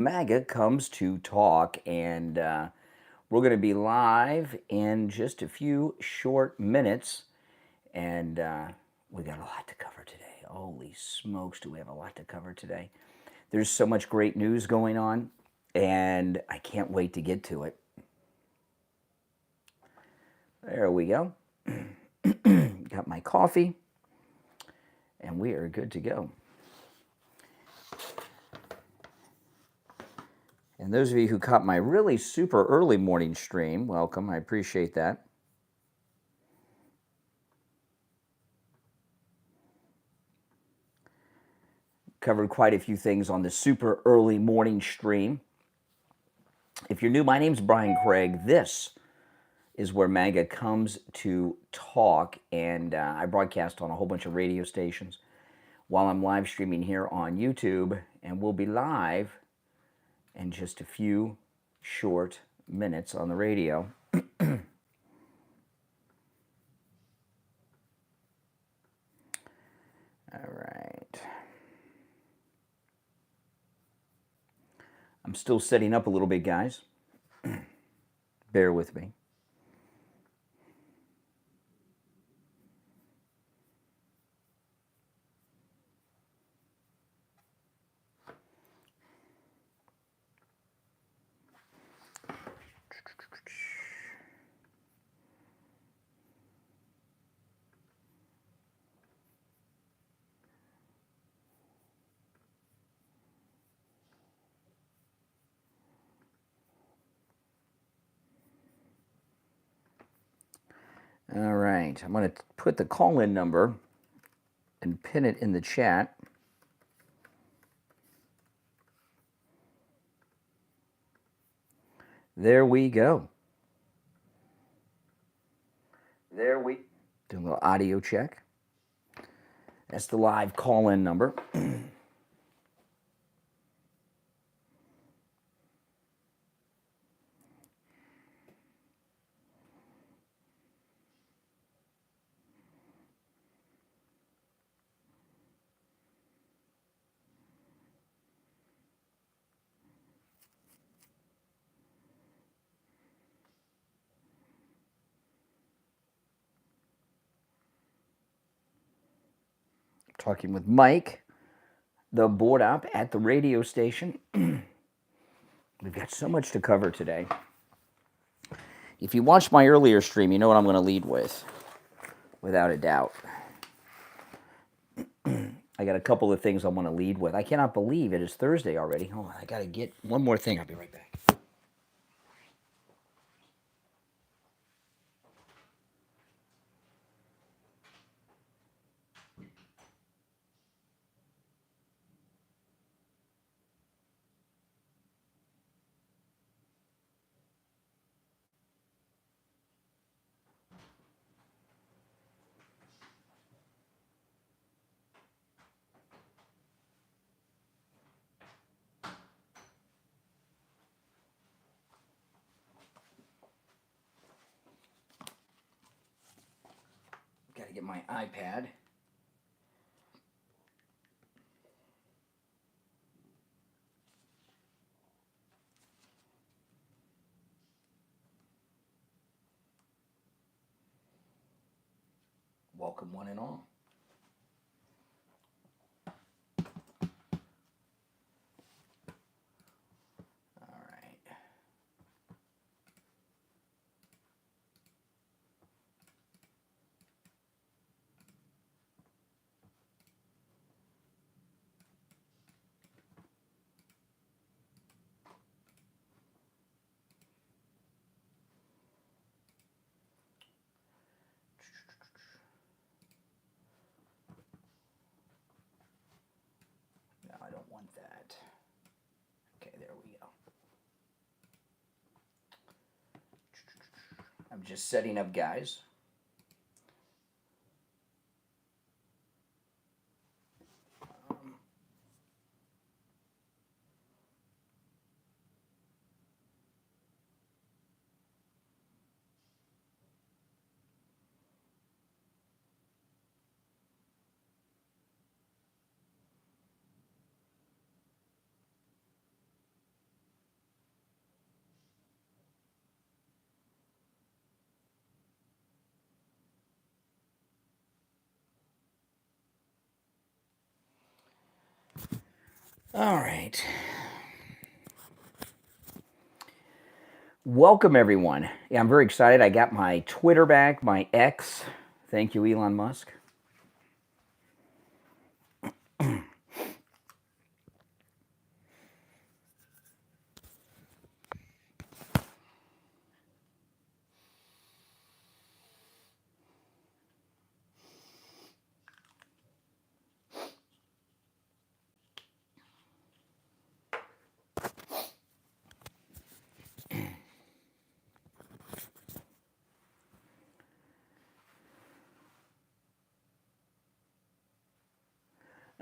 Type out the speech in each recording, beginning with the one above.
MAGA comes to talk, and we're going to be live in just a few short minutes, and we got a lot to cover today. Holy smokes, do we have a lot to cover today? There's so much great news going on, and I can't wait to get to it. There we go. Got my coffee, and we are good to go. And those of you who caught my really super early morning stream, welcome. I appreciate that. Covered quite a few things on the super early morning stream. If you're new, my name's Brian Craig. This is where MAGA comes to talk, and I broadcast on a whole bunch of radio stations while I'm live streaming here on YouTube, and we'll be live in just a few short minutes on the radio. All right. I'm still setting up a little bit, guys. Bear with me. All right, I'm going to put the call-in number and pin it in the chat. There we go. Do a little audio check. That's the live call-in number. Talking with Mike, the board op at the radio station. We've got so much to cover today. If you watched my earlier stream, you know what I'm going to lead with, without a doubt. I got a couple of things I want to lead with. I cannot believe it is Thursday already. Hold on, I got to get one more thing. I'll be right back. Got to get my iPad. Welcome one and all. All right. No, I don't want that. Okay, there we go. I'm just setting up, guys. All right. Welcome, everyone. Yeah, I'm very excited. I got my Twitter back, my X. Thank you, Elon Musk.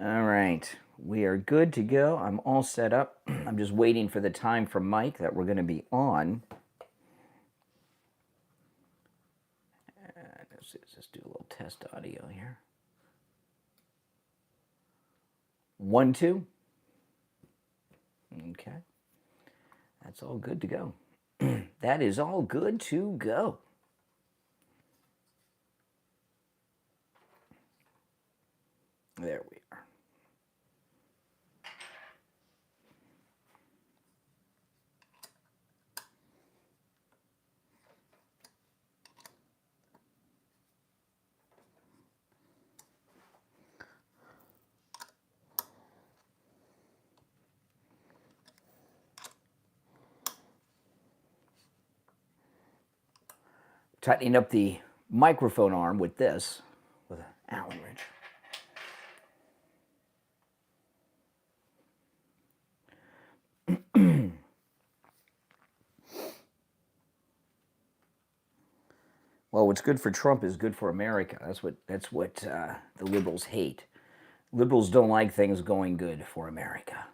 All right. We are good to go. I'm all set up. I'm just waiting for the time from Mike that we're going to be on. Let's just do a little test audio here. 1, 2. Okay. That's all good to go. That is all good to go. There we are. Tightening up the microphone arm with this, with an Allen wrench. Well, what's good for Trump is good for America. That's what the liberals hate. Liberals don't like things going good for America.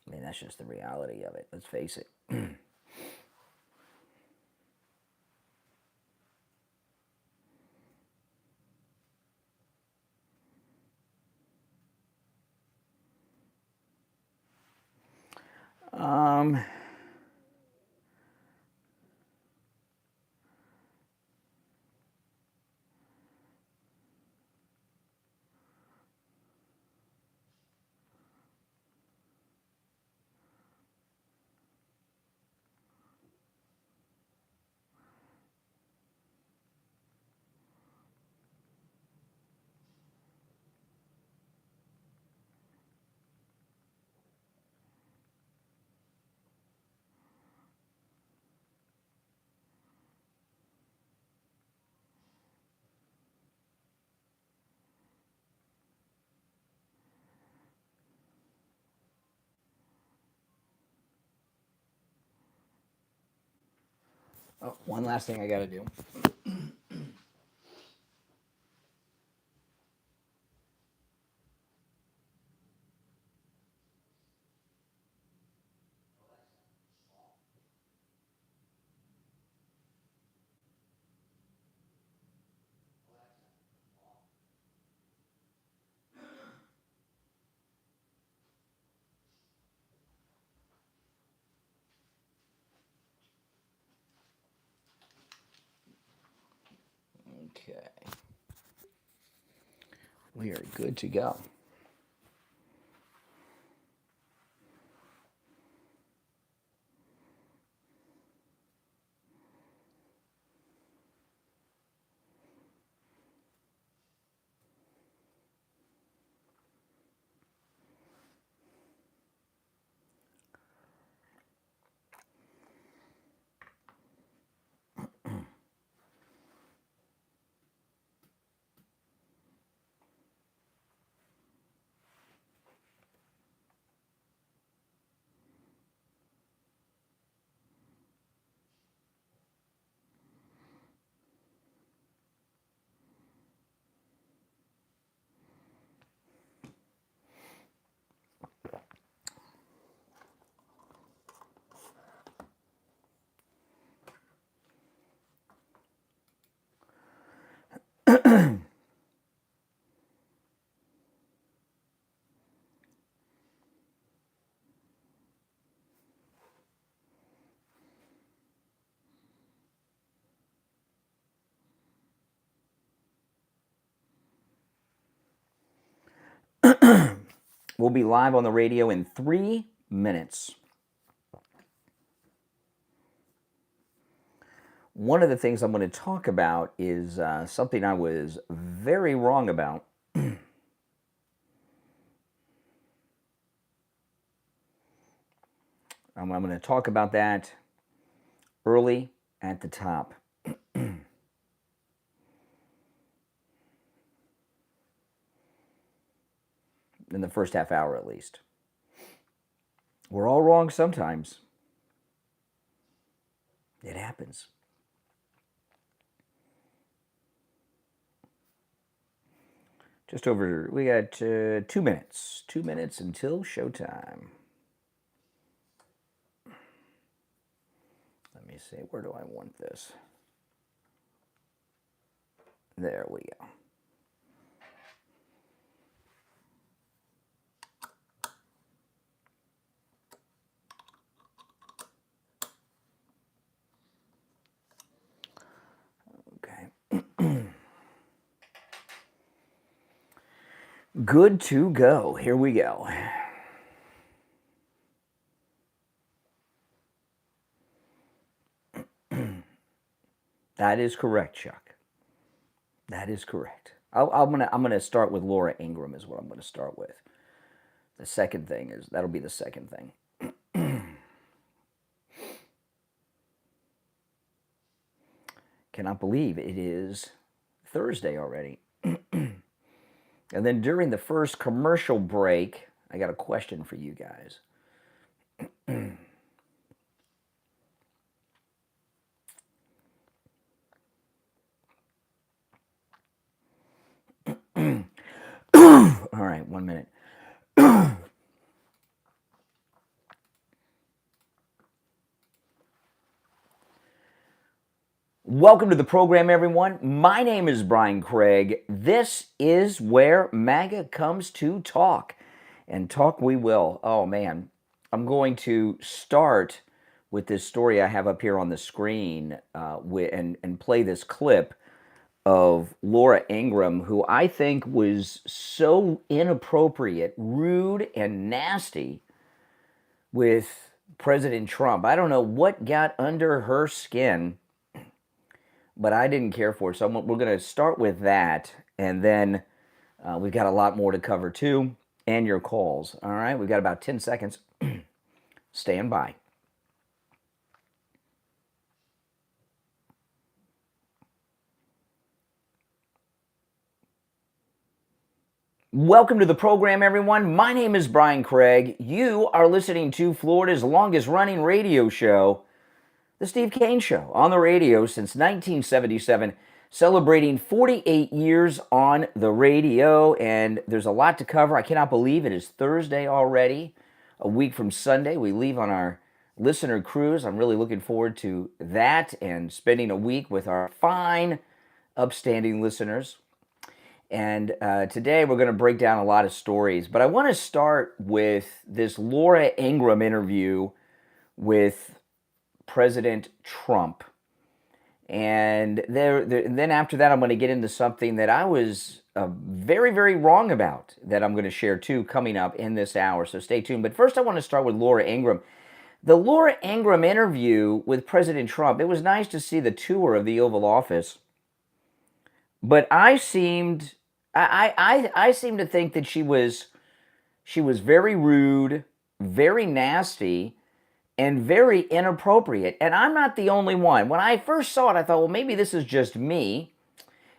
I mean, that's just the reality of it. Let's face it. um, oh, one last thing I got to do. Okay. We are good to go. We'll be live on the radio in 3 minutes. One of the things I'm going to talk about is something I was very wrong about. I'm going to talk about that early at the top. In the first half hour, at least. We're all wrong sometimes. It happens. Just over, we got 2 minutes. 2 minutes until showtime. Let me see, where do I want this? There we go. Okay. Good to go. Here we go. That is correct, Chuck. That is correct. I'm gonna start with Laura Ingraham is what I'm gonna start with. The second thing is that'll be the second thing. Cannot believe it is Thursday already. And then during the first commercial break, I got a question for you guys. All right, 1 minute. Welcome to the program, everyone. My name is Brian Craig. This is where MAGA comes to talk. And talk we will. Oh, man. I'm going to start with this story I have up here on the screen and play this clip of Laura Ingraham, who I think was so inappropriate, rude, and nasty with President Trump. I don't know what got under her skin, but I didn't care for it. So we're going to start with that, and then we've got a lot more to cover too, and your calls. All right, we've got about 10 seconds. Stand by. Welcome to the program, everyone. My name is Brian Craig. You are listening to Florida's longest-running radio show, The Steve Kane Show, on the radio since 1977, celebrating 48 years on the radio, and there's a lot to cover. I cannot believe it is Thursday already, a week from Sunday. We leave on our listener cruise. I'm really looking forward to that and spending a week with our fine, upstanding listeners. And today we're going to break down a lot of stories, but I want to start with this Laura Ingraham interview with President Trump. And then after that, I'm going to get into something that I was very, very wrong about that I'm going to share too coming up in this hour. So stay tuned. But first, I want to start with Laura Ingraham. The Laura Ingraham interview with President Trump, it was nice to see the tour of the Oval Office. But I seemed to think that she was very rude, very nasty, and very inappropriate. And I'm not the only one. When I first saw it, I thought, well, maybe this is just me.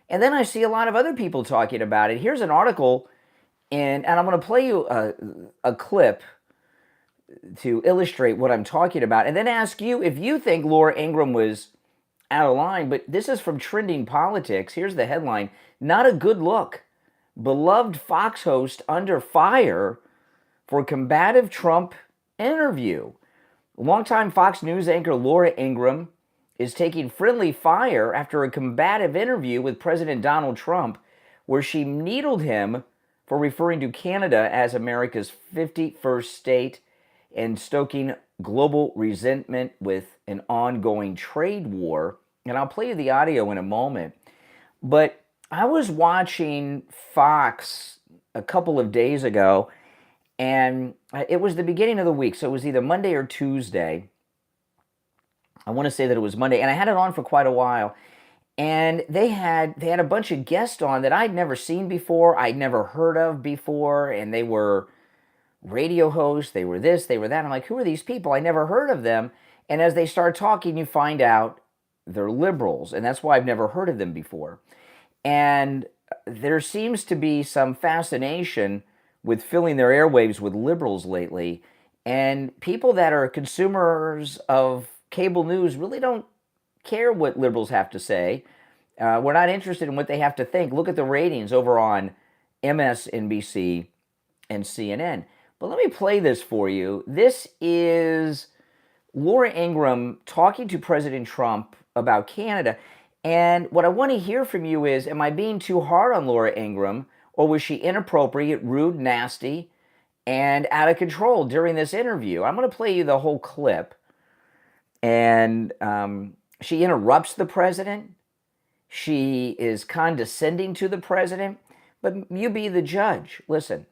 And then I see a lot of other people talking about it. Here's an article, and I'm going to play you a clip to illustrate what I'm talking about, and then ask you if you think Laura Ingraham was out of line. But this is from Trending Politics. Here's the headline: "Not a good look. Beloved Fox host under fire for combative Trump interview." Longtime Fox News anchor Laura Ingraham is taking friendly fire after a combative interview with President Donald Trump, where she needled him for referring to Canada as America's 51st state and stoking global resentment with an ongoing trade war. And I'll play you the audio in a moment. But I was watching Fox a couple of days ago, And it was the beginning of the week, so it was either Monday or Tuesday. I want to say that it was Monday, and I had it on for quite a while. And they had a bunch of guests on that I'd never seen before, I'd never heard of before, and they were radio hosts, they were this, they were that. I'm like, who are these people? I never heard of them. And as they start talking, you find out they're liberals, and that's why I've never heard of them before. And there seems to be some fascination with filling their airwaves with liberals lately. And people that are consumers of cable news really don't care what liberals have to say. We're not interested in what they have to think. Look at the ratings over on MSNBC and CNN. But let me play this for you. This is Laura Ingraham talking to President Trump about Canada. And what I want to hear from you is, am I being too hard on Laura Ingraham, or was she inappropriate, rude, nasty, and out of control during this interview? I'm going to play you the whole clip. And she interrupts the president. She is condescending to the president. But you be the judge. Listen.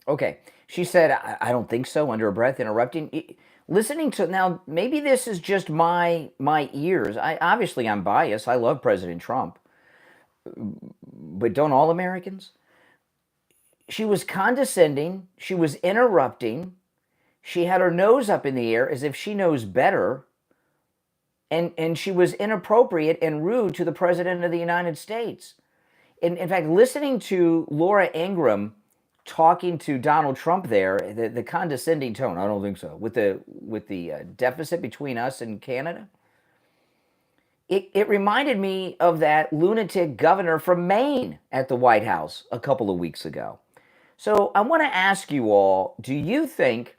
Okay, she said, I don't think so, under her breath, interrupting. Listening to, now, maybe this is just my ears. Obviously, I'm biased. I love President Trump. But don't all Americans? She was condescending. She was interrupting. She had her nose up in the air as if she knows better. And she was inappropriate and rude to the President of the United States. In fact, listening to Laura Ingraham talking to Donald Trump there, the condescending tone, I don't think so, with the deficit between us and Canada, it reminded me of that lunatic governor from Maine at the White House a couple of weeks ago. So I want to ask you all, do you think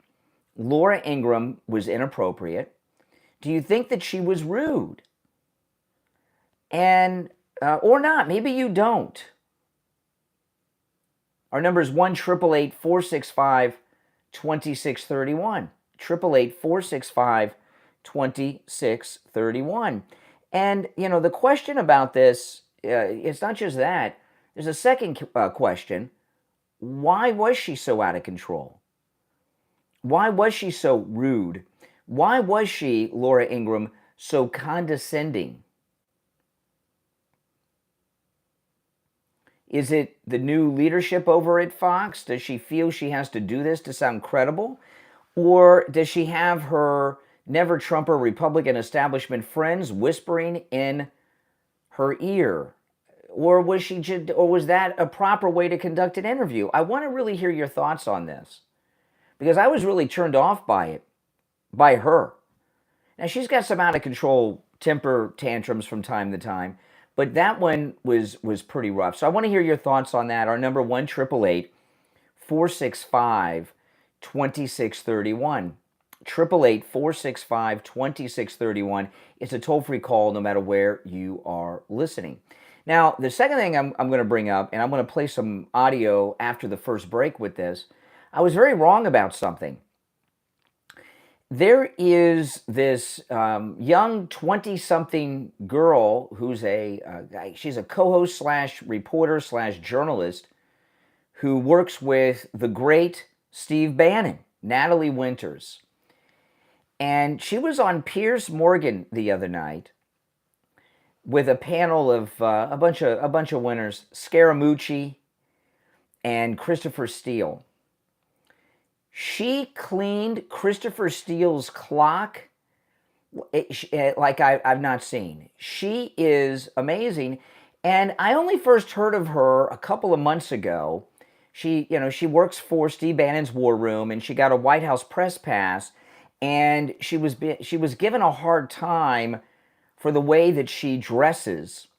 Laura Ingraham was inappropriate? Do you think that she was rude? And, or not, maybe you don't. Our number is 1-888-465-2631. 888-465-2631. And, you know, the question about this, it's not just that. There's a second question. Why was she so out of control? Why was she so rude? Why was she, Laura Ingraham, so condescending? Is it the new leadership over at Fox? Does she feel she has to do this to sound credible? Or does she have her never-Trumper Republican establishment friends whispering in her ear? Or was that a proper way to conduct an interview? I want to really hear your thoughts on this, because I was really turned off by it, by her. Now, she's got some out-of-control temper tantrums from time to time, but that one was pretty rough. So I want to hear your thoughts on that. Our number, 1-888-465-2631. 888-465-2631. It's a toll-free call no matter where you are listening. Now, the second thing I'm going to bring up, and I'm going to play some audio after the first break with this, I was very wrong about something. there is this young 20-something girl who's she's a co-host slash reporter slash journalist who works with the great Steve Bannon, Natalie Winters. And she was on Piers Morgan the other night with a panel of a bunch of winners, Scaramucci and Christopher Steele. She cleaned Christopher Steele's clock like I've not seen. She is amazing. And I only first heard of her a couple of months ago. She works for Steve Bannon's War Room, and she got a White House press pass, and she was given a hard time for the way that she dresses.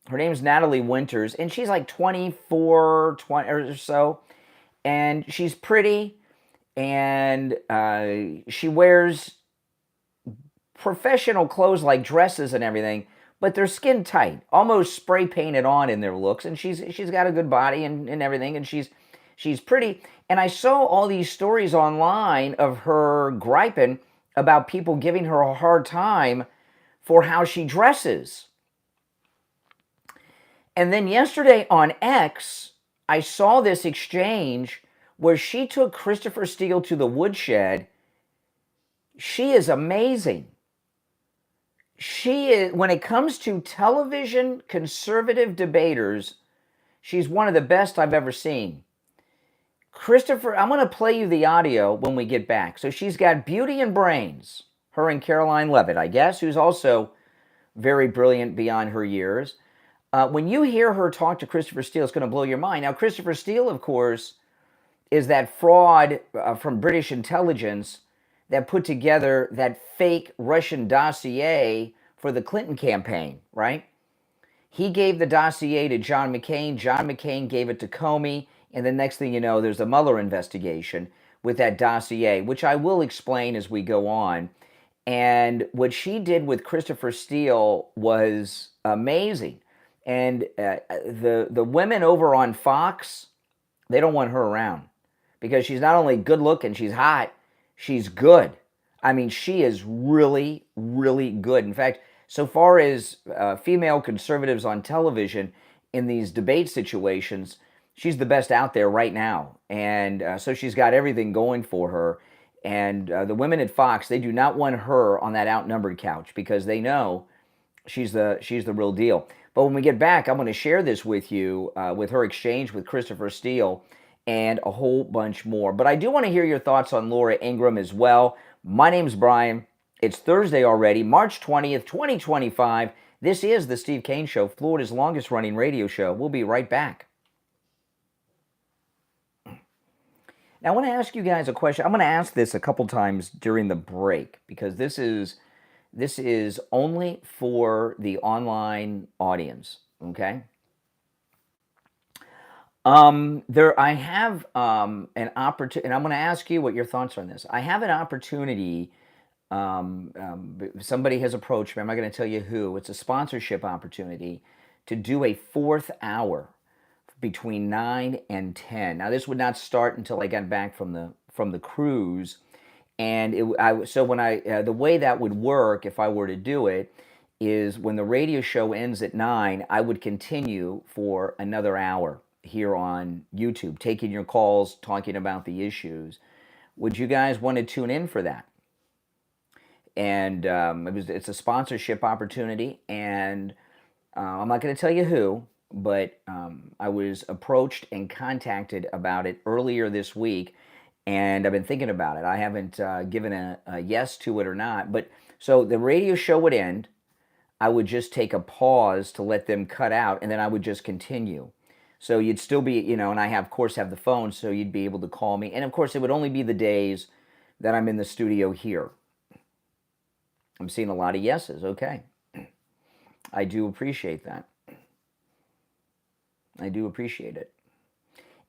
Her name's Natalie Winters, and she's like 24, 20 or so, and she's pretty. And she wears professional clothes like dresses and everything, but they're skin tight, almost spray painted on in their looks. And she's got a good body and everything, and she's pretty. And I saw all these stories online of her griping about people giving her a hard time for how she dresses. And then yesterday on X, I saw this exchange where she took Christopher Steele to the woodshed. She is amazing. She is, when it comes to television conservative debaters, she's one of the best I've ever seen. Christopher, I'm going to play you the audio when we get back. So she's got beauty and brains, her and Caroline Levitt, I guess, who's also very brilliant beyond her years. When you hear her talk to Christopher Steele, it's going to blow your mind. Now, Christopher Steele, of course, is that fraud from British intelligence that put together that fake Russian dossier for the Clinton campaign, right? He gave the dossier to John McCain. John McCain gave it to Comey. And the next thing you know, there's a Mueller investigation with that dossier, which I will explain as we go on. And what she did with Christopher Steele was amazing. And the women over on Fox, they don't want her around because she's not only good looking, she's hot, she's good. I mean, she is really, really good. In fact, so far as female conservatives on television in these debate situations, she's the best out there right now. And so she's got everything going for her. And the women at Fox, they do not want her on that outnumbered couch because they know she's the real deal. But when we get back, I'm going to share this with you with her exchange with Christopher Steele and a whole bunch more. But I do want to hear your thoughts on Laura Ingraham as well. My name's Brian. It's Thursday already, March 20th, 2025. This is the Steve Kane Show, Florida's longest running radio show. We'll be right back. Now, I want to ask you guys a question. I'm going to ask this a couple times during the break because this is only for the online audience, okay? I have an opportunity, and I'm going to ask you what your thoughts are on this. I have an opportunity. Somebody has approached me. I'm not going to tell you who. It's a sponsorship opportunity to do a fourth hour between 9 and 10. Now, this would not start until I got back from the cruise. And the way that would work if I were to do it is when the radio show ends at 9, I would continue for another hour here on YouTube, taking your calls, talking about the issues. Would you guys want to tune in for that? And it's a sponsorship opportunity, and I'm not going to tell you who, but I was approached and contacted about it earlier this week. And I've been thinking about it. I haven't given a yes to it or not. But so the radio show would end. I would just take a pause to let them cut out, and then I would just continue. So you'd still be, and I of course have the phone, so you'd be able to call me. And of course, it would only be the days that I'm in the studio here. I'm seeing a lot of yeses. Okay. I do appreciate that. I do appreciate it.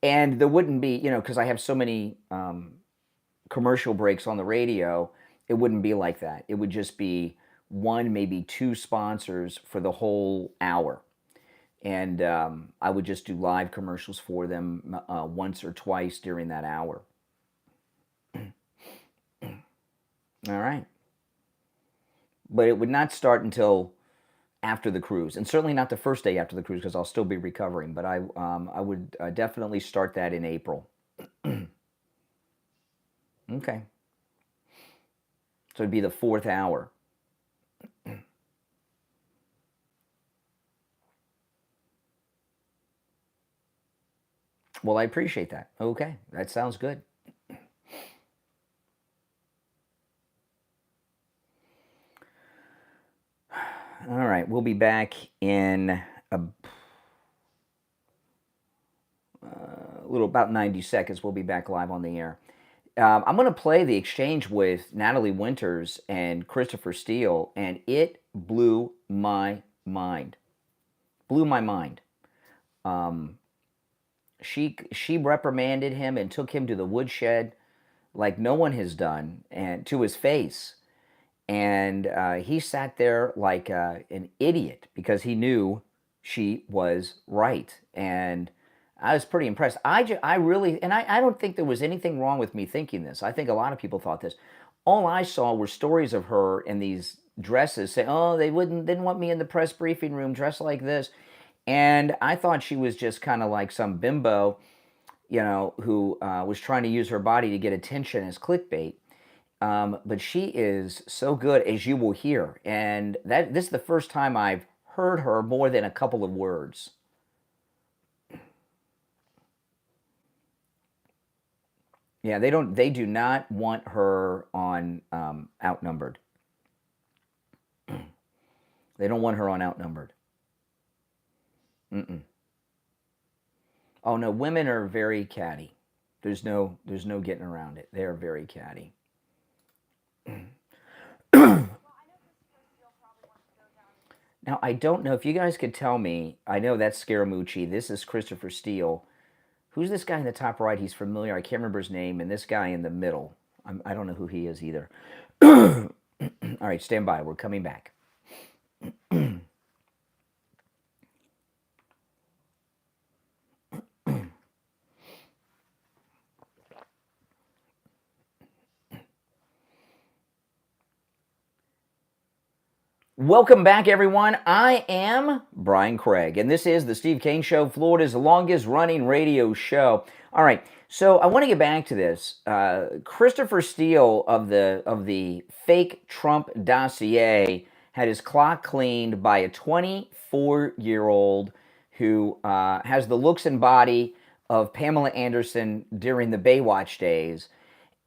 And there wouldn't be, because I have so many commercial breaks on the radio, it wouldn't be like that. It would just be one, maybe two sponsors for the whole hour. And I would just do live commercials for them once or twice during that hour. All right. But it would not start until after the cruise, and certainly not the first day after the cruise because I'll still be recovering. But I would definitely start that in April. Okay. So it'd be the 4th hour. Well, I appreciate that. Okay, that sounds good. All right, we'll be back in a little about 90 seconds. We'll be back live on the air. I'm going to play the exchange with Natalie Winters and Christopher Steele, and it blew my mind. Blew my mind. She reprimanded him and took him to the woodshed like no one has done, and to his face. And he sat there like an idiot because he knew she was right. And I was pretty impressed. I really, and I don't think there was anything wrong with me thinking this. I think a lot of people thought this. All I saw were stories of her in these dresses saying, oh, they didn't want me in the press briefing room dressed like this. And I thought she was just kind of like some bimbo, who was trying to use her body to get attention as clickbait. But she is so good, as you will hear. And this is the first time I've heard her more than a couple of words. Yeah, they do not want her on Outnumbered. They don't want her on Outnumbered. Mm-mm. Oh no, women are very catty. There's no getting around it. They are very catty. Now, I don't know if you guys could tell me. I know that's Scaramucci. This is Christopher Steele. Who's this guy in the top right? He's familiar. I can't remember his name. And this guy in the middle. I don't know who he is either. All right, stand by. We're coming back. Welcome back, everyone. I am Brian Craig, and this is the Steve Kane Show, Florida's longest-running radio show. All right, so I want to get back to this. Christopher Steele of the fake Trump dossier had his clock cleaned by a 24-year-old who has the looks and body of Pamela Anderson during the Baywatch days.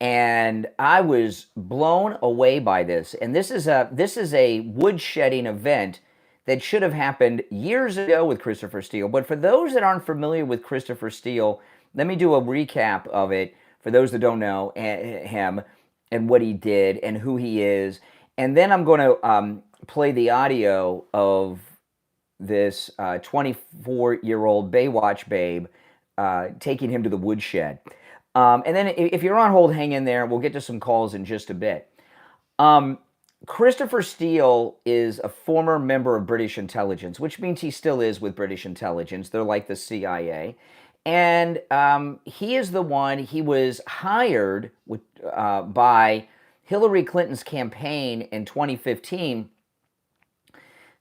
And I was blown away by this. And this is a woodshedding event that should have happened years ago with Christopher Steele. But for those that aren't familiar with Christopher Steele, let me do a recap of it for those that don't know him and what he did and who he is. And then I'm going to play the audio of this 24-year-old Baywatch babe taking him to the woodshed. And then if you're on hold, hang in there. We'll get to some calls in just a bit. Christopher Steele is a former member of British intelligence, which means he still is with British intelligence. They're like the CIA. And he is the one, he was hired by Hillary Clinton's campaign in 2015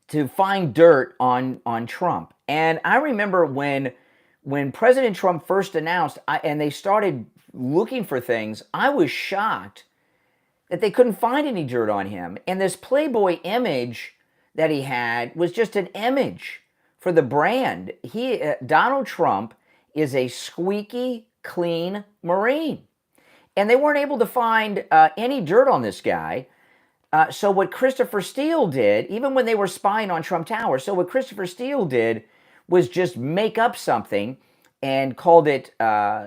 to find dirt on Trump. And I remember when President Trump first announced, and they started looking for things, I was shocked that they couldn't find any dirt on him. And this Playboy image that he had was just an image for the brand. Donald Trump is a squeaky clean Marine. And they weren't able to find any dirt on this guy. So what Christopher Steele did, even when they were spying on Trump Tower, so what Christopher Steele did was just make up something and called it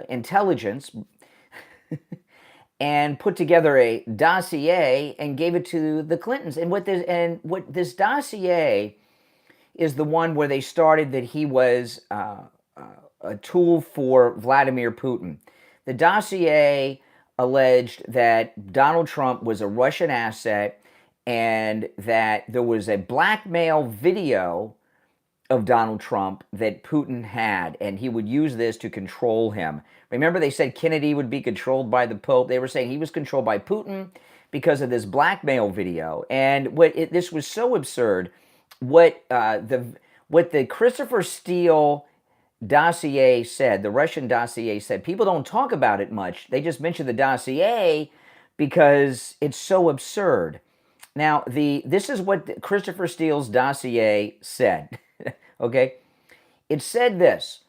intelligence and put together a dossier and gave it to the Clintons. And what this dossier is the one where they started that he was a tool for Vladimir Putin. The dossier alleged that Donald Trump was a Russian asset and that there was a blackmail video of Donald Trump that Putin had, and he would use this to control him. Remember, they said Kennedy would be controlled by the Pope. They were saying he was controlled by Putin because of this blackmail video. And this was so absurd. What the Christopher Steele dossier said, the Russian dossier said, people don't talk about it much. They just mention the dossier because it's so absurd. Now, this is what Christopher Steele's dossier said. Okay? It said this,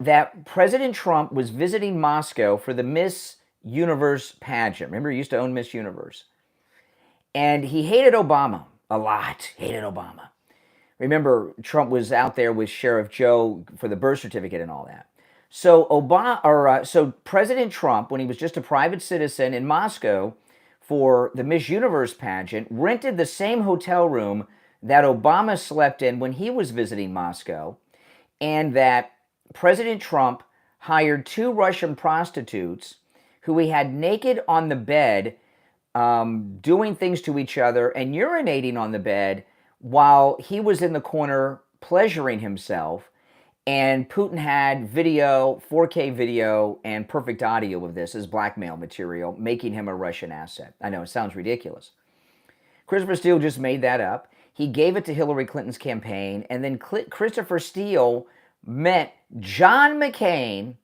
that President Trump was visiting Moscow for the Miss Universe pageant. Remember, he used to own Miss Universe. And he hated Obama a lot. Hated Obama. Remember, Trump was out there with Sheriff Joe for the birth certificate and all that. So so President Trump, when he was just a private citizen in Moscow for the Miss Universe pageant, rented the same hotel room that Obama slept in when he was visiting Moscow, and that President Trump hired 2 Russian prostitutes who he had naked on the bed, doing things to each other and urinating on the bed while he was in the corner pleasuring himself. And Putin had video, 4K video, and perfect audio of this as blackmail material, making him a Russian asset. I know, it sounds ridiculous. Christopher Steele just made that up. He gave it to Hillary Clinton's campaign, and then Christopher Steele met John McCain.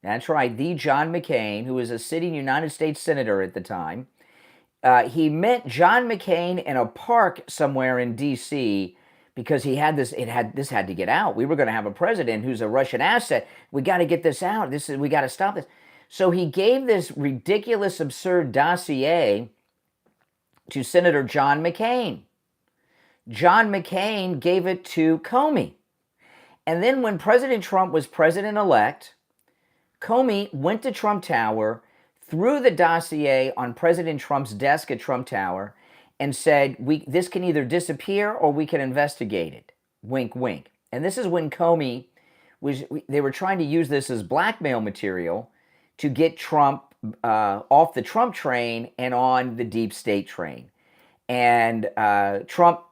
That's right, the John McCain, who was a sitting United States Senator at the time. He met John McCain in a park somewhere in D.C. because he had this. This had to get out. We were going to have a president who's a Russian asset. We got to get this out. We got to stop this. So he gave this ridiculous, absurd dossier to Senator John McCain. John McCain gave it to Comey. And then when President Trump was president-elect, Comey went to Trump Tower, threw the dossier on President Trump's desk at Trump Tower, and said, this can either disappear or we can investigate it. Wink, wink. And this is when Comey they were trying to use this as blackmail material to get Trump off the Trump train and on the deep state train. And Trump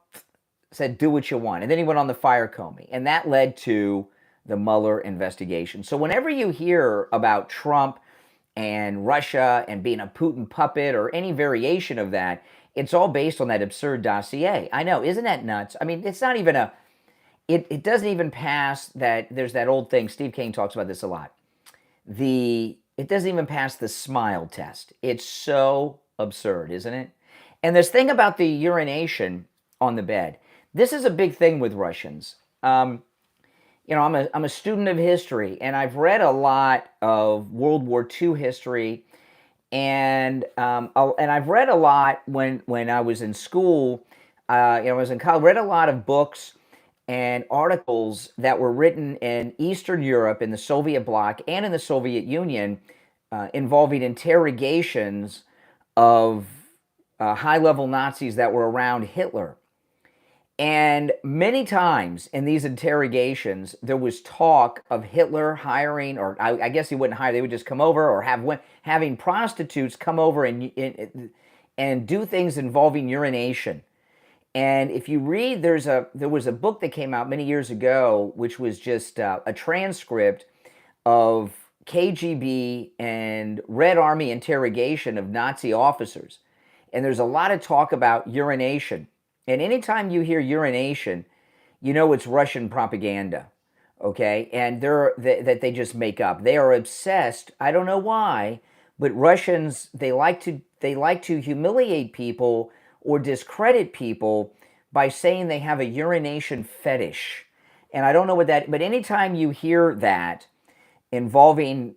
said, do what you want. And then he went on the fire Comey. And that led to the Mueller investigation. So whenever you hear about Trump and Russia and being a Putin puppet or any variation of that, it's all based on that absurd dossier. I know, isn't that nuts? I mean, it's not even it doesn't even pass that, there's that old thing, Steve Kane talks about this a lot. It doesn't even pass the smile test. It's so absurd, isn't it? And this thing about the urination on the bed, this is a big thing with Russians. I'm a student of history, and I've read a lot of World War II history, and I've read a lot when I was in school. I was in college. Read a lot of books and articles that were written in Eastern Europe, in the Soviet bloc, and in the Soviet Union, involving interrogations of high-level Nazis that were around Hitler. And many times in these interrogations, there was talk of Hitler hiring, or I guess he wouldn't hire, they would just come over, or having prostitutes come over and do things involving urination. And if you read, there was a book that came out many years ago, which was just a transcript of KGB and Red Army interrogation of Nazi officers. And there's a lot of talk about urination. And anytime you hear urination, you know it's Russian propaganda, okay? And that they just make up. They are obsessed. I don't know why, but Russians, they like to humiliate people or discredit people by saying they have a urination fetish. And I don't know what that, but anytime you hear that involving,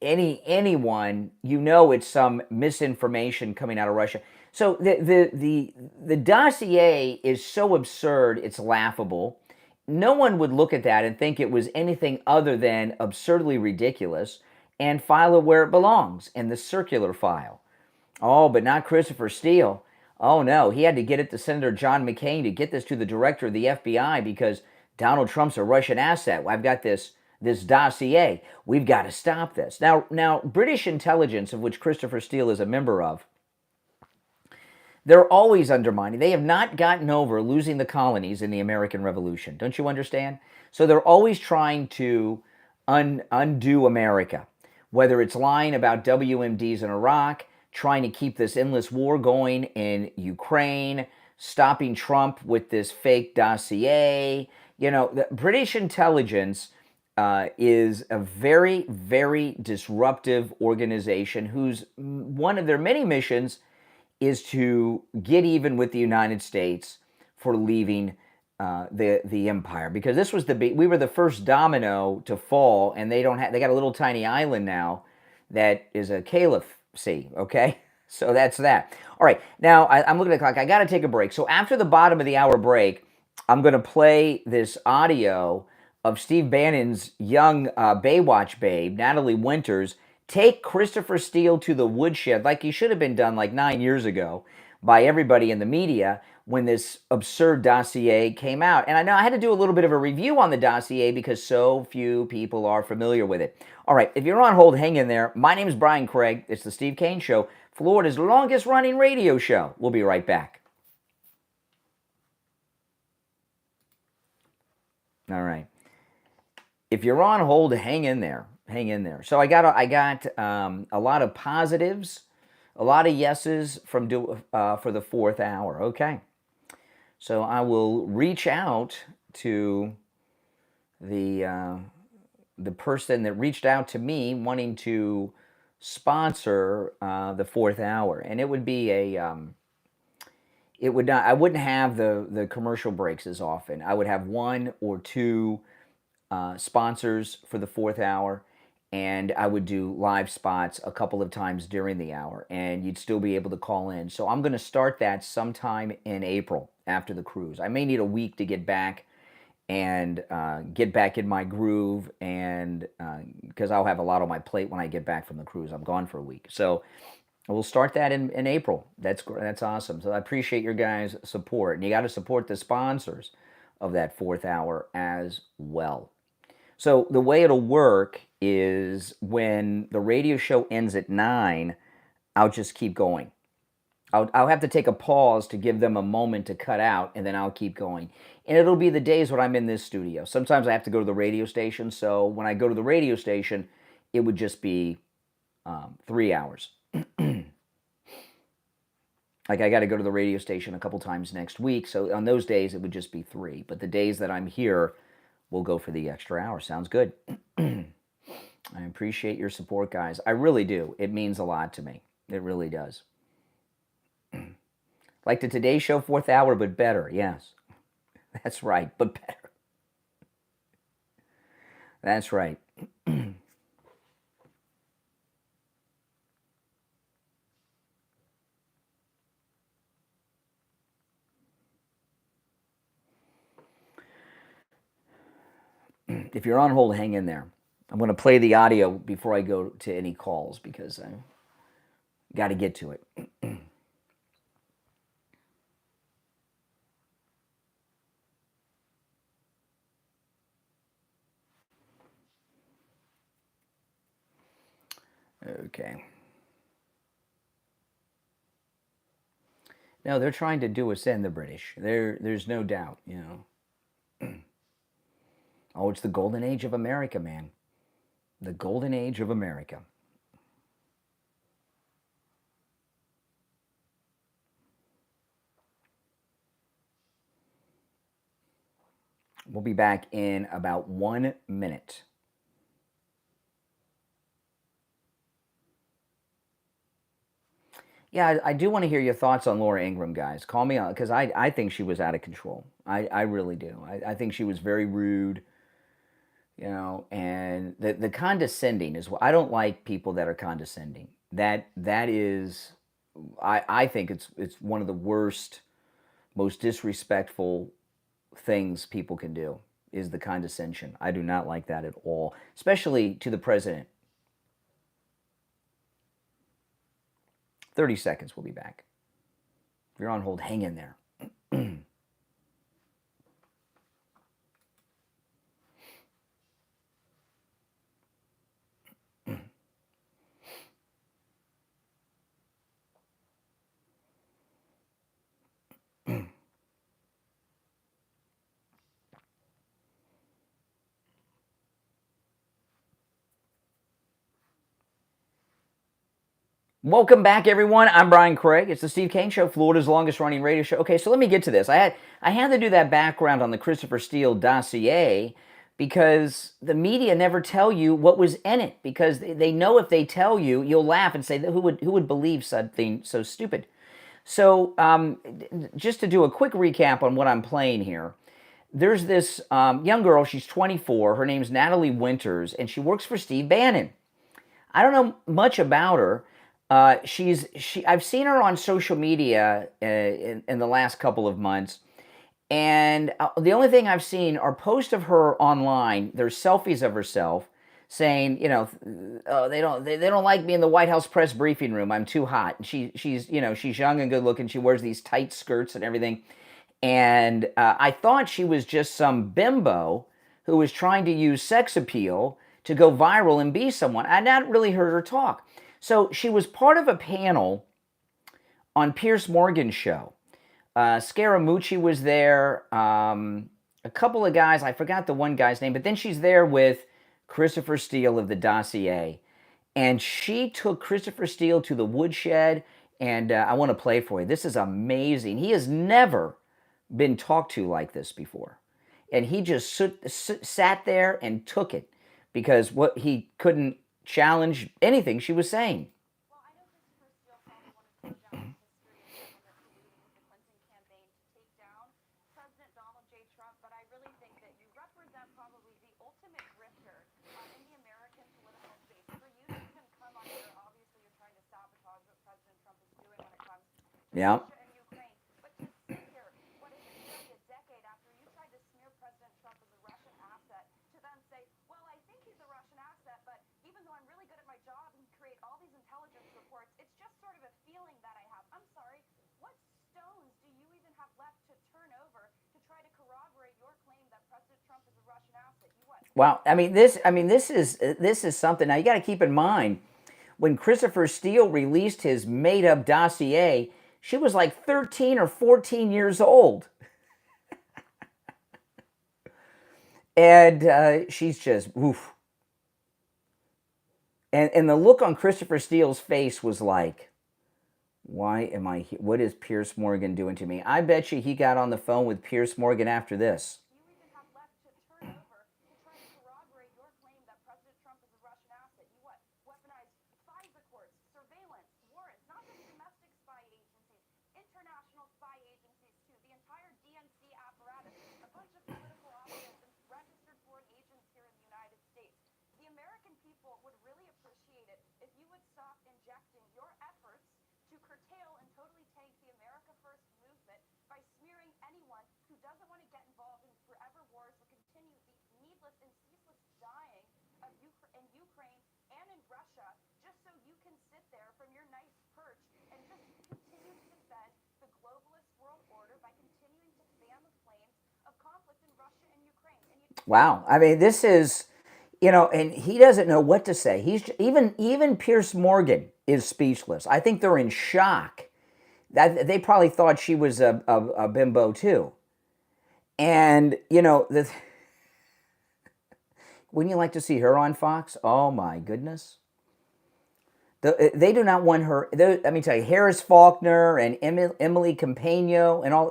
anyone, it's some misinformation coming out of Russia. So the dossier is so absurd, it's laughable. No one would look at that and think it was anything other than absurdly ridiculous and file it where it belongs, in the circular file. Oh, but not Christopher Steele. Oh no, he had to get it to Senator John McCain to get this to the director of the FBI because Donald Trump's a Russian asset. I've got this dossier. We've got to stop this. Now, British intelligence, of which Christopher Steele is a member of, they're always undermining. They have not gotten over losing the colonies in the American Revolution. Don't you understand? So they're always trying to undo America, whether it's lying about WMDs in Iraq, trying to keep this endless war going in Ukraine, stopping Trump with this fake dossier. You know, the British intelligence is a very, very disruptive organization whose one of their many missions is to get even with the United States for leaving the empire, because this was we were the first domino to fall, and they got a little tiny island now that is a caliphcy. Okay, so that's that. All right, now I'm looking at the clock. I got to take a break. So after the bottom of the hour break, I'm going to play this audio of Steve Bannon's young Baywatch babe, Natalie Winters, take Christopher Steele to the woodshed like he should have been done like 9 years ago by everybody in the media when this absurd dossier came out. And I know I had to do a little bit of a review on the dossier because so few people are familiar with it. All right, if you're on hold, hang in there. My name is Brian Craig. It's the Steve Kane Show, Florida's longest running radio show. We'll be right back. All right. If you're on hold, hang in there. Hang in there. So I got a lot of positives, a lot of yeses from for the fourth hour. Okay. So I will reach out to the person that reached out to me wanting to sponsor the fourth hour, and it would be it would not. I wouldn't have the commercial breaks as often. I would have one or two sponsors for the fourth hour, and I would do live spots a couple of times during the hour, and you'd still be able to call in. So I'm going to start that sometime in April after the cruise. I may need a week to get back and get back in my groove, and because I'll have a lot on my plate when I get back from the cruise. I'm gone for a week. So we'll start that in April. That's awesome. So I appreciate your guys' support, and you got to support the sponsors of that fourth hour as well. So the way it'll work is when the radio show ends at 9, I'll just keep going. I'll have to take a pause to give them a moment to cut out, and then I'll keep going. And it'll be the days when I'm in this studio. Sometimes I have to go to the radio station, so when I go to the radio station, it would just be 3 hours. Like I got to go to the radio station a couple times next week, so on those days it would just be 3. But the days that I'm here, we'll go for the extra hour. Sounds good. I appreciate your support, guys. I really do. It means a lot to me. It really does. Like the Today Show fourth hour, but better. Yes, that's right, but better. That's right. If you're on hold, hang in there. I'm going to play the audio before I go to any calls because I got to get to it. Okay. No, they're trying to do us in, the British. There's no doubt, you know. Oh, it's the golden age of America, man. The golden age of America. We'll be back in about 1 minute. Yeah, I do want to hear your thoughts on Laura Ingraham, guys. Call me on, because I think she was out of control. I really do. I think she was very rude, you know, and the condescending is what I don't like. People that are condescending. That is, I think it's one of the worst, most disrespectful things people can do is the condescension. I do not like that at all, especially to the president. 30 seconds, we'll be back. If you're on hold, hang in there. Welcome back, everyone. I'm Brian Craig. It's the Steve Kane Show, Florida's longest-running radio show. Okay, so let me get to this. I had to do that background on the Christopher Steele dossier because the media never tell you what was in it, because they know if they tell you, you'll laugh and say, who would believe something so stupid? So just to do a quick recap on what I'm playing here, there's this young girl. She's 24. Her name's Natalie Winters, and she works for Steve Bannon. I don't know much about her. I've seen her on social media in the last couple of months, and the only thing I've seen are posts of her online. There's selfies of herself saying, they don't like me in the White House press briefing room. I'm too hot. And she's young and good looking. She wears these tight skirts and everything. And I thought she was just some bimbo who was trying to use sex appeal to go viral and be someone. I not really heard her talk. So she was part of a panel on Piers Morgan's show. Scaramucci was there, a couple of guys, I forgot the one guy's name, but then she's there with Christopher Steele of the dossier. And she took Christopher Steele to the woodshed, and I want to play for you. This is amazing. He has never been talked to like this before. And he just sat there and took it because he couldn't challenge anything she was saying. Well, I know Christopher Steele probably one of the down history of someone that's colluding with the Clinton campaign to take down President Donald J. Trump, but I really think that you represent probably the ultimate grifter in the American political space. For you to even come on here, obviously you're trying to sabotage what President Trump is doing when it comes to Yeah. Russia and Ukraine. But to sit here, what is it, nearly a decade after you tried to smear President Trump as a Russian asset, to then say, well, I think he's a Russian asset, but even though I'm really good at my job and create all these intelligence reports, it's just sort of a feeling that I have. I'm sorry, what stones do you even have left to turn over to try to corroborate your claim that President Trump is a Russian asset? You what? Wow. This is something. Now you got to keep in mind, when Christopher Steele released his made-up dossier, she was like 13 or 14 years old. And she's just, oof. And the look on Christopher Steele's face was like, why am I here? What is Piers Morgan doing to me? I bet you he got on the phone with Piers Morgan after this. You even have left to turn over to try to corroborate your claim that President Trump is a Russian asset. You what? Weaponize FISA courts, surveillance, warrants, not just domestic spy agencies, international spy agencies too, the entire DNC apparatus, a bunch of political operatives and registered foreign agents here in the United States. The American people would really appreciate it if you would stop injecting your efforts to curtail and totally tank the America First movement by smearing anyone who doesn't want to get involved in forever wars or continue the needless and ceaseless dying of in Ukraine and in Russia, just so you can sit there from your nice perch and just continue to defend the globalist world order by continuing to fan the flames of conflict in Russia and Ukraine. Wow. I mean, this is, and he doesn't know what to say. He's even Piers Morgan is speechless. I think they're in shock. That they probably thought she was a bimbo too. And wouldn't you like to see her on Fox? Oh my goodness. They do not want her. Let me tell you, Harris Faulkner and Emily Campagno and all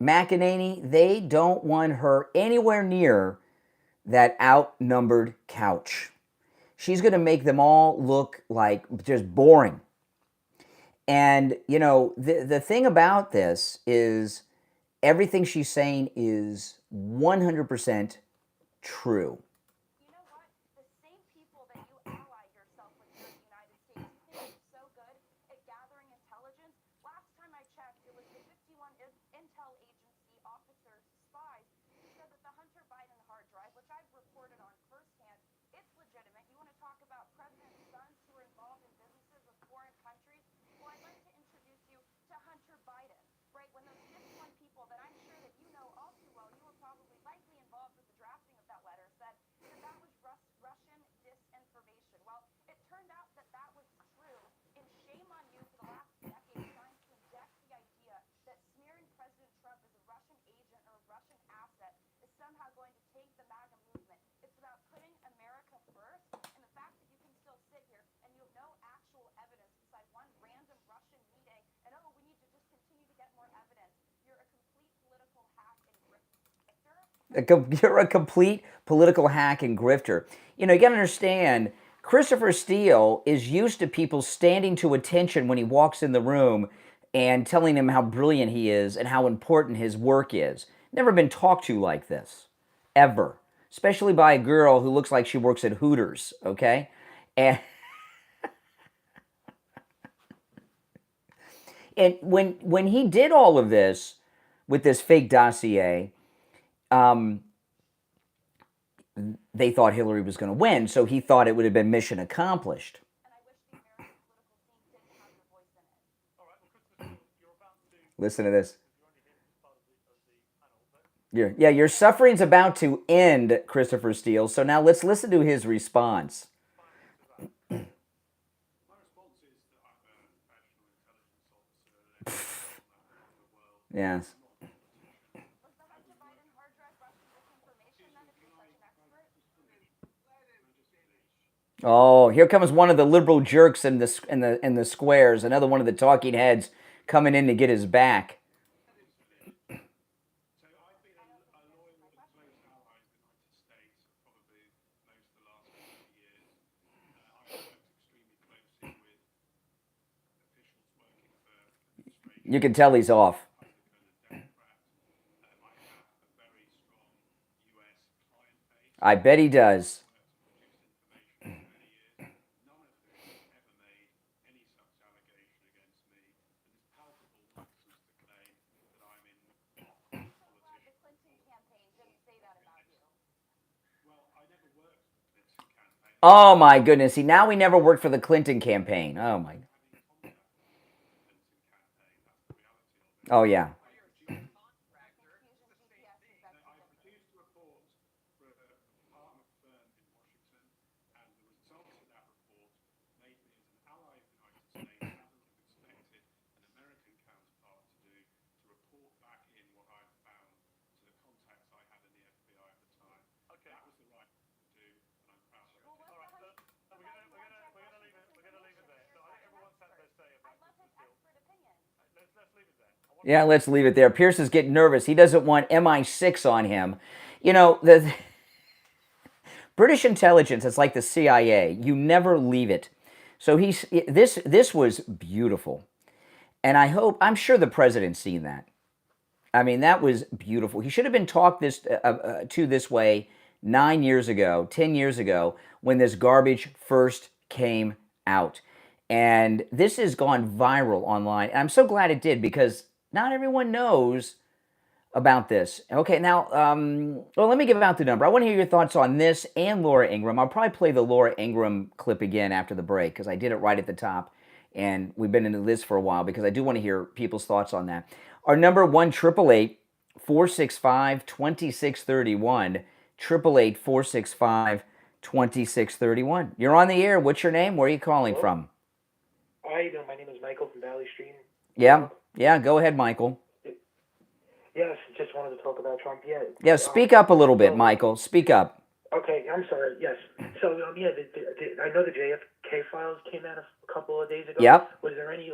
McEnany, they don't want her anywhere near that outnumbered couch. She's going to make them all look like just boring. And, the thing about this is everything she's saying is 100% true. You know what? The same people that you ally yourself with here in the United States, you think you're so good at gathering intelligence. Last time I checked, it was the 51 intel agency officers, spies, who said that the Hunter Biden hard drive, which I've reported on firsthand, it's legitimate. You want to talk about president's sons who are involved in businesses with foreign countries? Well, I'd like to introduce you to Hunter Biden, right? When those 51 people that I'm sure that you know all too well, you were probably likely involved with the drafting of that letter, said that was Russian disinformation. Well, it turned out that that was true, and shame on you for the last decade trying to inject the idea that smearing President Trump as a Russian agent or a Russian asset is somehow going to take the MAGA movement. It's about putting America first, and the fact that you can still sit here and you have no actual evidence You're a complete political hack and grifter. You know, you got to understand, Christopher Steele is used to people standing to attention when he walks in the room and telling him how brilliant he is and how important his work is. Never been talked to like this, ever. Especially by a girl who looks like she works at Hooters, okay? And when he did all of this with this fake dossier, um, they thought Hillary was going to win, so he thought it would have been mission accomplished. Listen to this. Your suffering's about to end, Christopher Steele. So now let's listen to his response. Yes. Oh, here comes one of the liberal jerks in the squares. Another one of the talking heads coming in to get his back. You can tell he's off. I bet he does. Oh my goodness. See, now we never worked for the Clinton campaign. Oh my. Oh yeah. Yeah, let's leave it there. Pierce is getting nervous. He doesn't want MI6 on him. You know, the British intelligence is like the CIA. You never leave it. So this was beautiful. And I'm sure the president's seen that. I mean, that was beautiful. He should have been talked to this way 9 years ago, 10 years ago, when this garbage first came out. And this has gone viral online. And I'm so glad it did because not everyone knows about this. Okay, now, well, let me give out the number. I want to hear your thoughts on this and Laura Ingraham. I'll probably play the Laura Ingraham clip again after the break because I did it right at the top. And we've been into this for a while because I do want to hear people's thoughts on that. Our number, 1-888-465-2631. 888-465-2631. You're on the air. What's your name? Where are you calling from? How you doing? My name is Michael from Valley Stream. Yeah, go ahead, Michael. Yes, just wanted to talk about Trump. Yeah, speak up a little bit, Michael. Speak up. Okay, I'm sorry. Yes. So, I know the JFK files came out a couple of days ago. Yep. Was there any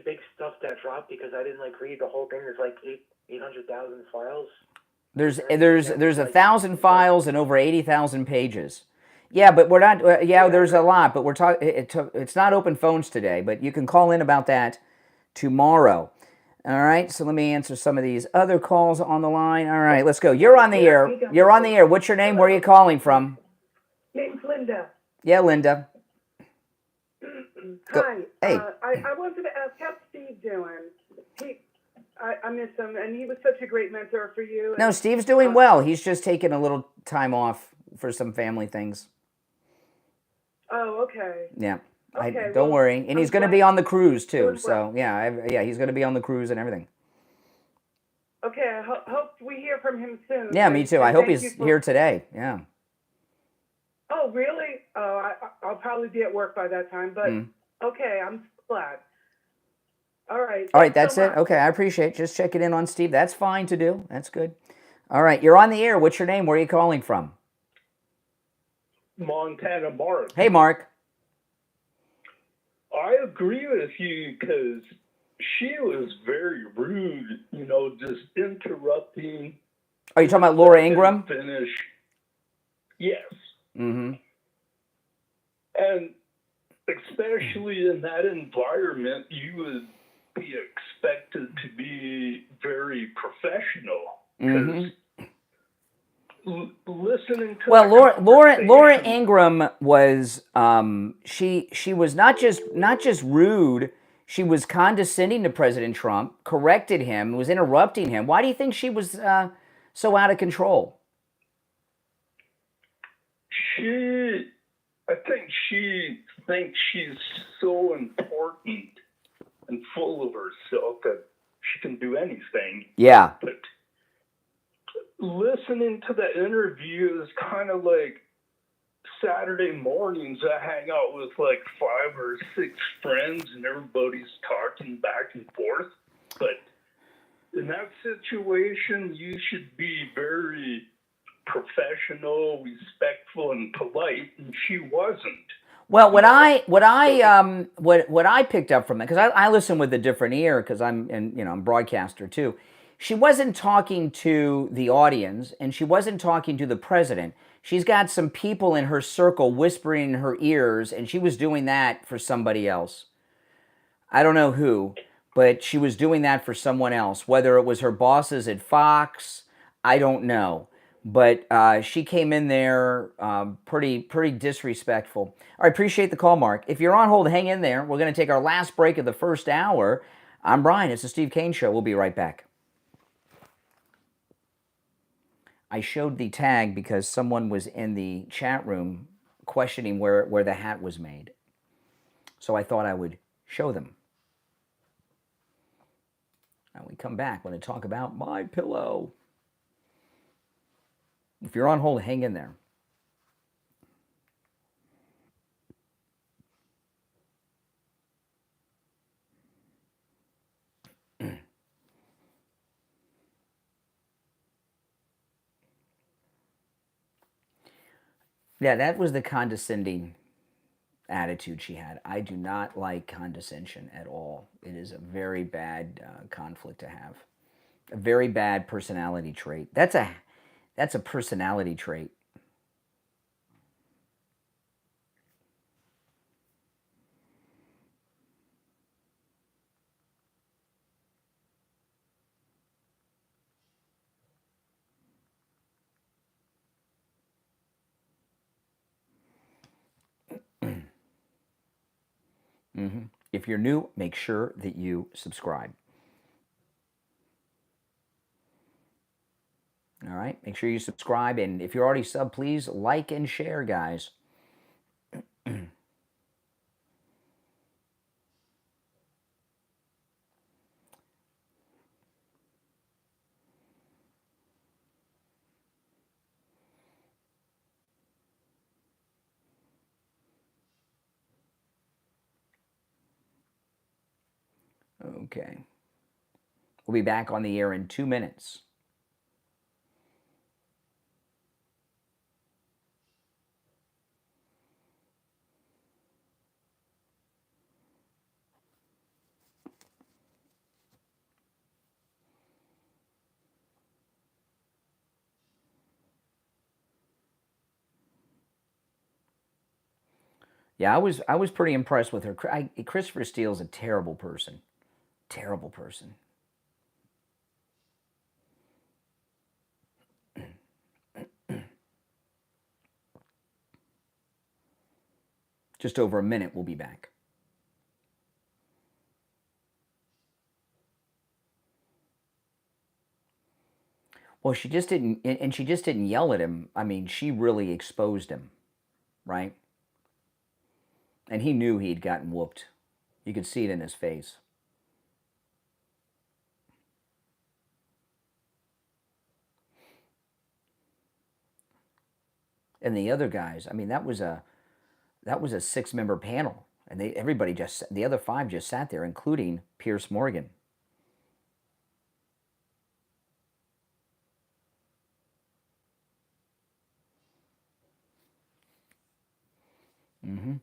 big stuff that dropped? Because I didn't read the whole thing. There's 800,000 files. There's 1,000 files and over 80,000 pages. Yeah, but we're not. There's a lot, but we're talking. It's not open phones today, but you can call in about that tomorrow. All right. So let me answer some of these other calls on the line. All right, let's go. You're on the air. You're on the air. What's your name? Where are you calling from? Name's Linda. Yeah, Linda. Hi. Hey. I wanted to ask, how's Steve doing? I miss him, and he was such a great mentor for you. No, Steve's doing well. He's just taking a little time off for some family things. Oh, okay. Yeah. Okay, don't worry. And he's going to be on the cruise, too. So, Well. yeah, he's going to be on the cruise and everything. Okay, I hope we hear from him soon. Yeah, me too. I hope he's here today. Yeah. Oh, really? Oh, I'll probably be at work by that time, but okay, I'm glad. All right. All right, that's it. Okay, I appreciate it. Just checking in on Steve. That's fine to do. That's good. All right, you're on the air. What's your name? Where are you calling from? Montana Mark. Hey, Mark. I agree with you because she was very rude, just interrupting. Are you talking about Laura Ingraham? Finish. Yes. Mm-hmm. And especially in that environment, you would be expected to be very professional. Mm-hmm. Listening to well, Laura Ingraham was she was not just rude. She was condescending to President Trump, corrected him, was interrupting him. Why do you think she was so out of control? I think she thinks she's so important and full of herself that she can do anything. Yeah. But listening to the interview is kind of like Saturday mornings. I hang out with like 5 or 6 friends and everybody's talking back and forth. But in that situation, you should be very professional, respectful, and polite, and she wasn't. Well, what I picked up from it, because I listen with a different ear, because I'm a broadcaster too. She wasn't talking to the audience, and she wasn't talking to the president. She's got some people in her circle whispering in her ears, and she was doing that for somebody else. I don't know who, but she was doing that for someone else. Whether it was her bosses at Fox, I don't know. But she came in there pretty disrespectful. I appreciate the call, Mark. If you're on hold, hang in there. We're going to take our last break of the first hour. I'm Brian. It's the Steve Kane Show. We'll be right back. I showed the tag because someone was in the chat room questioning where the hat was made. So I thought I would show them. And we come back when I talk about my pillow. If you're on hold, hang in there. Yeah, that was the condescending attitude she had. I do not like condescension at all. It is a very bad conflict to have. A very bad personality trait. That's a personality trait. Mm-hmm. If you're new, make sure that you subscribe. All right, make sure you subscribe, and if you're already sub, please like and share, guys. Okay. We'll be back on the air in 2 minutes. Yeah, I was pretty impressed with her. Christopher Steele's a terrible person. Terrible person. Just over a minute, we'll be back. Well, she just didn't, and she just didn't yell at him. I mean, she really exposed him, right? And he knew he'd gotten whooped. You could see it in his face. And the other guys, I mean, that was a 6-member panel, and the other 5 just sat there, including Pierce Morgan. Mm-hmm.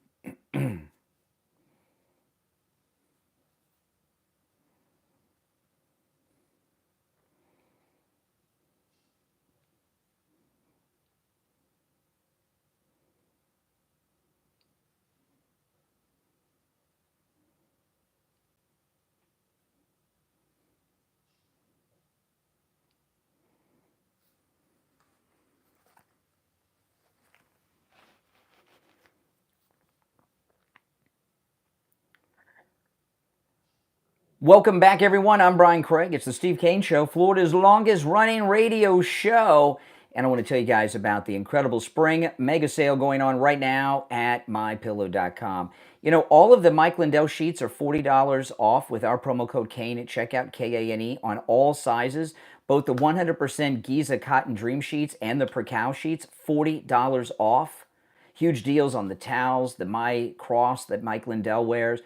Welcome back, everyone. I'm Brian Craig. It's the Steve Kane Show, Florida's longest running radio show. And I want to tell you guys about the incredible spring mega sale going on right now at MyPillow.com. You know, all of the Mike Lindell sheets are $40 off with our promo code Kane at checkout, Kane, on all sizes. Both the 100% Giza Cotton Dream Sheets and the Percow Sheets, $40 off. Huge deals on the towels, the My Cross that Mike Lindell wears.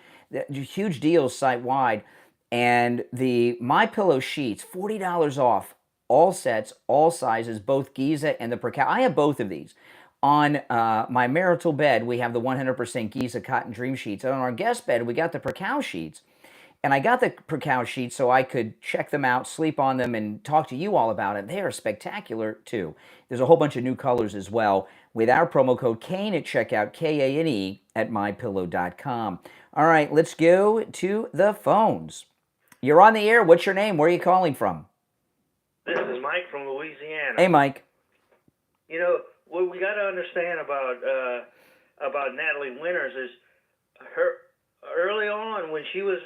Huge deals site-wide. And the My Pillow sheets, $40 off. All sets, all sizes, both Giza and the Percow. I have both of these. On my marital bed, we have the 100% Giza Cotton Dream Sheets. And on our guest bed, we got the Percow sheets. And I got the Percow sheets so I could check them out, sleep on them, and talk to you all about it. They are spectacular, too. There's a whole bunch of new colors as well with our promo code Kane at checkout, Kane, at MyPillow.com. All right, let's go to the phones. You're on the air. What's your name? Where are you calling from? This is Mike from Louisiana. Hey, Mike. You know, what we got to understand about Natalie Winters is her early on when she was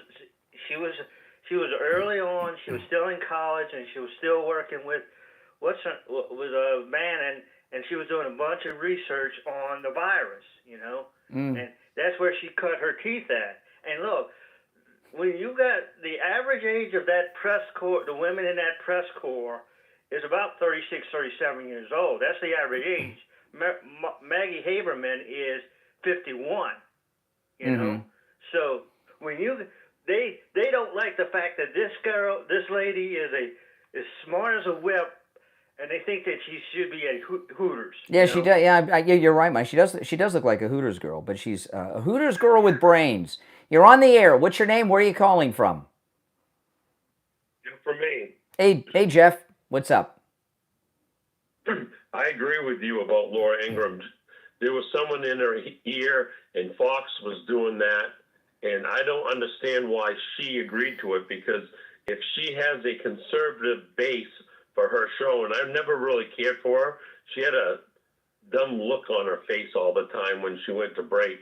early on. She was still in college and she was still working with a man and she was doing a bunch of research on the virus. You know, and that's where she cut her teeth at. And look. When you got the average age of that press corps, the women in that press corps is about 36, 37 years old. That's the average age. Maggie Haberman is 51. You know, so when they don't like the fact that this lady is smart as a whip, and they think that she should be a Hooters. Yeah, she does. Yeah, you're right, Mike. She does look like a Hooters girl, but she's a Hooters girl with brains. You're on the air. What's your name? Where are you calling from? From Maine. Hey, Jeff. What's up? I agree with you about Laura Ingraham. There was someone in her ear, and Fox was doing that, and I don't understand why she agreed to it, because if she has a conservative base for her show, and I've never really cared for her, she had a dumb look on her face all the time when she went to break.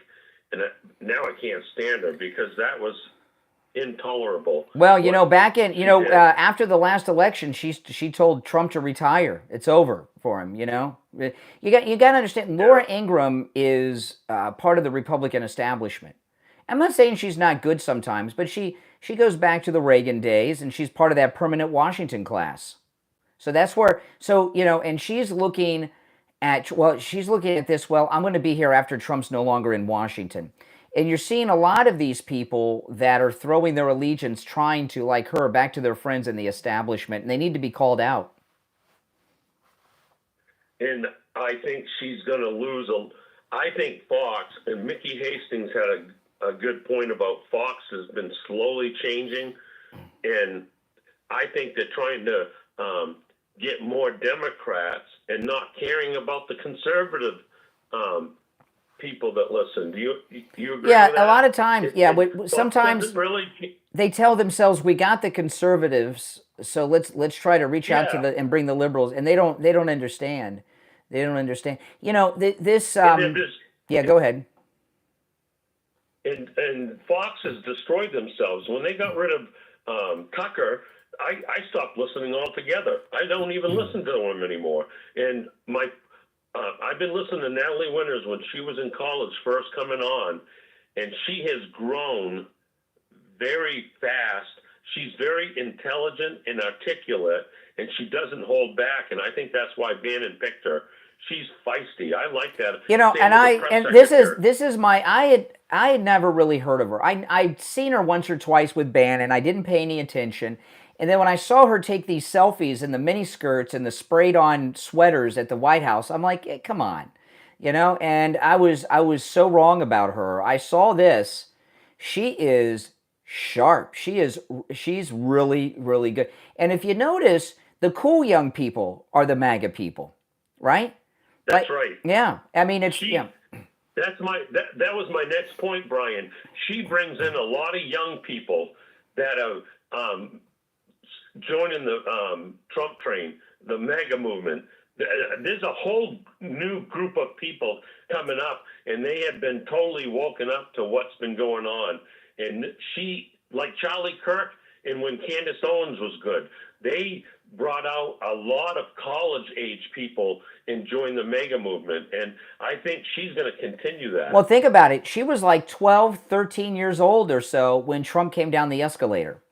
And now I can't stand her because that was intolerable. Well, you know, back in, after the last election, she told Trump to retire. It's over for him, you know. You got to understand, Laura Ingraham is part of the Republican establishment. I'm not saying she's not good sometimes, but she goes back to the Reagan days, and she's part of that permanent Washington class. So that's where, and she's looking at this, I'm going to be here after Trump's no longer in Washington. And you're seeing a lot of these people that are throwing their allegiance, trying to, like her, back to their friends in the establishment, and they need to be called out. And I think she's going to lose. I think Fox, and Mickey Hastings had a good point about Fox has been slowly changing, and I think they're trying to get more Democrats and not caring about the conservative people that listen. Do you agree Yeah, with that? a lot of times, sometimes they tell themselves, we got the conservatives, so let's try to reach out to and bring the liberals, and they don't understand. They don't understand. You know, go ahead. And Fox has destroyed themselves. When they got rid of Tucker, I stopped listening altogether. I don't even listen to them anymore. And I've been listening to Natalie Winters when she was in college first coming on, and she has grown very fast. She's very intelligent and articulate, and she doesn't hold back. And I think that's why Bannon picked her. She's feisty. I like that. You know, I had never really heard of her. I'd seen her once or twice with Bannon. I didn't pay any attention. And then when I saw her take these selfies in the miniskirts and the sprayed-on sweaters at the White House, I'm like, come on, you know. And I was so wrong about her. I saw this. She is sharp. She's really, really good. And if you notice, the cool young people are the MAGA people, right? That's right. Yeah, I mean it's That was my next point, Brian. She brings in a lot of young people that are joining the Trump train, the MAGA movement. There's a whole new group of people coming up, and they have been totally woken up to what's been going on. And she, like Charlie Kirk, and when Candace Owens was good. They brought out a lot of college-age people and joined the MAGA movement, and I think she's going to continue that. Well, think about it. She was like 12, 13 years old or so when Trump came down the escalator.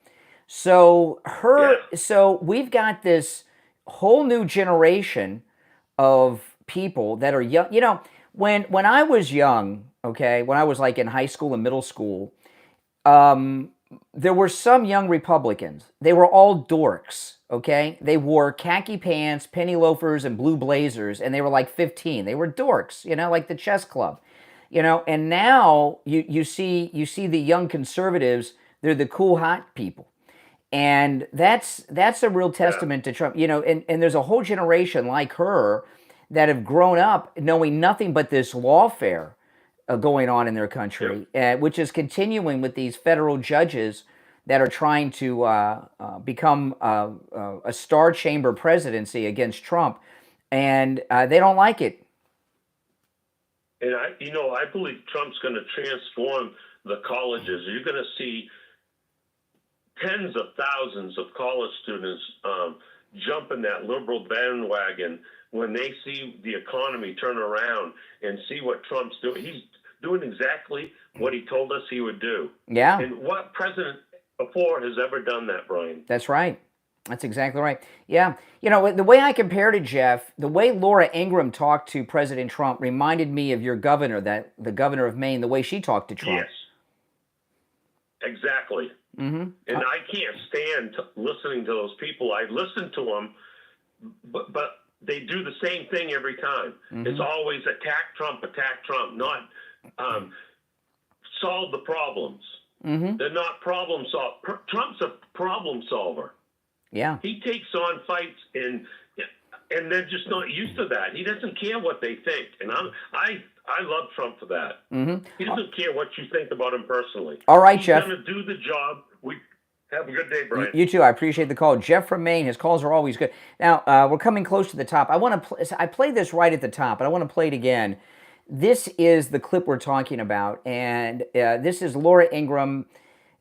So so we've got this whole new generation of people that are young. You know, when I was young, okay, when I was like in high school and middle school, there were some young Republicans. They were all dorks, okay? They wore khaki pants, penny loafers, and blue blazers, and they were like 15. They were dorks, you know, like the chess club, you know. And now you see the young conservatives. They're the cool, hot people. And that's a real testament to Trump, you know, and there's a whole generation like her that have grown up knowing nothing but this lawfare going on in their country, which is continuing with these federal judges that are trying to become a star chamber presidency against Trump, and they don't like it. And I believe Trump's going to transform the colleges. You're going to see tens of thousands of college students jump in that liberal bandwagon when they see the economy turn around and see what Trump's doing. He's doing exactly what he told us he would do. Yeah. And what president before has ever done that, Brian? That's right. That's exactly right. Yeah. You know, the way I compared it, Jeff, the way Laura Ingraham talked to President Trump reminded me of your governor, the governor of Maine, the way she talked to Trump. Yes. Exactly. Mm-hmm. And I can't stand listening to those people. I listen to them, but they do the same thing every time. Mm-hmm. It's always attack Trump, not solve the problems. Mm-hmm. They're not problem solvers. Trump's a problem solver. Yeah. He takes on fights, and they're just not used to that. He doesn't care what they think, and I love Trump for that. Mm-hmm. He doesn't care what you think about him personally. All right, He's Jeff. He's going to do the job. Have a good day, Brian. You too. I appreciate the call. Jeff from Maine, his calls are always good. Now, we're coming close to the top. I played this right at the top, but I want to play it again. This is the clip we're talking about, and this is Laura Ingraham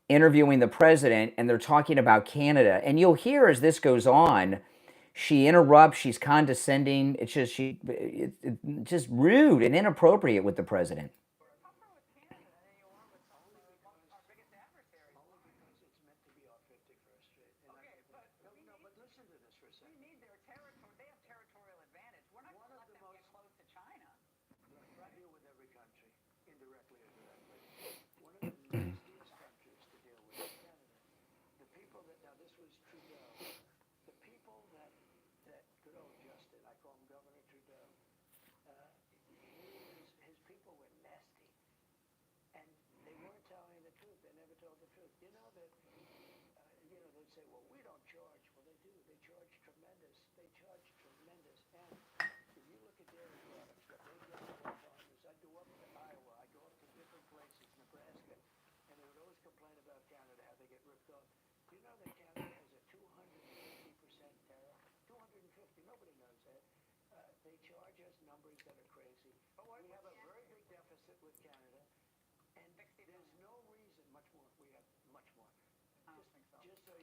interviewing the president, and they're talking about Canada. And you'll hear as this goes on, she interrupts, she's condescending. It's just rude and inappropriate with the president.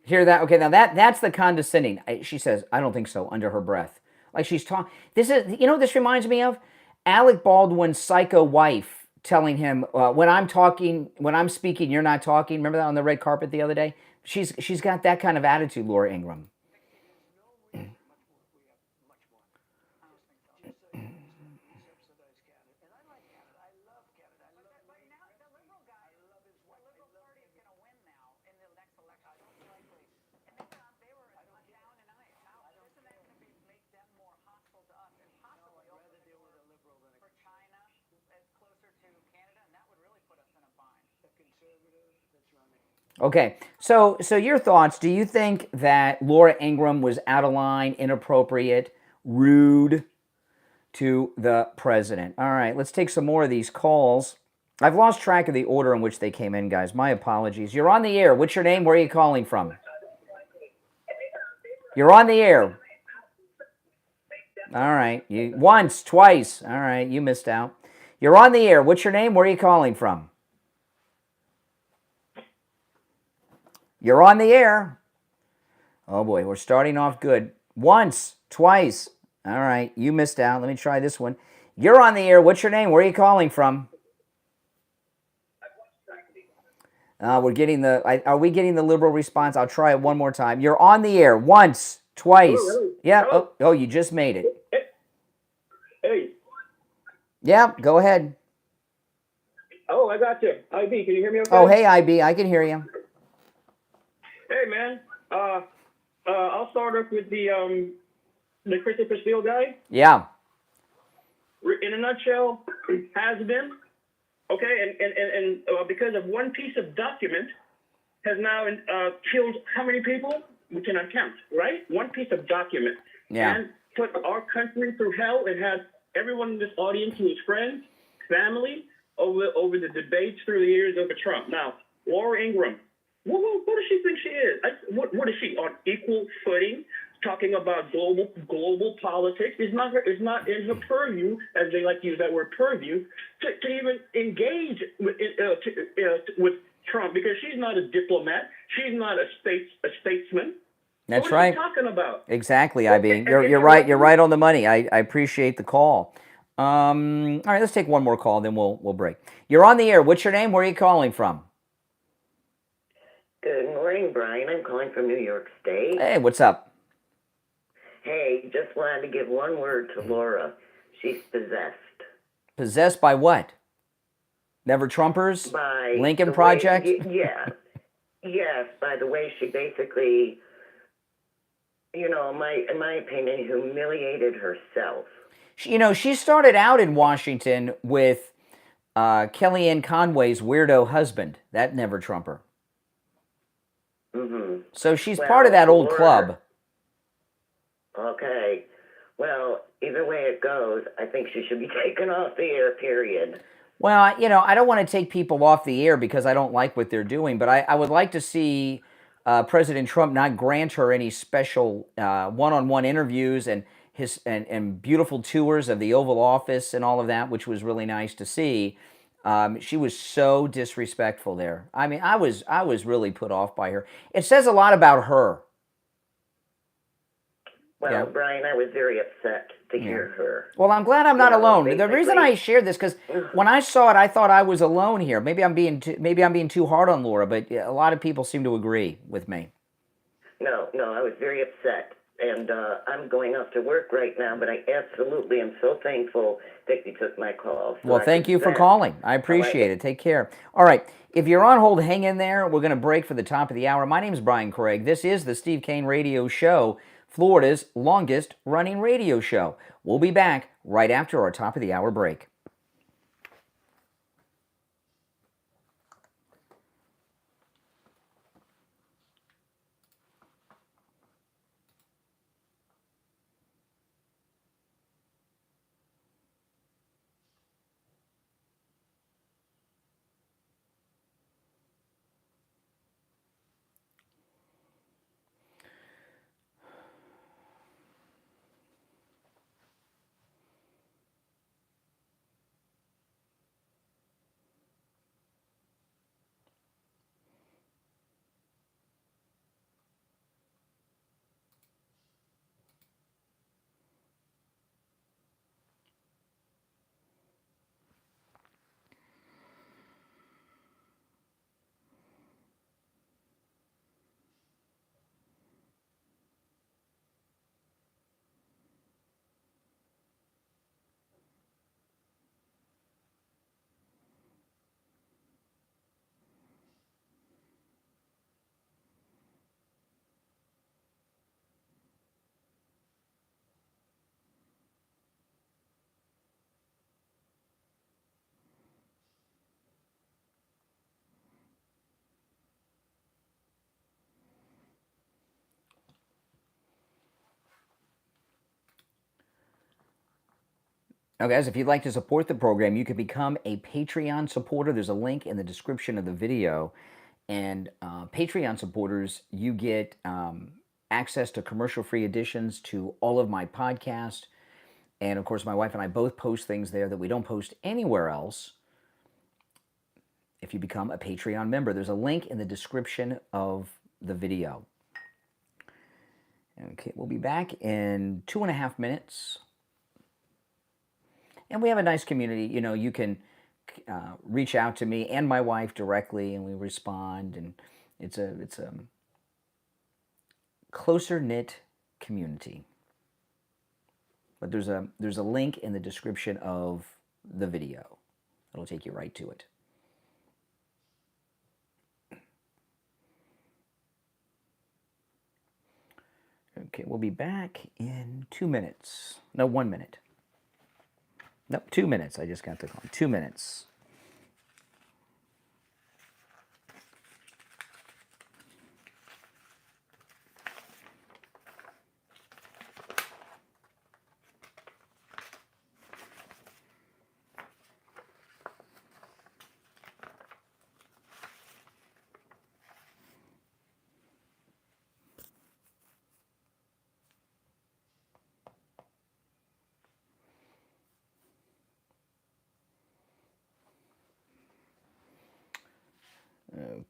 Hear that? Okay, now that's the condescending. She says, "I don't think so," under her breath. Like she's talking. This is, you know what this reminds me of? Alec Baldwin's psycho wife telling him, when I'm speaking, you're not talking. Remember that on the red carpet the other day? She's got that kind of attitude, Laura Ingraham. Okay, so your thoughts, do you think that Laura Ingraham was out of line, inappropriate, rude to the president? All right, let's take some more of these calls. I've lost track of the order in which they came in, guys. My apologies. You're on the air. What's your name? Where are you calling from? You're on the air. All right, once, twice. All right, you missed out. You're on the air. What's your name? Where are you calling from? You're on the air. Oh boy, we're starting off good. Once, twice. All right, you missed out. Let me try this one. You're on the air. What's your name? Where are you calling from? We're getting the. Are we getting the liberal response? I'll try it one more time. You're on the air. Once, twice. Hello. Yeah. Hello. Oh, you just made it. Hey. Yeah. Go ahead. Oh, I got you. IB, can you hear me okay? Oh, hey, IB. I can hear you. Hey, man. I'll start off with the Christopher Steele guy. Yeah. In a nutshell, has been. Okay, and because of one piece of document has now killed how many people? We cannot count, right? One piece of document. Yeah. And put our country through hell and had everyone in this audience who is friends, family, over the debates through the years over Trump. Now, Laura Ingraham, what does she think she is? What is she, on equal footing? Talking about global politics is not in her purview, as they like to use that word purview, to even engage with Trump, because she's not a diplomat, she's not a statesman. That's what right. What are you talking about? Exactly, IB. You're right. You're right on the money. I appreciate the call. All right, let's take one more call, then we'll break. You're on the air. What's your name? Where are you calling from? Good morning, Brian. I'm calling from New York State. Hey, what's up? Hey, just wanted to give one word to Laura. She's possessed. Possessed by what? Never Trumpers? By Lincoln Project? Yeah. Yes, by the way she basically, in my opinion, humiliated herself. She started out in Washington with Kellyanne Conway's weirdo husband, that Never Trumper. Mm-hmm. So she's part of that old club. Okay. Well, either way it goes, I think she should be taken off the air, period. Well, I don't want to take people off the air because I don't like what they're doing, but I would like to see President Trump not grant her any special one-on-one interviews and and beautiful tours of the Oval Office and all of that, which was really nice to see. She was so disrespectful there. I mean, I was really put off by her. It says a lot about her. Well, Yeah. Brian, I was very upset to hear her. Well, I'm glad I'm not alone. The basically- reason I shared this, because when I saw it, I thought I was alone here. Maybe I'm being too hard on Laura, but a lot of people seem to agree with me. No, I was very upset. And I'm going off to work right now, but I absolutely am so thankful that you took my call. So Well, thank you for calling. I appreciate it. Take care. All right. If you're on hold, hang in there. We're going to break for the top of the hour. My name is Brian Craig. This is the Steve Kane Radio Show, Florida's longest running radio show. We'll be back right after our top of the hour break. Now, guys, if you'd like to support the program, you can become a Patreon supporter. There's a link in the description of the video. And Patreon supporters, you get access to commercial-free editions to all of my podcasts. And, of course, my wife and I both post things there that we don't post anywhere else. If you become a Patreon member, there's a link in the description of the video. Okay, we'll be back in 2.5 minutes. And we have a nice community. You know, you can reach out to me and my wife directly, and we respond. And it's a closer knit community. But there's a link in the description of the video. It'll take you right to it. Okay, we'll be back in 2 minutes. No, 1 minute. No, 2 minutes. I just got the call. 2 minutes.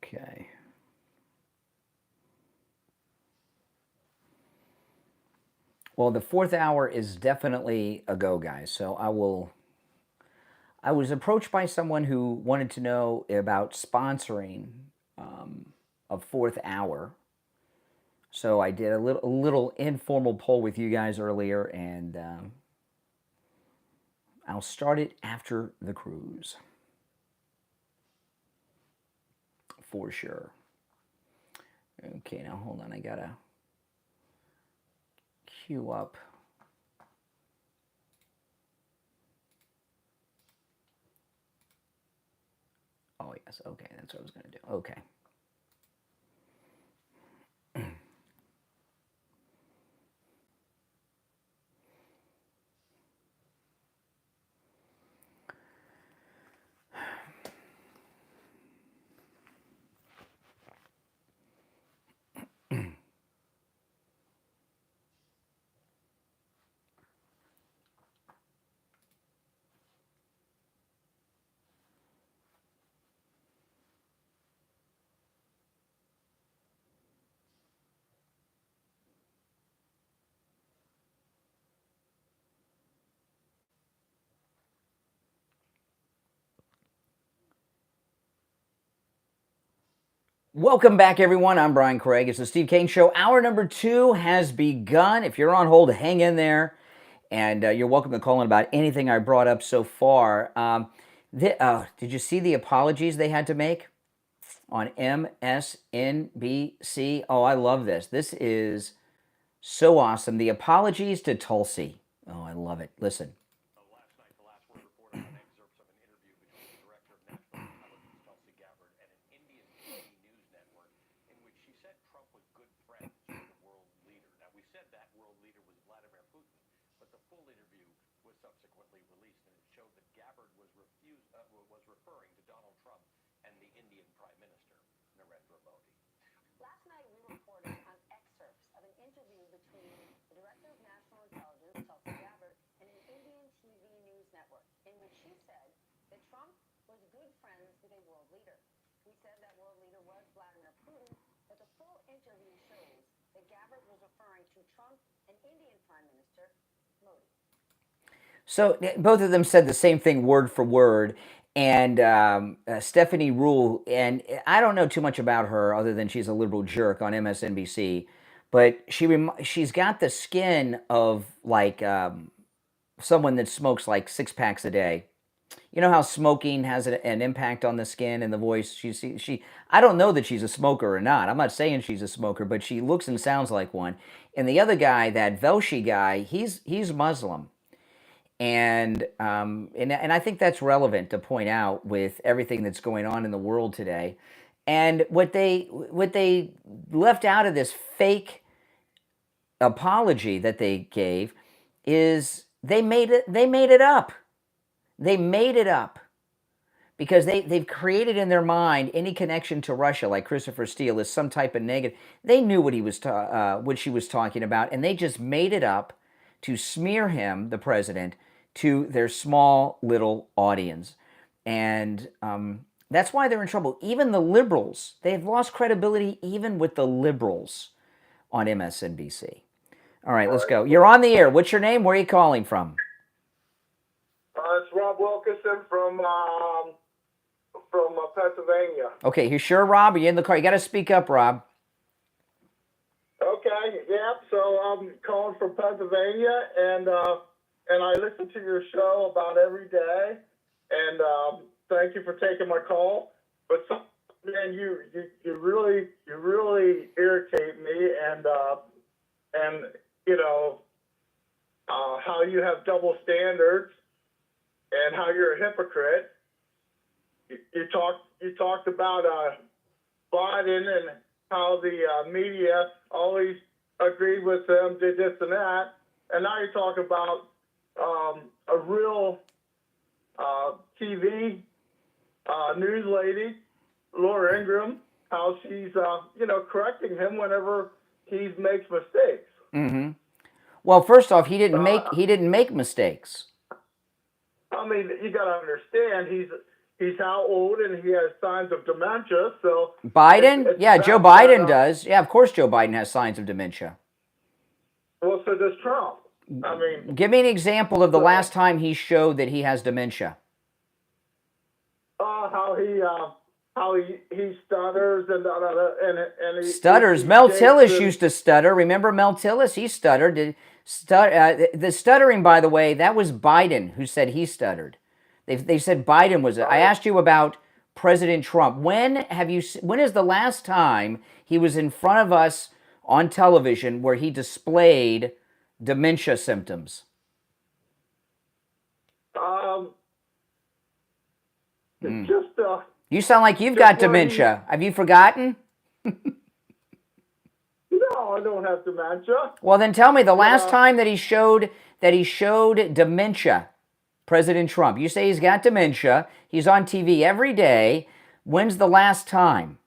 Okay. Well, the 4th hour is definitely a go, guys. So I was approached by someone who wanted to know about sponsoring a 4th hour. So I did a little informal poll with you guys earlier, and I'll start it after the cruise. For sure. Okay, now hold on. I gotta queue up. Oh, yes. Okay, that's what I was gonna do. Okay. Welcome back, everyone. I'm Brian Craig. It's the Steve Kane Show. Hour number 2 has begun. If you're on hold, hang in there. And you're welcome to call in about anything I brought up so far. Did you see the apologies they had to make on MSNBC? Oh, I love this. This is so awesome. The apologies to Tulsi. Oh, I love it. Listen. Last night, the last word reported on excerpts of an interview between the director of national intelligence, Tulsi Gabbard, and an Indian TV news network in which she said Trump was good friends with the world leader. Now, we said that world leader was Vladimir Putin, but the full interview was subsequently released, and it showed that Gabbard was referring to Donald Trump and the Indian Prime Minister, Narendra Modi. Last night, we reported on excerpts of an interview between the Director of National Intelligence, Tulsi Gabbard, and an Indian TV news network, in which she said that Trump was good friends with a world leader. We said that world leader was Vladimir Putin, but the full interview shows that Gabbard was referring to Trump and Indian Prime Minister Modi. So both of them said the same thing word for word. And Stephanie Rule, and I don't know too much about her other than she's a liberal jerk on MSNBC, but she's got the skin of like someone that smokes like 6 packs a day. You know how smoking has an impact on the skin and the voice? I don't know that she's a smoker or not. I'm not saying she's a smoker, but she looks and sounds like one. And the other guy, that Velshi guy, he's Muslim. And I think that's relevant to point out with everything that's going on in the world today. And what they left out of this fake apology that they gave is they made it up. They made it up because they've created in their mind any connection to Russia, like Christopher Steele, is some type of negative. They knew what what she was talking about, and they just made it up to smear him, the president, to their small little audience. And That's why they're in trouble. Even the liberals, they've lost credibility even with the liberals on MSNBC. All right, let's go. You're on the air. What's your name? Where are you calling from? It's Rob Wilkerson from Pennsylvania. Okay, you sure, Rob? Are you in the car? You got to speak up, Rob. Okay, yeah. So I'm calling from Pennsylvania, and I listen to your show about every day. And thank you for taking my call. But man, you really irritate me, and you know how you have double standards and how you're a hypocrite. You talked about Biden and how the media always agreed with him, did this and that, and now you're talking about a real TV news lady, Laura Ingraham, how she's correcting him whenever he makes mistakes. Mm-hmm. Well, first off, he didn't make mistakes. I mean, you got to understand he's how old and he has signs of dementia. So Biden, yeah, Joe Biden does. Yeah, of course, Joe Biden has signs of dementia. Well, so does Trump. I mean, give me an example of the last time he showed that he has dementia. How he stutters and he stutters. Mel Tillis used to stutter. Remember Mel Tillis? He stuttered. The stuttering, by the way, that was Biden who said he stuttered. They said Biden was it. I asked you about President Trump. When is the last time he was in front of us on television where he displayed dementia symptoms? You sound like you've got dementia. Have you forgotten? No, I don't have dementia. Well, then tell me the last time that he showed dementia, President Trump. You say he's got dementia. He's on TV every day. When's the last time?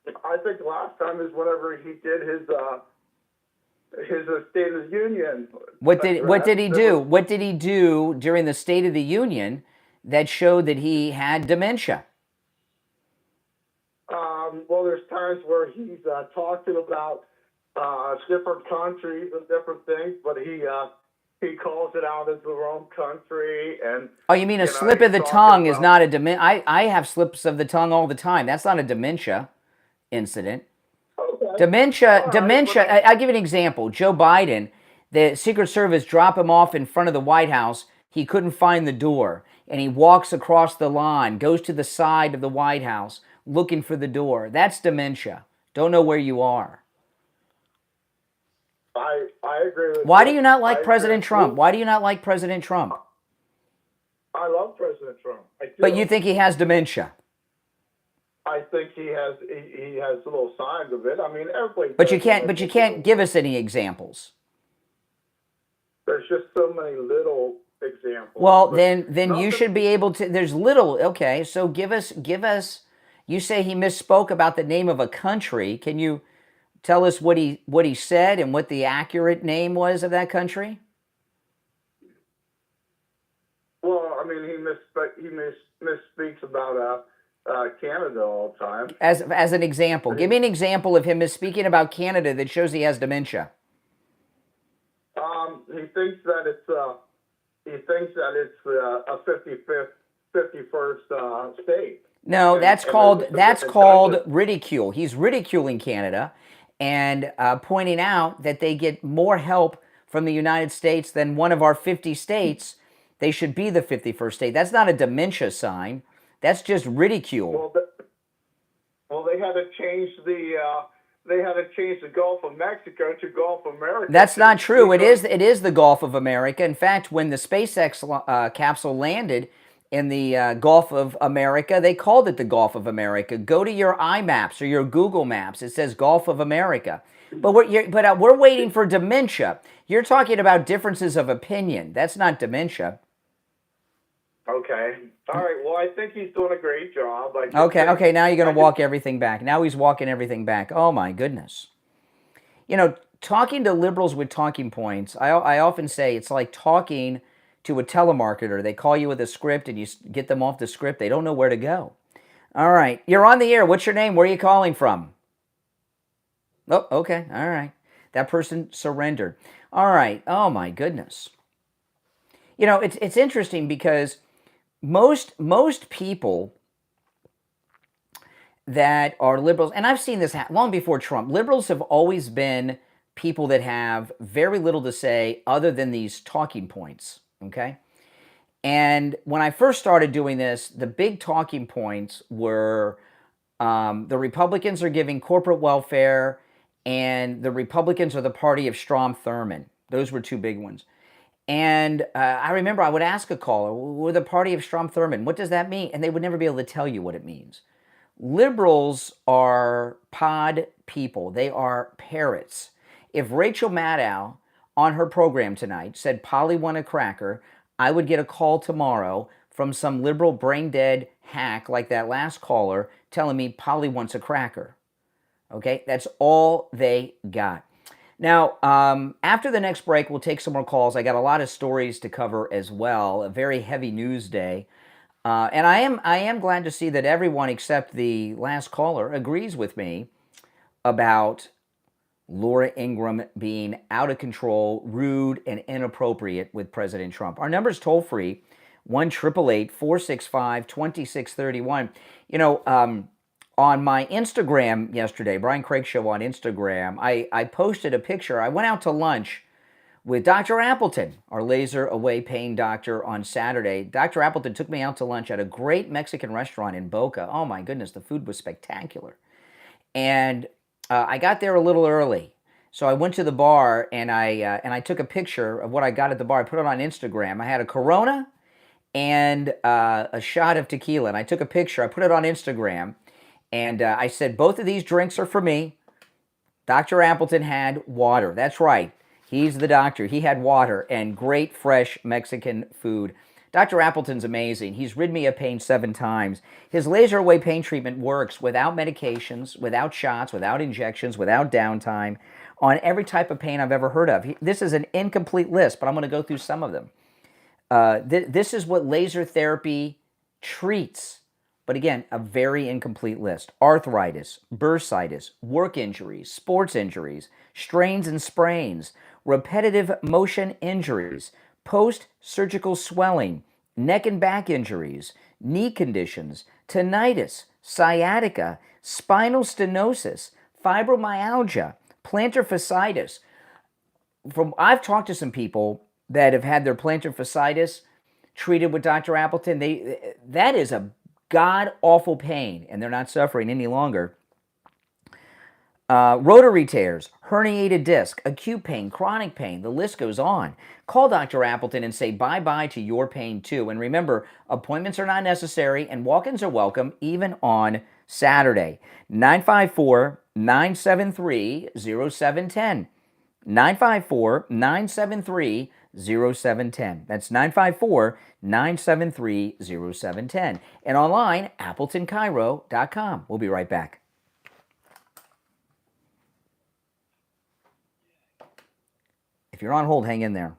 I think last time is whenever he did his State of the Union. What did he do? What did he do during the State of the Union that showed that he had dementia? Well, there's times where he's talking about different countries and different things, but he calls it out as the wrong country. And oh, you mean a slip of the tongue is not a dementia? I have slips of the tongue all the time. That's not a dementia incident. Okay. Dementia. I'll give you an example. Joe Biden, the Secret Service dropped him off in front of the White House. He couldn't find the door, and he walks across the lawn, goes to the side of the White House, looking for the door. That's dementia. Don't know where you are. I agree with Why do you not like President Trump? Why do you not like President Trump? I love President Trump. But you think he has dementia? I think he has little signs of it. I mean, everybody. But you can't give us any examples. There's just so many little examples. Well, then you should be able to. There's little. Okay, so give us. You say he misspoke about the name of a country. Can you tell us what he said and what the accurate name was of that country? Well, I mean, he misspeaks about Canada all the time. As an example, give me an example of him misspeaking about Canada that shows he has dementia. He thinks that it's a 51st state. No, that's called ridicule. He's ridiculing Canada and pointing out that they get more help from the United States than one of our 50 states. They should be the 51st state. That's not a dementia sign. That's just ridicule. Well, they had to change the Gulf of Mexico to Gulf of America. That's not true. It is the Gulf of America. In fact, when the SpaceX capsule landed in the Gulf of America, they called it the Gulf of America. Go to your iMaps or your Google Maps. It says Gulf of America. But we're waiting for dementia. You're talking about differences of opinion. That's not dementia. Okay. All right. Well, I think he's doing a great job. Okay. Now you're going to walk everything back. Now he's walking everything back. Oh, my goodness. You know, talking to liberals with talking points, I often say it's like talking to a telemarketer. They call you with a script and you get them off the script. They don't know where to go. All right. You're on the air. What's your name? Where are you calling from? Oh, okay. All right. That person surrendered. All right. Oh, my goodness. You know, it's interesting because most people that are liberals, and I've seen this long before Trump, liberals have always been people that have very little to say other than these talking points, okay? And when I first started doing this, the big talking points were the Republicans are giving corporate welfare and the Republicans are the party of Strom Thurmond. Those were two big ones. And I remember I would ask a caller, we're the party of Strom Thurmond. What does that mean? And they would never be able to tell you what it means. Liberals are pod people. They are parrots. If Rachel Maddow on her program tonight said Polly want a cracker, I would get a call tomorrow from some liberal brain-dead hack like that last caller telling me Polly wants a cracker. Okay, that's all they got. Now, after the next break, we'll take some more calls. I got a lot of stories to cover as well. A very heavy news day. And I am glad to see that everyone except the last caller agrees with me about Laura Ingraham being out of control, rude, and inappropriate with President Trump. Our number's toll-free, 1-888-465-2631. You know, on my Instagram yesterday, Brian Craig Show on Instagram, I posted a picture. I went out to lunch with Dr. Appleton, our laser away pain doctor, on Saturday. Dr. Appleton took me out to lunch at a great Mexican restaurant in Boca. Oh my goodness, the food was spectacular. And I got there a little early. So I went to the bar and I took a picture of what I got at the bar. I put it on Instagram. I had a Corona and a shot of tequila. And I took a picture. I put it on Instagram. And I said, both of these drinks are for me. Dr. Appleton had water. That's right. He's the doctor. He had water and great, fresh Mexican food. Dr. Appleton's amazing. He's rid me of pain 7 times. His laser away pain treatment works without medications, without shots, without injections, without downtime, on every type of pain I've ever heard of. This is an incomplete list, but I'm going to go through some of them. This is what laser therapy treats. But again, a very incomplete list. Arthritis, bursitis, work injuries, sports injuries, strains and sprains, repetitive motion injuries, post-surgical swelling, neck and back injuries, knee conditions, tinnitus, sciatica, spinal stenosis, fibromyalgia, plantar fasciitis. I've talked to some people that have had their plantar fasciitis treated with Dr. Appleton. That is a god-awful pain, and they're not suffering any longer. Rotary tears, herniated disc, acute pain, chronic pain, the list goes on. Call Dr. Appleton and say bye-bye to your pain too. And remember, appointments are not necessary and walk-ins are welcome even on Saturday. 954-973-0710. 954-973-0710. That's 954-973-0710. And online, AppletonCairo.com. We'll be right back. If you're on hold, hang in there.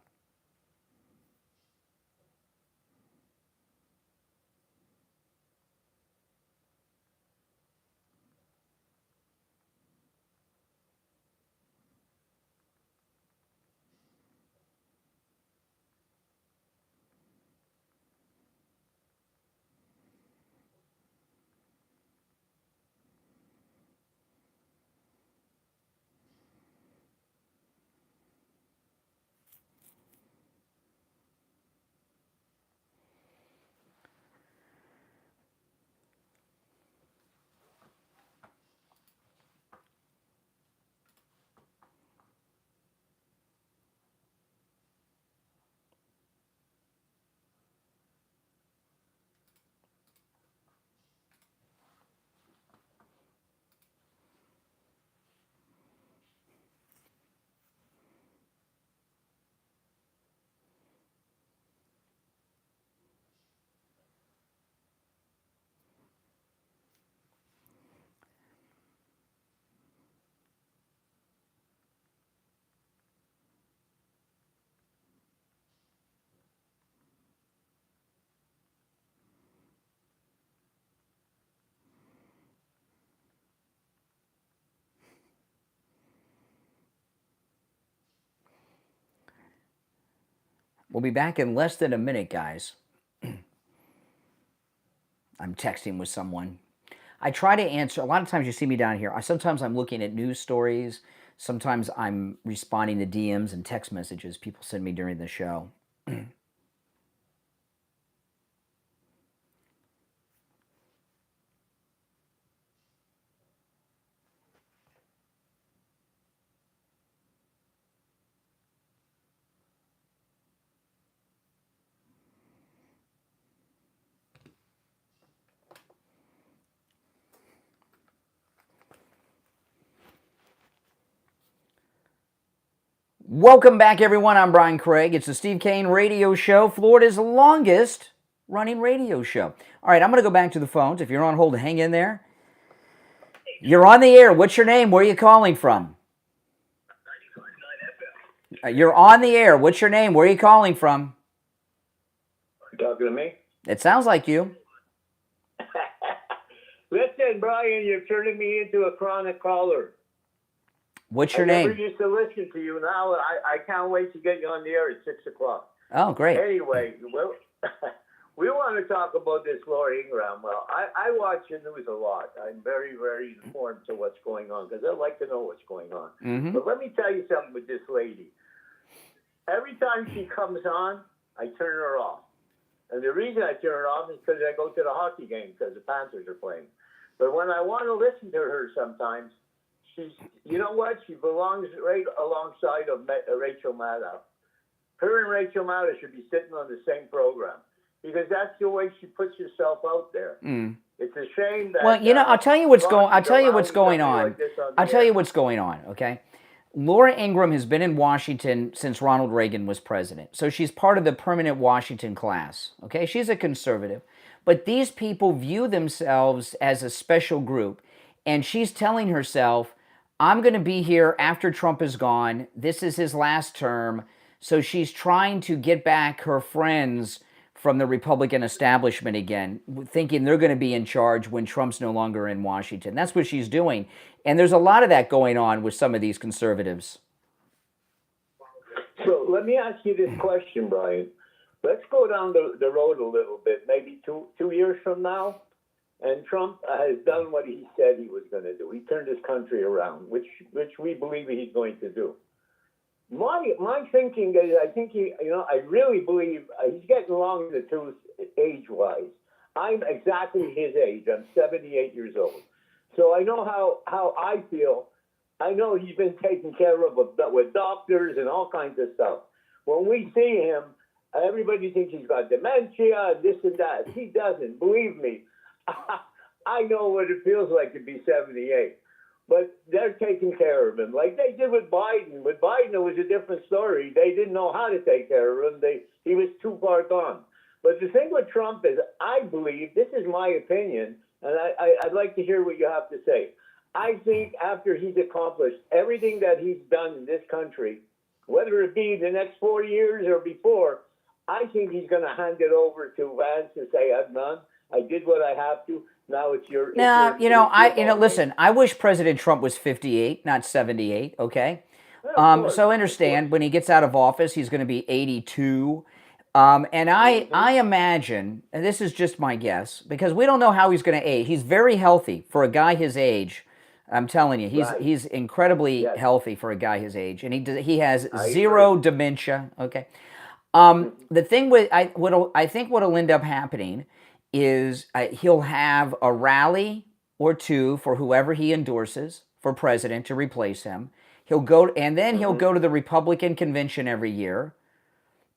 We'll be back in less than a minute, guys. I'm texting with someone. I try to answer. A lot of times you see me down here. Sometimes I'm looking at news stories. Sometimes I'm responding to DMs and text messages people send me during the show. Welcome back, everyone. I'm Brian Craig. It's the Steve Kane Radio Show, Florida's longest running radio show. All right, I'm going to go back to the phones. If you're on hold, hang in there. You're on the air. What's your name? Where are you calling from? You're on the air. What's your name? Where are you calling from? You talking to me? It sounds like you. Listen, Brian, you're turning me into a chronic caller. What's your I name? never used to listen to you. Now I can't wait to get you on the air at 6 o'clock. Oh, great. Anyway, well, we want to talk about this Laura Ingraham. Well, I watch the news a lot. I'm very, very informed to what's going on because I like to know what's going on. Mm-hmm. But let me tell you something with this lady. Every time she comes on, I turn her off. And the reason I turn her off is because I go to the hockey game because the Panthers are playing. But when I want to listen to her sometimes, you know what? She belongs right alongside of Rachel Maddow. Her and Rachel Maddow should be sitting on the same program because that's the way she puts herself out there. Mm. It's a shame that. Well, you know, I'll tell you what's going. I'll tell you what's going on. I'll tell you what's going on. Okay, Laura Ingraham has been in Washington since Ronald Reagan was president, so she's part of the permanent Washington class. Okay, she's a conservative, but these people view themselves as a special group, and she's telling herself, I'm going to be here after Trump is gone. This is his last term. So she's trying to get back her friends from the Republican establishment again, thinking they're going to be in charge when Trump's no longer in Washington. That's what she's doing. And there's a lot of that going on with some of these conservatives. So let me ask you this question, Brian. Let's go down the road a little bit, maybe two years from now. And Trump has done what he said he was going to do. He turned his country around, which we believe he's going to do. My thinking is, I think I really believe he's getting along in the tooth age-wise. I'm exactly his age. I'm 78 years old. So I know how I feel. I know he's been taken care of with doctors and all kinds of stuff. When we see him, everybody thinks he's got dementia, this and that. He doesn't. Believe me. I know what it feels like to be 78, but they're taking care of him like they did with Biden. With Biden, it was a different story. They didn't know how to take care of him. He was too far gone. But the thing with Trump is, I believe, this is my opinion, and I'd like to hear what you have to say. I think after he's accomplished everything that he's done in this country, whether it be the next 4 years or before, I think he's going to hand it over to Vance and say, I'm done. I did what I have to. Now it's your. Listen. I wish President Trump was 58, not 78. Okay, so understand when he gets out of office, he's going to be 82. And I imagine, and this is just my guess, because we don't know how he's going to age. He's very healthy for a guy his age. I'm telling you, he's incredibly healthy for a guy his age, and he has zero dementia. Okay, the thing with I think what'll end up happening is he'll have a rally or two for whoever he endorses for president to replace him. He'll go to the Republican convention every year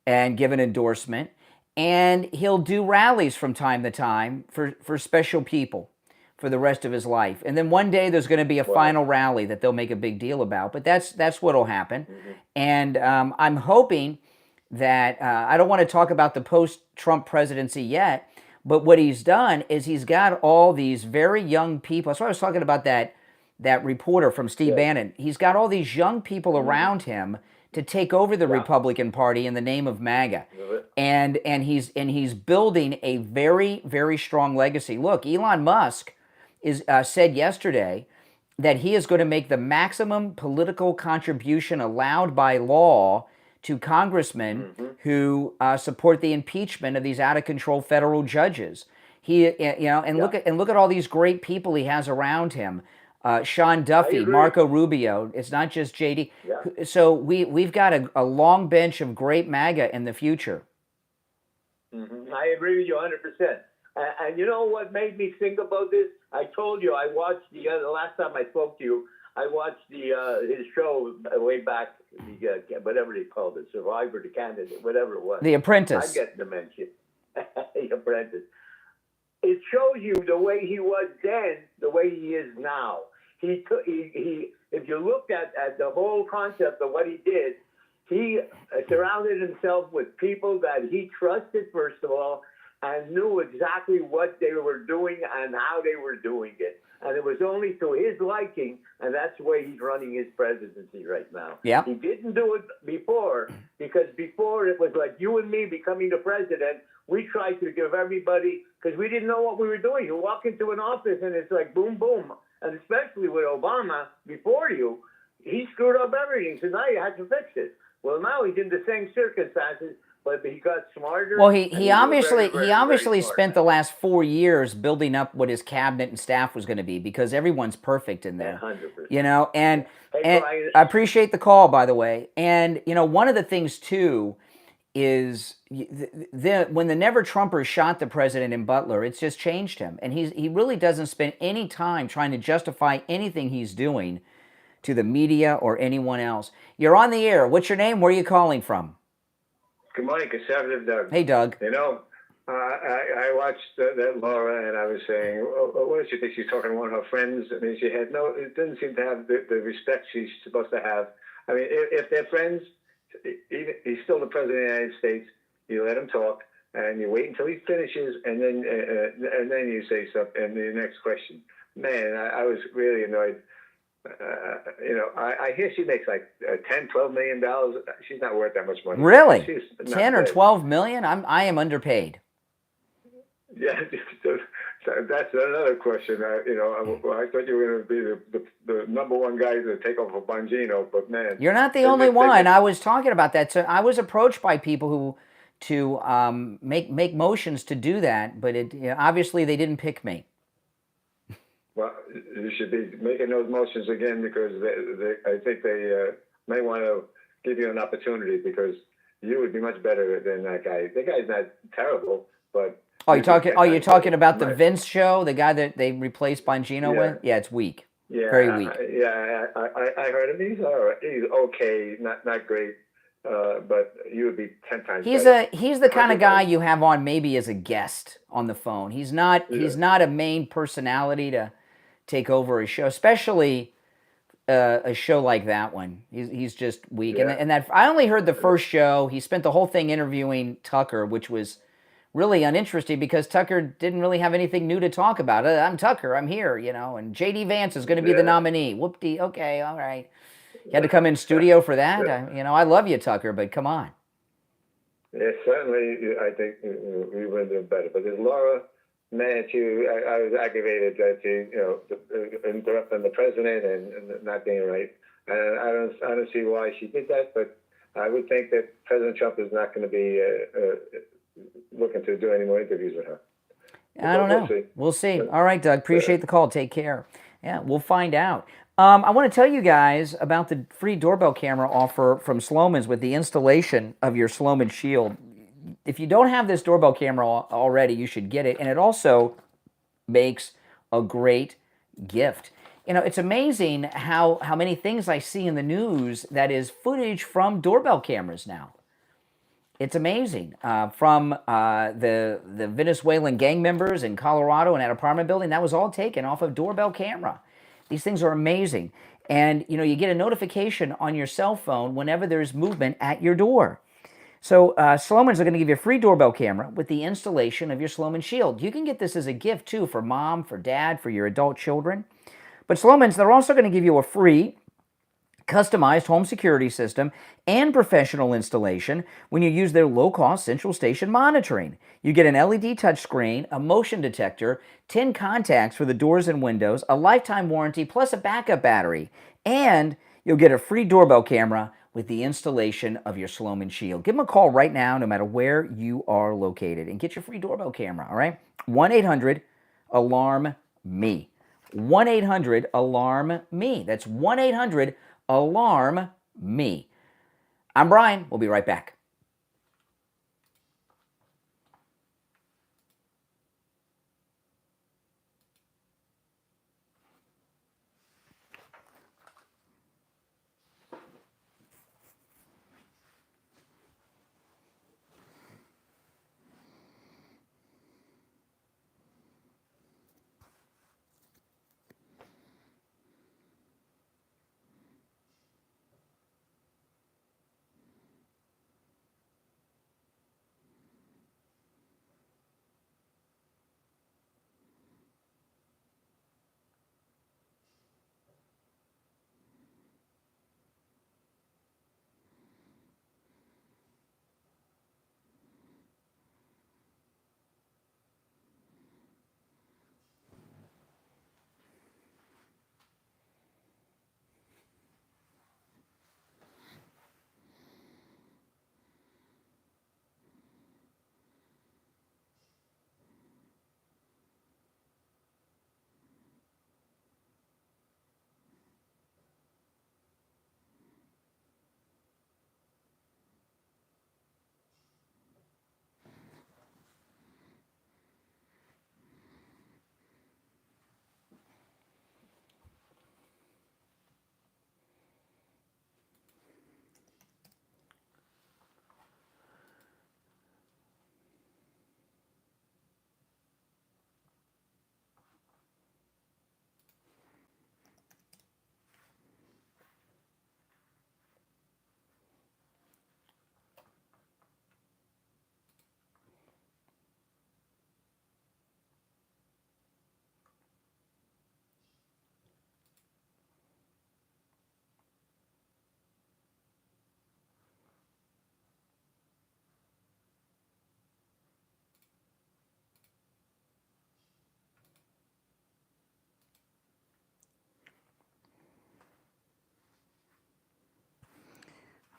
and give an endorsement, and he'll do rallies from time to time for special people for the rest of his life. And then one day there's going to be a final rally that they'll make a big deal about. But that's what'll happen. And I'm hoping that I don't want to talk about the post-Trump presidency yet. But what he's done is he's got all these very young people. That's why I was talking about that reporter from Steve Bannon. He's got all these young people around him to take over the Republican Party in the name of MAGA. And he's building a very, very strong legacy. Look, Elon Musk said yesterday that he is going to make the maximum political contribution allowed by law to congressmen who support the impeachment of these out of control federal judges. He, and look at all these great people he has around him. Sean Duffy, Marco Rubio. It's not just JD. Yeah. So we've got a long bench of great MAGA in the future. I agree with you 100%. And you know what made me think about this? I told you I watched the last time I spoke to you. I watched his show way back, whatever they called it, Survivor, the Candidate, whatever it was. The Apprentice. I get dementia. The Apprentice. It shows you the way he was then, the way he is now. He if you looked at the whole concept of what he did, he surrounded himself with people that he trusted, first of all, and knew exactly what they were doing and how they were doing it. And it was only to his liking, and that's the way he's running his presidency right now. Yeah. He didn't do it before, because before it was like you and me becoming the president. We tried to give everybody, because we didn't know what we were doing. You walk into an office and it's like boom, boom. And especially with Obama, before you, he screwed up everything. So now you had to fix it. Well, now he's in the same circumstances, but he got smarter. Well, he obviously very spent the last 4 years building up what his cabinet and staff was going to be, because everyone's perfect in there. 100%. And Hey, Brian. I appreciate the call, by the way. And one of the things too is when the Never Trumpers shot the president in Butler, it's just changed him, and he really doesn't spend any time trying to justify anything he's doing to the media or anyone else. You're on the air. What's your name? Where are you calling from? Good morning, Conservative Doug. Hey, Doug. I watched that Laura, and I was saying, what did she think? She's talking to one of her friends. I mean, it didn't seem to have the respect she's supposed to have. I mean, if they're friends, he's still the president of the United States. You let him talk, and you wait until he finishes, and then you say something. And the next question, man, I was really annoyed. I hear she makes like $10-12 million. She's not worth that much money. Really? She's 10 or 12 million? I am underpaid. Yeah, that's another question. I thought you were going to be the number one guy to take over Bongino, but man, you're not the only one. I was talking about that. So I was approached by people to make motions to do that, but obviously they didn't pick me. Well, you should be making those motions again, because I think they may want to give you an opportunity, because you would be much better than that guy. The guy's not terrible, but... Oh, you're talking about the Vince show, the guy that they replaced Bongino with? Yeah, it's weak. Yeah, very weak. I heard him. He's all right. He's okay, not great, but you would be 10 times better. He's the kind of guy you have on maybe as a guest on the phone. He's not a main personality to take over a show, especially a show like that one. He's just weak. Yeah. And that I only heard the first show. He spent the whole thing interviewing Tucker, which was really uninteresting, because Tucker didn't really have anything new to talk about. I'm Tucker, I'm here, and J.D. Vance is going to be the nominee. Whoop-dee, okay, all right. You had to come in studio for that? I love you, Tucker, but come on. Yeah, certainly, I think we would have done better. But there's Laura, man, I was aggravated that she, interrupting the president and not being right. And I don't see why she did that, but I would think that President Trump is not going to be looking to do any more interviews with her. I don't know. We'll see. All right, Doug. Appreciate the call. Take care. Yeah, we'll find out. I want to tell you guys about the free doorbell camera offer from Sloman's with the installation of your Sloman Shield. If you don't have this doorbell camera already, you should get it. And it also makes a great gift. It's amazing how many things I see in the news that is footage from doorbell cameras now. It's amazing. From the Venezuelan gang members in Colorado in that apartment building, that was all taken off of doorbell camera. These things are amazing. And, you get a notification on your cell phone whenever there's movement at your door. So Sloman's are going to give you a free doorbell camera with the installation of your Sloman Shield. You can get this as a gift, too, for mom, for dad, for your adult children. But Sloman's, they're also going to give you a free customized home security system and professional installation when you use their low-cost central station monitoring. You get an LED touchscreen, a motion detector, 10 contacts for the doors and windows, a lifetime warranty, plus a backup battery. And you'll get a free doorbell camera with the installation of your Sloman Shield. Give them a call right now, no matter where you are located, and get your free doorbell camera, all right? 1-800-ALARM-ME. 1-800-ALARM-ME. That's 1-800-ALARM-ME. I'm Brian. We'll be right back.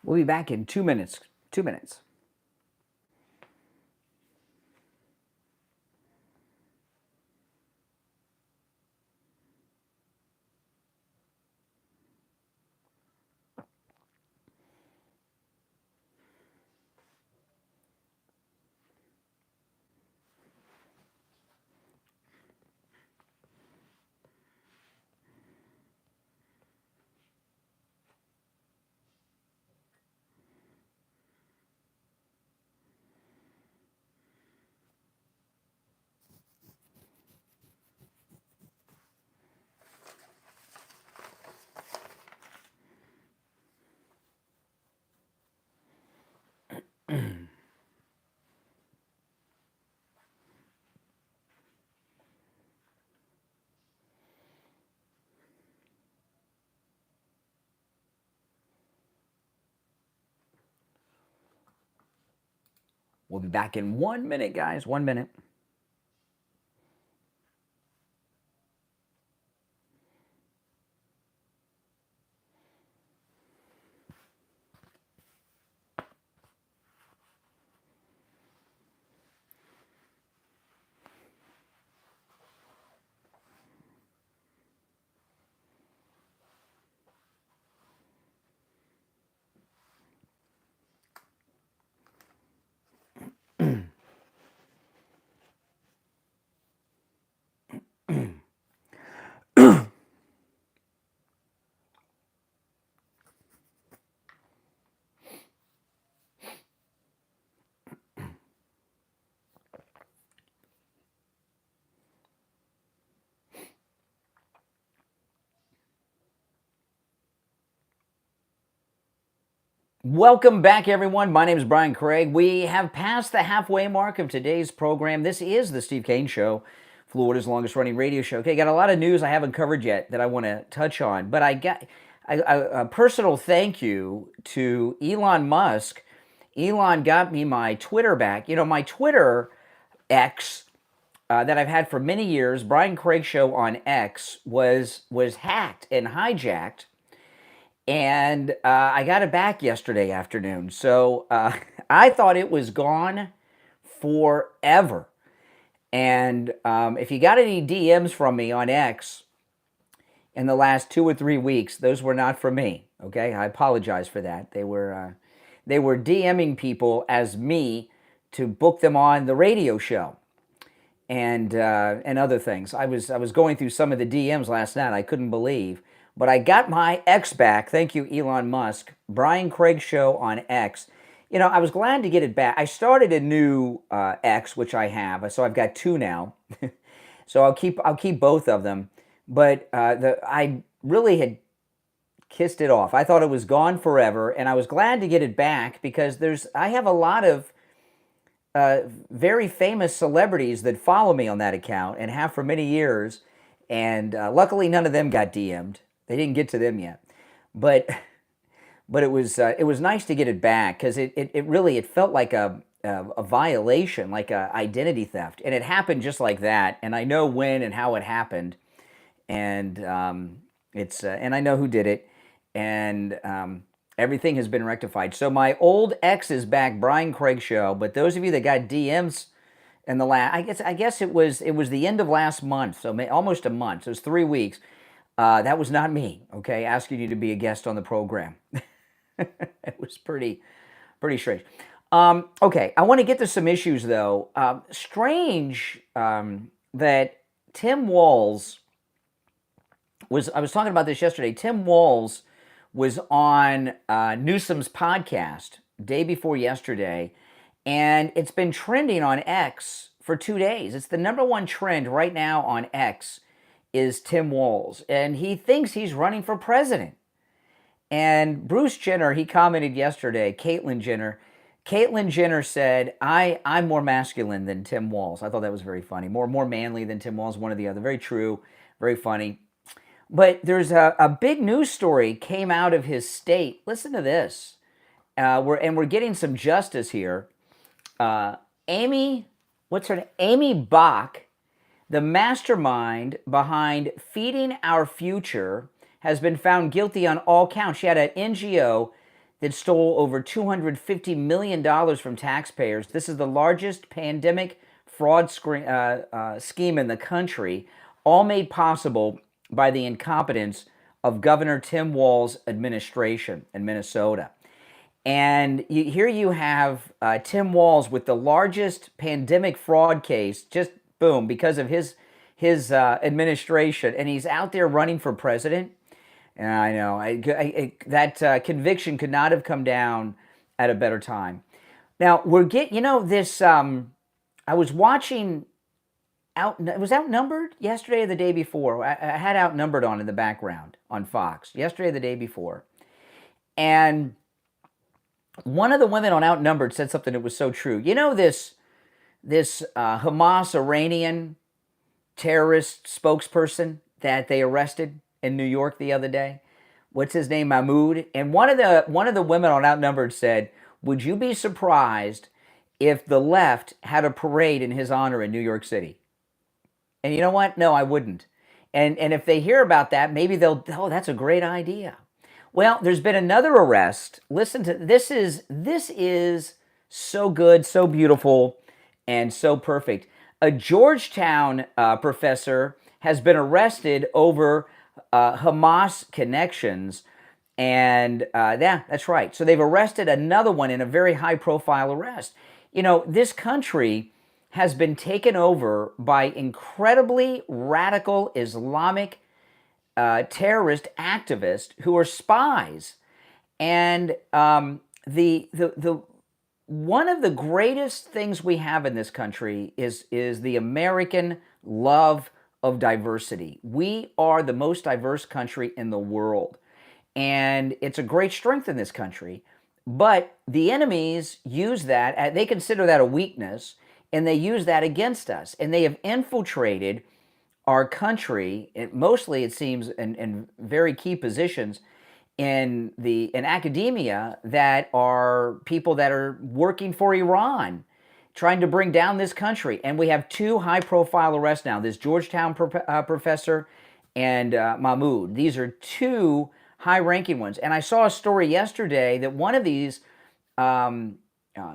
We'll be back in 2 minutes. 2 minutes. We'll be back in 1 minute, guys. 1 minute. Welcome back, everyone. My name is Brian Craig. We have passed the halfway mark of today's program. This is the Steve Kane Show, Florida's longest-running radio show. Okay, got a lot of news I haven't covered yet that I want to touch on, but I got a personal thank you to Elon Musk. Elon got me my Twitter back. You know, my Twitter X that I've had for many years, Brian Craig Show on X, was hacked and hijacked. and I got it back yesterday afternoon. So I thought it was gone forever. And if you got any DMs from me on X in the last 2 or 3 weeks, those were not from me. Okay, I apologize for that. They were DMing people as me to book them on the radio show and other things. I was going through some of the DMs last night. I couldn't believe, but I got my X back. Thank you, Elon Musk. Brian Craig Show on X. You know, I was glad to get it back. I started a new X, which I have, so I've got 2 now. So I'll keep both of them. But I really had kissed it off. I thought it was gone forever, and I was glad to get it back because I have a lot of very famous celebrities that follow me on that account and have for many years. And luckily, none of them got DM'd. They didn't get to them yet, but it was nice to get it back because it really felt like a violation, like a identity theft, and it happened just like that. And I know when and how it happened, and and I know who did it, and everything has been rectified. So my old X is back, Brian Craig Show. But those of you that got DMs in the last, I guess it was the end of last month, so almost a month. So it was 3 weeks. That was not me, okay, asking you to be a guest on the program. It was pretty strange. Okay, I want to get to some issues, though. Strange that Tim Walz I was talking about this yesterday. Tim Walz was on Newsom's podcast day before yesterday, and it's been trending on X for 2 days. It's the #1 trend right now on X is Tim Walz, and he thinks he's running for president. And Bruce Jenner, he commented yesterday, Caitlyn Jenner said, I'm more masculine than Tim Walz. I thought that was very funny. More manly than Tim Walz, one or the other. Very true, very funny. But there's a big news story came out of his state. Listen to this. We're getting some justice here. Amy Bach, the mastermind behind Feeding Our Future, has been found guilty on all counts. She had an NGO that stole over $250 million from taxpayers. This is the largest pandemic fraud scheme in the country, all made possible by the incompetence of Governor Tim Walz's administration in Minnesota. And here you have Tim Walz with the largest pandemic fraud case, just boom, because of his administration, and he's out there running for president. And I know that conviction could not have come down at a better time. Now this. I was watching it was Outnumbered yesterday or the day before. I had Outnumbered on in the background on Fox yesterday or the day before, and one of the women on Outnumbered said something that was so true. You know this Hamas Iranian terrorist spokesperson that they arrested in New York the other day? What's his name? Mahmoud. And one of the women on Outnumbered said, would you be surprised if the left had a parade in his honor in New York City? And you know what? No, I wouldn't. And if they hear about that, maybe they'll, that's a great idea. Well, there's been another arrest. Listen to this is so good, so beautiful, and so perfect. A Georgetown professor has been arrested over Hamas connections, and yeah, that's right. So they've arrested another one in a very high-profile arrest. You know, this country has been taken over by incredibly radical Islamic terrorist activists who are spies, and the one of the greatest things we have in this country is the American love of diversity. We are the most diverse country in the world, and it's a great strength in this country. But the enemies use that, they consider that a weakness, and they use that against us. And they have infiltrated our country, mostly it seems in very key positions in academia, that are people that are working for Iran, trying to bring down this country. And we have 2 high-profile arrests now, this Georgetown professor and Mahmoud. These are 2 high-ranking ones. And I saw a story yesterday that one of these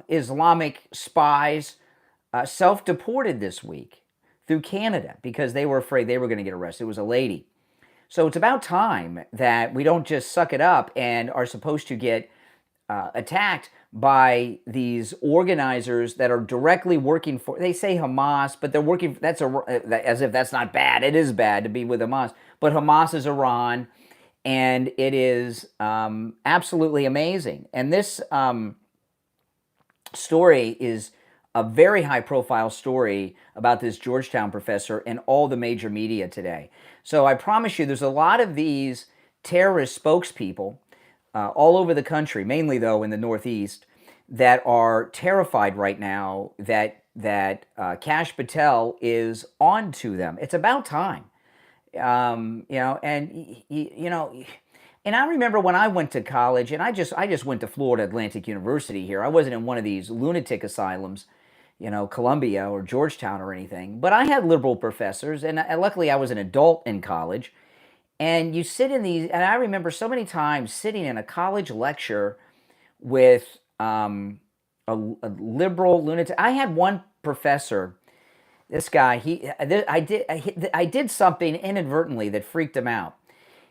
Islamic spies self-deported this week through Canada because they were afraid they were going to get arrested. It was a lady. So it's about time that we don't just suck it up and are supposed to get attacked by these organizers that are directly working for, they say Hamas, but they're working, as if that's not bad. It is bad to be with Hamas, but Hamas is Iran, and it is absolutely amazing. And this story is a very high-profile story about this Georgetown professor in all the major media today. So I promise you, there's a lot of these terrorist spokespeople all over the country, mainly though in the Northeast, that are terrified right now that Kash Patel is on to them. It's about time, you know. And you know, and I remember when I went to college, and I just went to Florida Atlantic University here. I wasn't in one of these lunatic asylums, you know, Columbia or Georgetown or anything. But I had liberal professors, and luckily I was an adult in college. And you sit in these, and I remember so many times sitting in a college lecture with a liberal lunatic. I had one professor, this guy, I did something inadvertently that freaked him out.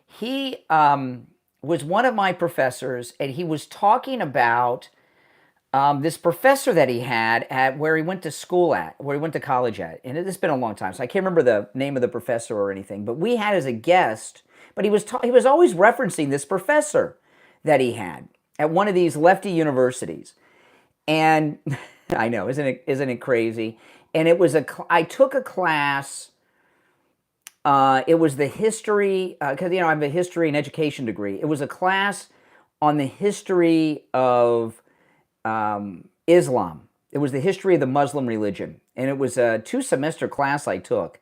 He was one of my professors, and he was talking about this professor that he had at where he went to school at, where he went to college at. And it's been a long time, so I can't remember the name of the professor or anything. But we had as a guest, but he was always referencing this professor that he had at one of these lefty universities. And I know, isn't it crazy? And it was I took a class. It was the history, because you know I have a history and education degree. It was a class on the history of Islam. It was the history of the Muslim religion, and it was a 2-semester class I took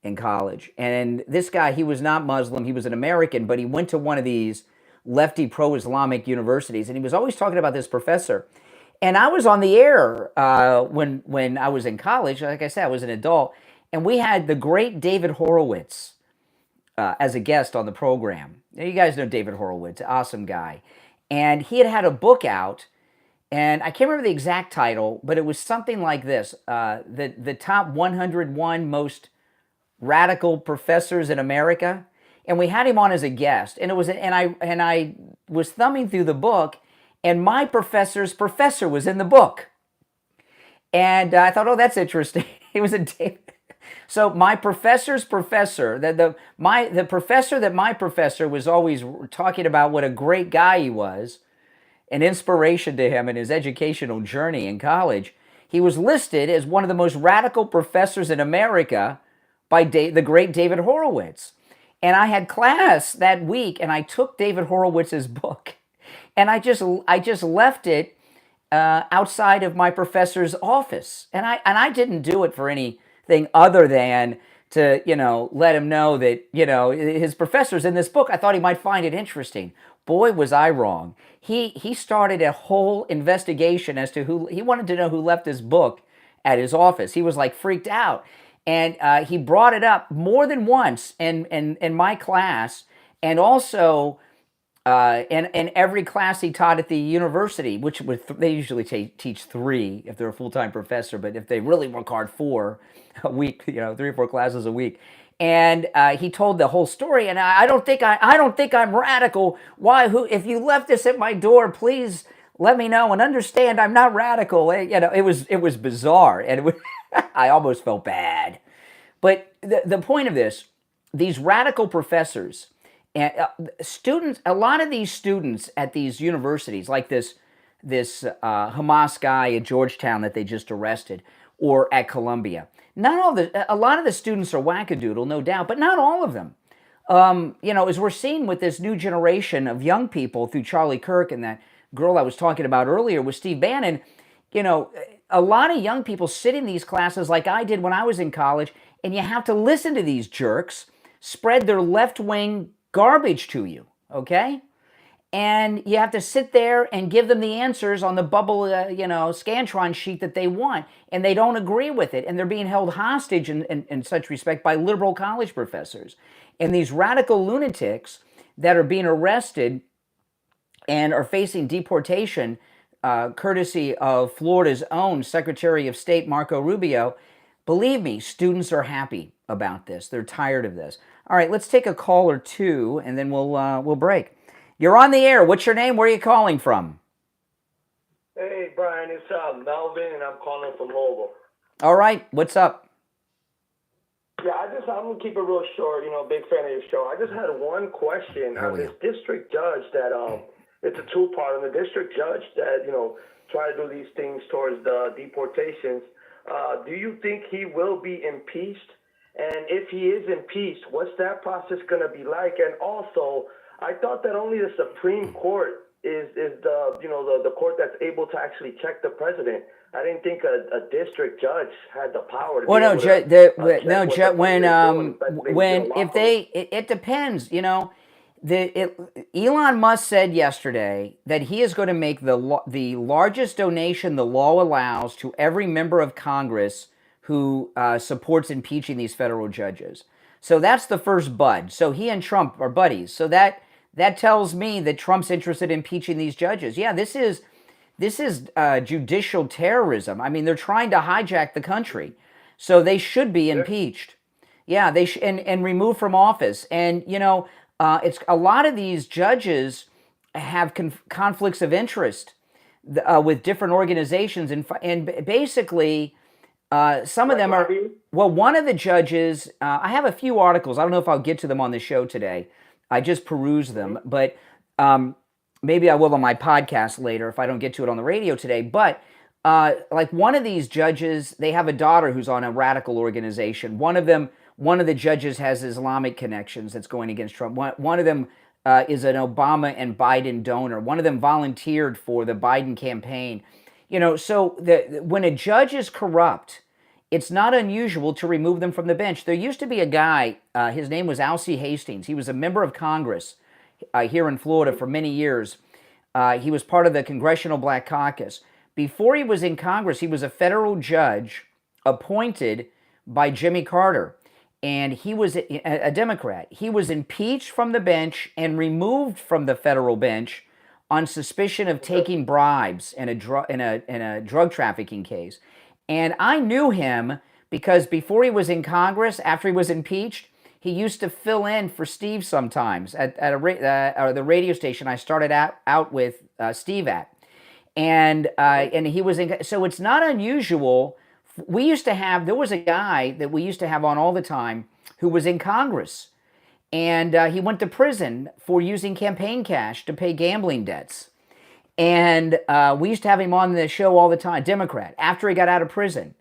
in college. And this guy, he was not Muslim, he was an American, but he went to one of these lefty pro-Islamic universities, and he was always talking about this professor. And I was on the air when I was in college. Like I said, I was an adult, and we had the great David Horowitz as a guest on the program. Now, you guys know David Horowitz, awesome guy. And he had a book out, and I can't remember the exact title, but it was something like this: the top 101 most radical professors in America. And we had him on as a guest, and I was thumbing through the book, and my professor's professor was in the book, and I thought, oh, that's interesting. It was a David. So my professor's professor, the professor that my professor was always talking about what a great guy he was, an inspiration to him in his educational journey in college, he was listed as one of the most radical professors in America by the great David Horowitz. And I had class that week, and I took David Horowitz's book, and I just left it outside of my professor's office, and I didn't do it for anything other than to, you know, let him know that, you know, his professor's in this book. I thought he might find it interesting. Boy, was I wrong. He started a whole investigation as to he wanted to know who left his book at his office. He was like freaked out. And he brought it up more than once in my class, and also in every class he taught at the university, which they usually teach 3 if they're a full-time professor, but if they really work hard, 4 a week, you know, 3 or 4 classes a week. And he told the whole story, and I don't think I'm radical. Why? If you left this at my door, please let me know and understand I'm not radical. You know, it was bizarre, and I almost felt bad. But the point of this, these radical professors and students, a lot of these students at these universities, like this Hamas guy at Georgetown that they just arrested, or at Columbia. A lot of the students are wackadoodle, no doubt, but not all of them. You know, as we're seeing with this new generation of young people through Charlie Kirk and that girl I was talking about earlier with Steve Bannon, you know, a lot of young people sit in these classes like I did when I was in college, and you have to listen to these jerks spread their left-wing garbage to you, okay? And you have to sit there and give them the answers on the bubble, you know, Scantron sheet that they want, and they don't agree with it, and they're being held hostage in such respect by liberal college professors. And these radical lunatics, that are being arrested and are facing deportation, courtesy of Florida's own Secretary of State, Marco Rubio. Believe me, students are happy about this. They're tired of this. All right, let's take a call or two, and then we'll break. You're on the air. What's your name? Where are you calling from? Hey, Brian, it's Melvin, and I'm calling from Louisville. All right, what's up? Yeah, I'm gonna keep it real short. Big fan of your show. I just had one question on this district judge that it's a two-part. And the district judge that try to do these things towards the deportations. Do you think he will be impeached? And if he is impeached, what's that process gonna be like? And also, I thought that only the Supreme Court is the court that's able to actually check the president. I didn't think a district judge had the power to. Well, no, it depends. Elon Musk said yesterday that he is going to make the largest donation the law allows to every member of Congress who supports impeaching these federal judges. So that's the first bud. So he and Trump are buddies. So that tells me that Trump's interested in impeaching these judges. Yeah, this is judicial terrorism. I mean, they're trying to hijack the country, so they should be impeached. Yeah, they and removed from office. And it's a lot of these judges have conflicts of interest with different organizations, and basically some of them are. Well, one of the judges. I have a few articles. I don't know if I'll get to them on the show today. I just peruse them, but. Maybe I will on my podcast later if I don't get to it on the radio today. But like one of these judges, they have a daughter who's on a radical organization. One of the judges has Islamic connections that's going against Trump. One of them is an Obama and Biden donor. One of them volunteered for the Biden campaign. So when a judge is corrupt, it's not unusual to remove them from the bench. There used to be a guy, his name was Alcee Hastings. He was a member of Congress here in Florida for many years. He was part of the Congressional Black Caucus. Before he was in Congress, he was a federal judge appointed by Jimmy Carter, and he was a Democrat. He was impeached from the bench and removed from the federal bench on suspicion of taking bribes in a drug trafficking case. And I knew him because before he was in Congress, after he was impeached, he used to fill in for Steve sometimes at the radio station I started out with Steve at. And he was in, so it's not unusual. There was a guy that we used to have on all the time who was in Congress. And he went to prison for using campaign cash to pay gambling debts. And we used to have him on the show all the time, Democrat, after he got out of prison.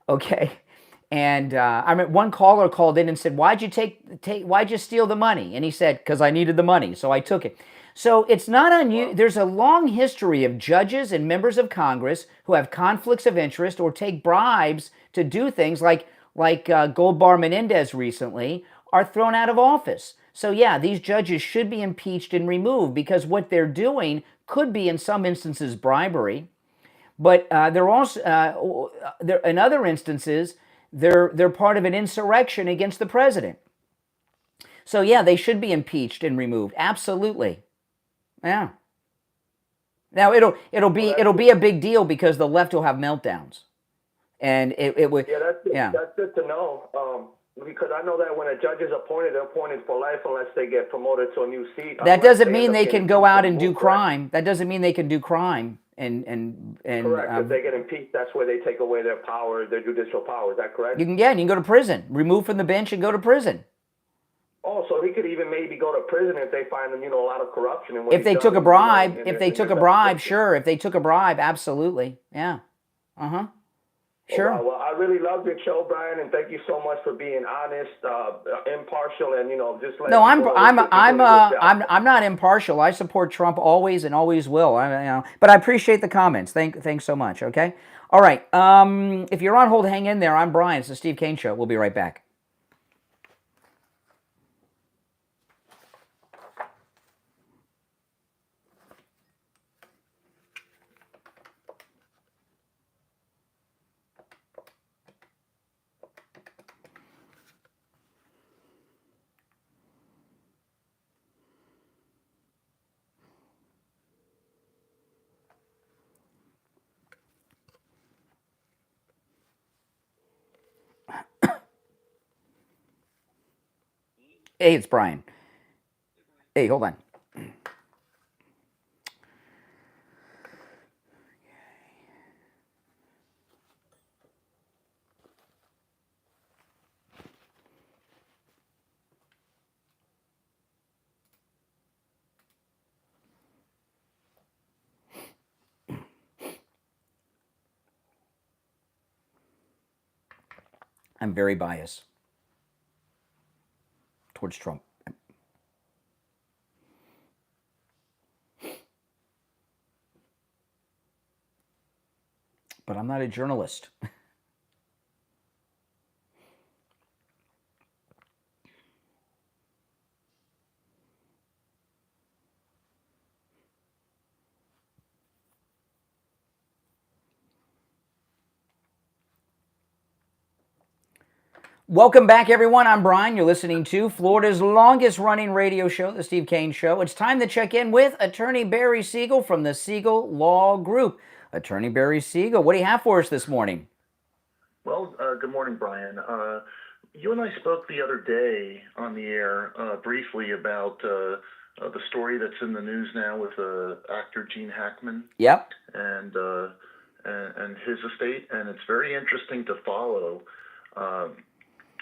Okay. And I remember one caller called in and said, why'd you steal the money? And he said, because I needed the money, so I took it. So it's not unusual. There's a long history of judges and members of Congress who have conflicts of interest or take bribes to do things like Goldbar Menendez recently are thrown out of office. So yeah, these judges should be impeached and removed because what they're doing could be in some instances bribery, but they're also in other instances, they're part of an insurrection against the president. So yeah, they should be impeached and removed. Absolutely. Yeah. Now it'll be a big deal because the left will have meltdowns, and it would. Yeah, that's good to know. Because I know that when a judge is appointed, they're appointed for life unless they get promoted to a new seat. That doesn't mean they can go out and do crime. That doesn't mean they can do crime. And correct. If they get impeached, that's where they take away their power, their judicial power. Is that correct? You can go to prison, removed from the bench, and go to prison. Oh, so he could even maybe go to prison if they find him, a lot of corruption. And if they took a bribe, sure. If they took a bribe, absolutely, yeah. Sure. Well, I really love your show, Brian, and thank you so much for being honest, impartial, and just like. No, I'm not impartial. I support Trump always and always will. But I appreciate the comments. Thanks so much. Okay. All right. If you're on hold, hang in there. I'm Brian. It's the Steve Kane Show. We'll be right back. Hey, it's Brian. Hey, hold on. I'm very biased towards Trump. But I'm not a journalist. Welcome back, everyone. I'm Brian. You're listening to Florida's longest-running radio show, The Steve Kane Show. It's time to check in with Attorney Barry Siegel from the Siegel Law Group. Attorney Barry Siegel, what do you have for us this morning? Well, good morning, Brian. You and I spoke the other day on the air briefly about the story that's in the news now with actor Gene Hackman. Yep. And his estate, and it's very interesting to follow.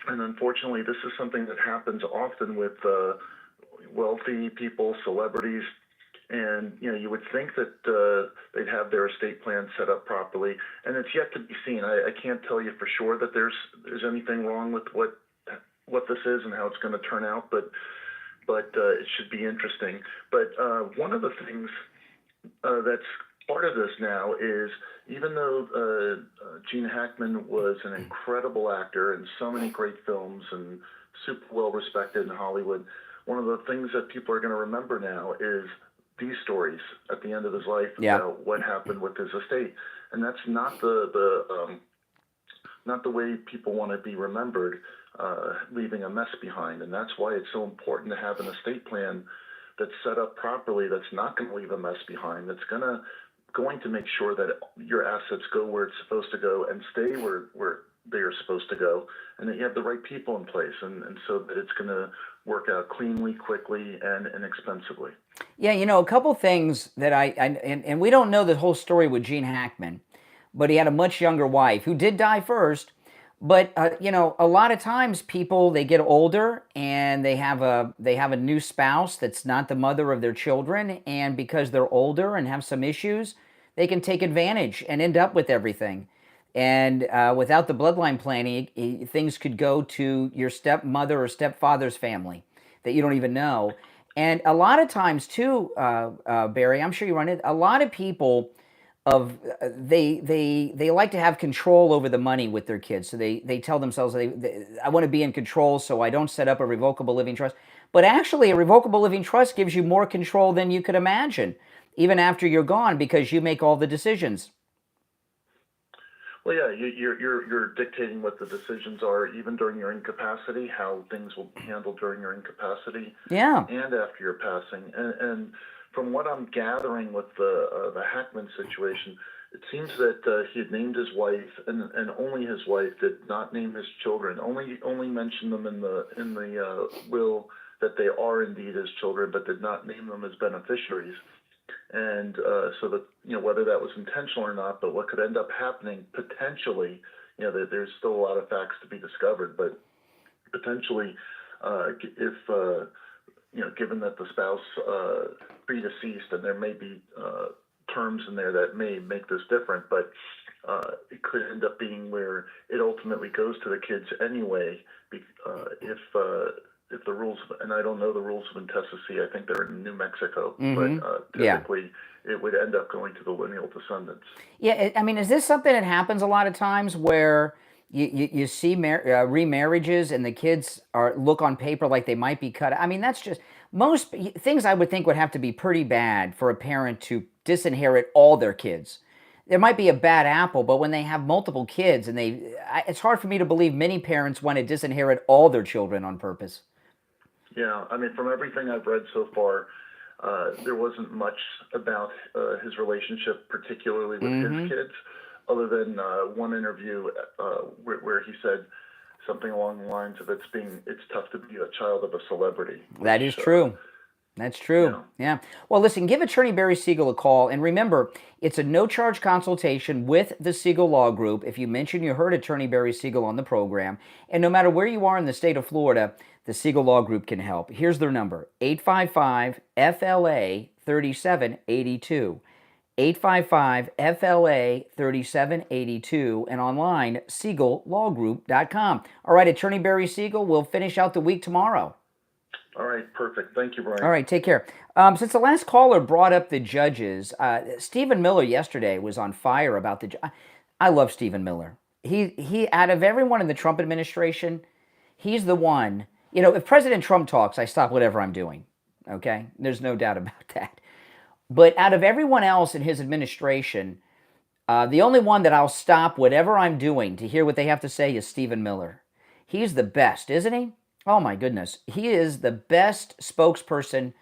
And unfortunately, this is something that happens often with wealthy people, celebrities, and you would think that they'd have their estate plan set up properly, and it's yet to be seen. I can't tell you for sure that there's anything wrong with what this is and how it's going to turn out, but it should be interesting. But one of the things that's part of this now is, even though Gene Hackman was an incredible actor in so many great films and super well respected in Hollywood, one of the things that people are going to remember now is these stories at the end of his life about what happened with his estate, and that's not the way people want to be remembered, leaving a mess behind. And that's why it's so important to have an estate plan that's set up properly, that's not going to leave a mess behind, that's going to make sure that your assets go where it's supposed to go and stay where they are supposed to go, and that you have the right people in place, and so that it's going to work out cleanly, quickly, and inexpensively. Yeah, a couple things that and we don't know the whole story with Gene Hackman, but he had a much younger wife who did die first. But a lot of times people, they get older and they have a new spouse that's not the mother of their children, and because they're older and have some issues, they can take advantage and end up with everything. And without the bloodline planning, things could go to your stepmother or stepfather's family that you don't even know. And a lot of times too, Barry, I'm sure you run it. A lot of people they like to have control over the money with their kids. So they tell themselves, I want to be in control, so I don't set up a revocable living trust. But actually, a revocable living trust gives you more control than you could imagine, even after you're gone, because you make all the decisions. Well, yeah, you're dictating what the decisions are, even during your incapacity, how things will be handled during your incapacity, and after your passing. And from what I'm gathering with the Hackman situation, it seems that he had named his wife, and only his wife, did not name his children. Only mentioned them in the will that they are indeed his children, but did not name them as beneficiaries. And so that, whether that was intentional or not, but what could end up happening potentially, that there's still a lot of facts to be discovered, but potentially, if given that the spouse predeceased, and there may be terms in there that may make this different, but it could end up being where it ultimately goes to the kids anyway, if the rules, and I don't know the rules of intestacy, I think they're in New Mexico, but typically it would end up going to the lineal descendants. Yeah, I mean, is this something that happens a lot of times where you see remarriages and the kids look on paper like they might be cut? I mean, that's just, most things I would think would have to be pretty bad for a parent to disinherit all their kids. There might be a bad apple, but when they have multiple kids, and it's hard for me to believe many parents want to disinherit all their children on purpose. Yeah, I mean, from everything I've read so far, there wasn't much about his relationship, particularly with his kids, other than one interview where he said something along the lines of it's tough to be a child of a celebrity. That is true. That's true. Yeah. Well, listen, give Attorney Barry Siegel a call. And remember, it's a no-charge consultation with the Siegel Law Group if you mention you heard Attorney Barry Siegel on the program. And no matter where you are in the state of Florida, the Siegel Law Group can help. Here's their number, 855-FLA-3782. 855-FLA-3782, and online, SiegelLawGroup.com. All right, Attorney Barry Siegel, we'll finish out the week tomorrow. All right, perfect. Thank you, Brian. All right, take care. Since the last caller brought up the judges, Stephen Miller yesterday was on fire about the I love Stephen Miller. He out of everyone in the Trump administration, he's the one. You know, if President Trump talks, I stop whatever I'm doing. Okay? There's no doubt about that. But out of everyone else in his administration, the only one that I'll stop whatever I'm doing to hear what they have to say is Stephen Miller. He's the best, isn't he? Oh my goodness. He is the best spokesperson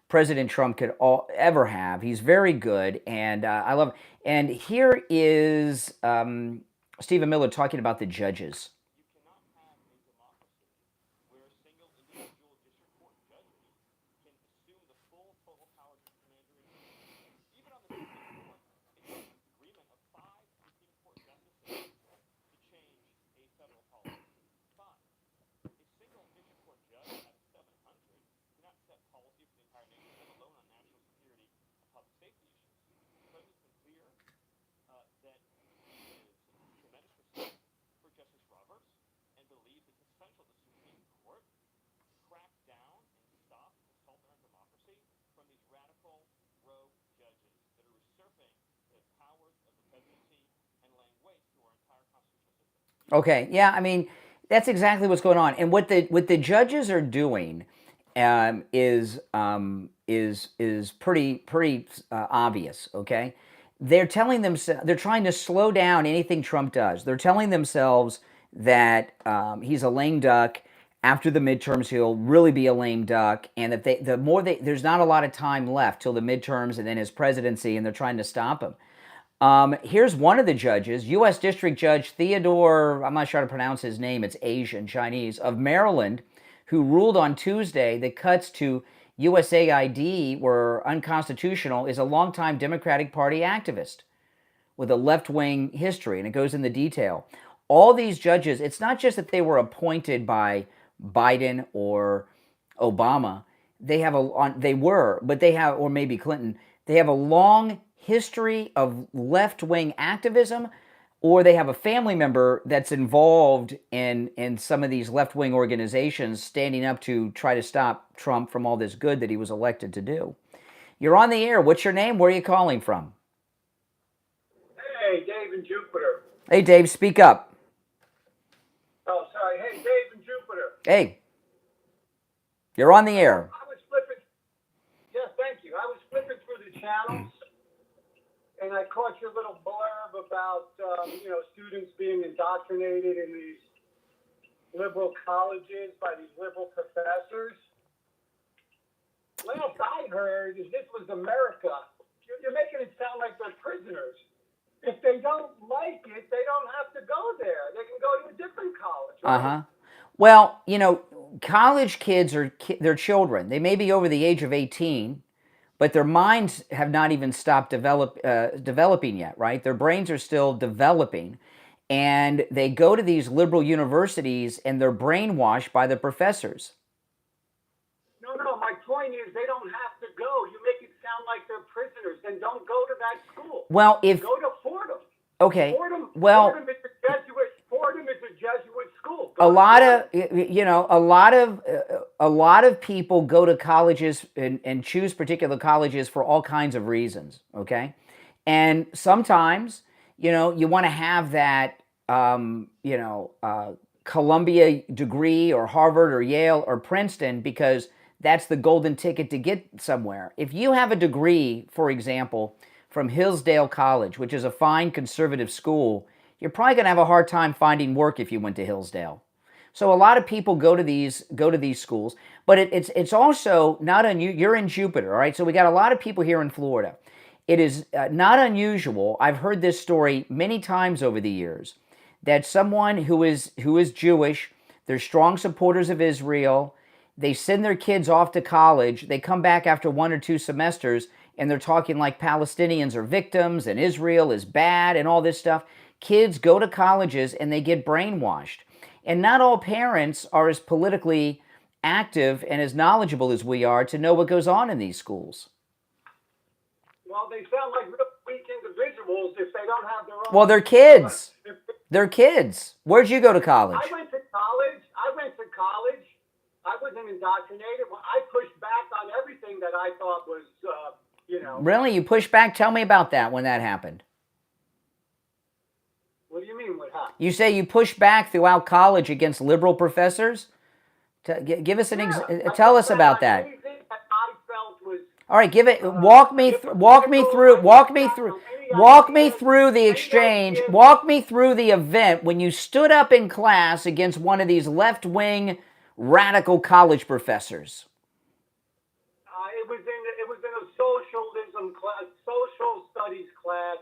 President Trump could ever have. He's very good, and I love him. And here is Stephen Miller talking about the judges. Okay, yeah, I mean, that's exactly what's going on. And what the judges are doing is pretty obvious. Okay, they're telling themselves, they're trying to slow down anything Trump does. They're telling themselves that he's a lame duck. After the midterms, he'll really be a lame duck, and that there's not a lot of time left till the midterms and then his presidency, and they're trying to stop him. Here's one of the judges, U.S. District Judge Theodore, I'm not sure how to pronounce his name, it's Asian, Chinese, of Maryland, who ruled on Tuesday that cuts to USAID were unconstitutional, is a longtime Democratic Party activist with a left-wing history, and it goes into detail. All these judges, it's not just that they were appointed by Biden or Obama, or maybe Clinton, they have a long history of left-wing activism, or they have a family member that's involved in some of these left-wing organizations standing up to try to stop Trump from all this good that he was elected to do. You're on the air. What's your name? Where are you calling from? Hey, Dave in Jupiter. Hey, Dave, speak up. Oh, sorry. Hey, Dave in Jupiter. Hey, you're on the air. I was flipping. Yes, thank you. I was flipping through the channels, and I caught your little blurb about, students being indoctrinated in these liberal colleges by these liberal professors. Last I heard is this was America. You're making it sound like they're prisoners. If they don't like it, they don't have to go there. They can go to a different college. Right? Uh-huh. Well, college kids they're children. They may be over the age of 18, but their minds have not even stopped developing yet, right? Their brains are still developing, and they go to these liberal universities, and they're brainwashed by the professors. No, my point is they don't have to go. You make it sound like they're prisoners. Then don't go to that school. Well, go to Fordham. Okay. Fordham is a Jesuit school. A lot of people go to colleges and choose particular colleges for all kinds of reasons. Okay, and sometimes you want to have that Columbia degree or Harvard or Yale or Princeton because that's the golden ticket to get somewhere. If you have a degree, for example, from Hillsdale College, which is a fine conservative school, you're probably going to have a hard time finding work if you went to Hillsdale. So a lot of people go to these schools, but it's also not unusual. You're in Jupiter, all right? So we got a lot of people here in Florida. It is not unusual. I've heard this story many times over the years that someone who is Jewish, they're strong supporters of Israel, they send their kids off to college, they come back after 1 or 2 semesters, and they're talking like Palestinians are victims and Israel is bad and all this stuff. Kids go to colleges and they get brainwashed. And not all parents are as politically active and as knowledgeable as we are to know what goes on in these schools. Well, they sound like real weak individuals if they don't have their own. Well, they're kids. They're kids. Where'd you go to college? I went to college. I wasn't indoctrinated. Well, I pushed back on everything that I thought was, Really? You pushed back? Tell me about that, when that happened. What do you mean, what happened? You say you pushed back throughout college against liberal professors? Give us tell us about that. Anything that I felt was. All right, walk me through the exchange. Walk me through the event when you stood up in class against one of these left-wing radical college professors. It was in a socialism class, social studies class,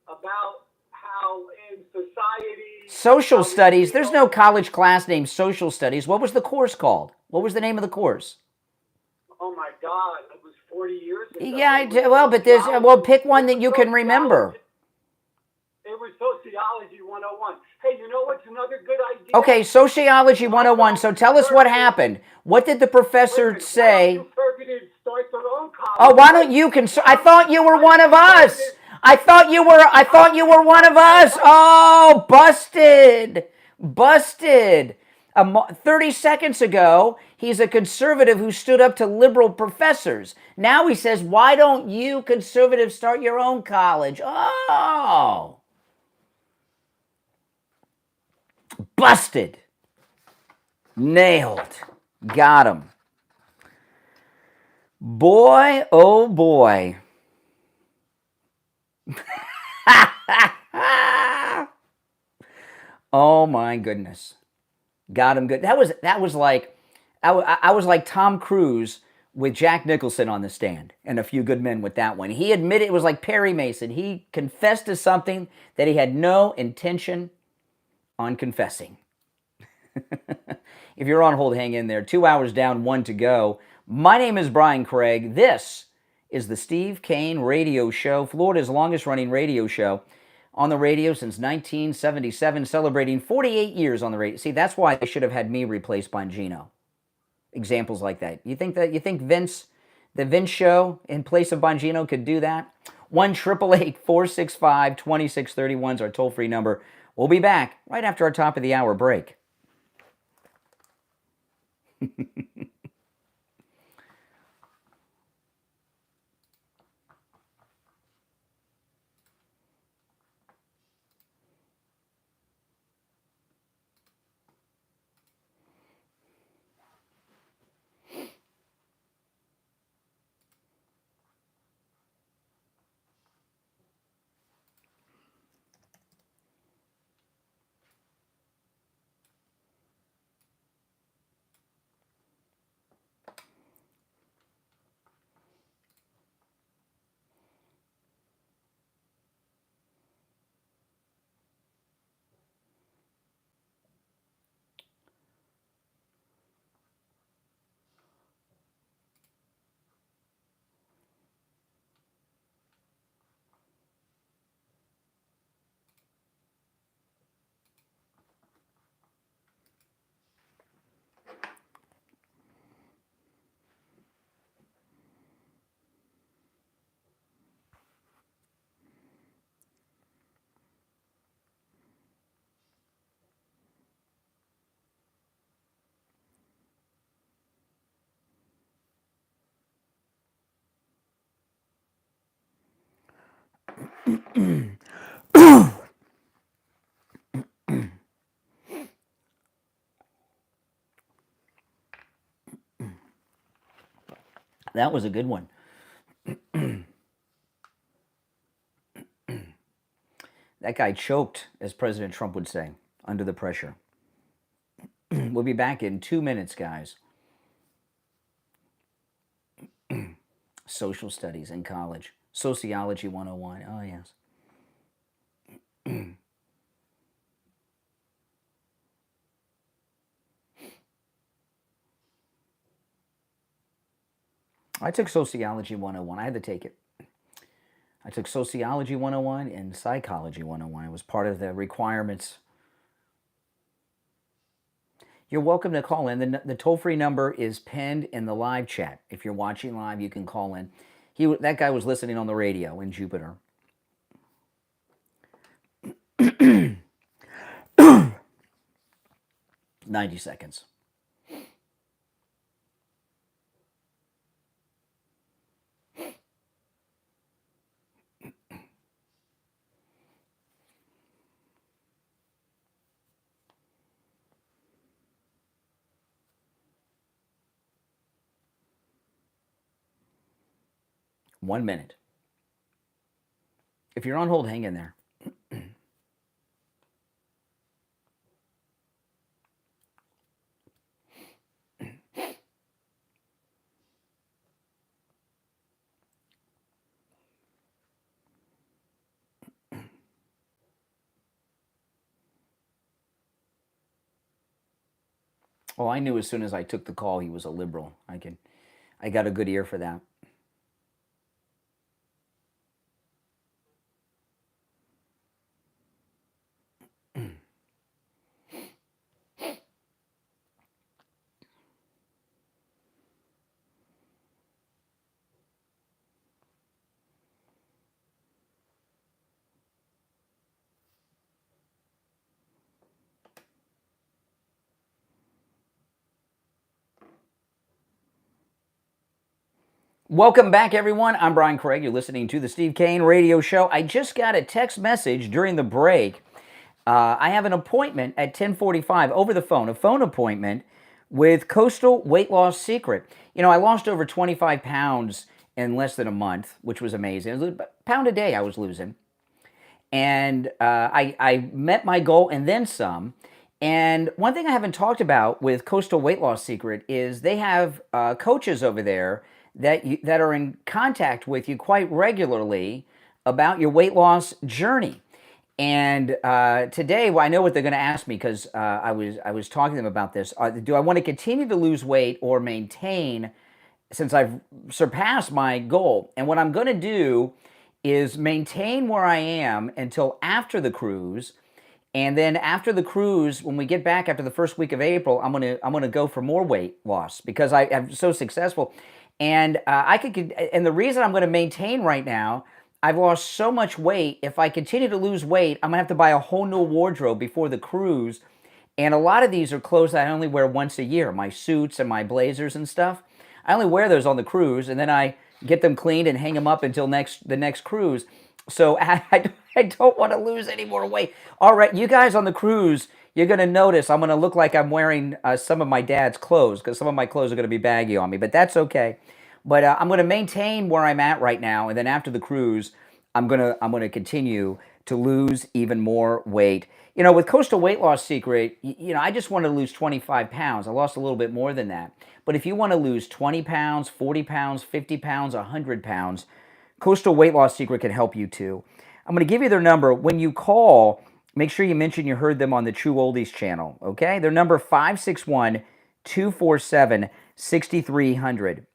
about how in society. Social studies. There's no college class named social studies. What was the course called? What was the name of the course? Oh my God, it was 40 years ago. Yeah, pick one that you can remember. It was Sociology 101. Hey, you know what's another good idea? Okay, Sociology 101. So tell us what happened. What did the professor say? Conservatives start their own college. Oh, why don't you I thought you were one of us. I thought you were one of us. Oh, busted. 30 seconds ago, he's a conservative who stood up to liberal professors. Now he says, why don't you conservatives start your own college? Oh. Busted. Nailed. Got him. Boy, oh boy. Oh my goodness. Got him good. That was like, I was like Tom Cruise with Jack Nicholson on the stand and A Few Good Men with that one. He admitted, it was like Perry Mason. He confessed to something that he had no intention on confessing. If you're on hold, hang in there. 2 hours down, 1 to go. My name is Brian Craig. This is the Steve Kane Radio Show, Florida's longest running radio show. On the radio since 1977, celebrating 48 years on the radio. See, that's why they should have had me replaced Bongino. Examples like that. You think the Vince show in place of Bongino could do that? 1-888-465-2631 is our toll-free number. We'll be back right after our top of the hour break. That was a good one. That guy choked, as President Trump would say, under the pressure. We'll be back in 2 minutes, guys. Social studies in college. Sociology 101. Oh, yes. I took Sociology 101. I had to take it. I took Sociology 101 and Psychology 101. It was part of the requirements. You're welcome to call in. The toll-free number is pinned in the live chat. If you're watching live, you can call in. That guy was listening on the radio in Jupiter. 90 seconds. One minute. If you're on hold, hang in there. Oh, I knew as soon as I took the call he was a liberal. I got a good ear for that. Welcome back, everyone. I'm Brian Craig. You're listening to the Steve Kane Radio Show. I just got a text message during the break. I have an appointment at 10:45 over the phone, a phone appointment with Coastal Weight Loss Secret. You know, I lost over 25 pounds in less than a month, which was amazing. It was a pound a day I was losing. And I met my goal and then some. And one thing I haven't talked about with Coastal Weight Loss Secret is they have coaches over there that are in contact with you quite regularly about your weight loss journey. And today, well, I know what they're going to ask me because I was talking to them about this. Do I want to continue to lose weight or maintain since I've surpassed my goal? And what I'm going to do is maintain where I am until after the cruise. And then after the cruise, when we get back after the first week of April, I'm gonna go for more weight loss because I'm so successful. And and the reason I'm going to maintain right now, I've lost so much weight. If I continue to lose weight, I'm going to have to buy a whole new wardrobe before the cruise. And a lot of these are clothes that I only wear once a year, my suits and my blazers and stuff. I only wear those on the cruise, and then I get them cleaned and hang them up until the next cruise. So I don't want to lose any more weight. All right, you guys on the cruise, you're going to notice I'm going to look like I'm wearing some of my dad's clothes because some of my clothes are going to be baggy on me, but that's okay. But I'm going to maintain where I'm at right now, and then after the cruise, I'm going to continue to lose even more weight. You know, with Coastal Weight Loss Secret, you know, I just want to lose 25 pounds. I lost a little bit more than that. But if you want to lose 20 pounds, 40 pounds, 50 pounds, 100 pounds, Coastal Weight Loss Secret can help you too. I'm going to give you their number. When you call, make sure you mention you heard them on the True Oldies channel, okay? Their number 561-247-6300.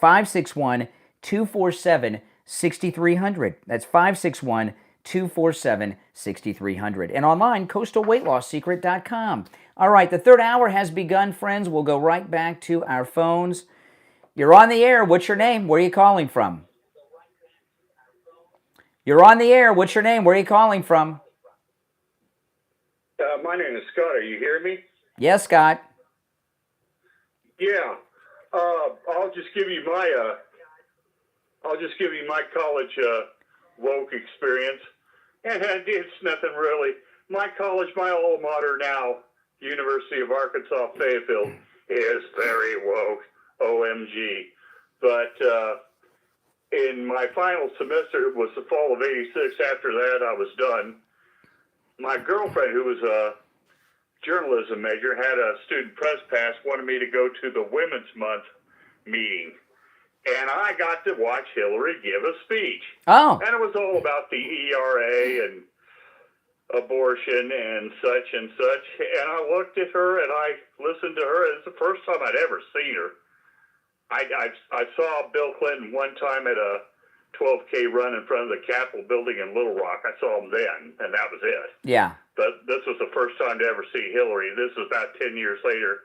561-247-6300. That's 561-247-6300. And online, coastalweightlossecret.com. All right, the third hour has begun, friends. We'll go right back to our phones. You're on the air. What's your name? Where are you calling from? You're on the air. What's your name? Where are you calling from? My name is Scott. Are you hearing me? Yes, Scott. Yeah. I'll just give you my college woke experience, and it's nothing really. My college, my alma mater now, University of Arkansas Fayetteville, is very woke. OMG. But in my final semester, it was the fall of '86. After that, I was done. My girlfriend, who was a journalism major, had a student press pass, wanted me to go to the Women's Month meeting. And I got to watch Hillary give a speech. Oh. And it was all about the ERA and abortion and such and such. And I looked at her and I listened to her. It's the first time I'd ever seen her. I saw Bill Clinton one time at a 12K run in front of the Capitol building in Little Rock. I saw him then, and that was it. Yeah. But this was the first time to ever see Hillary. This was about 10 years later.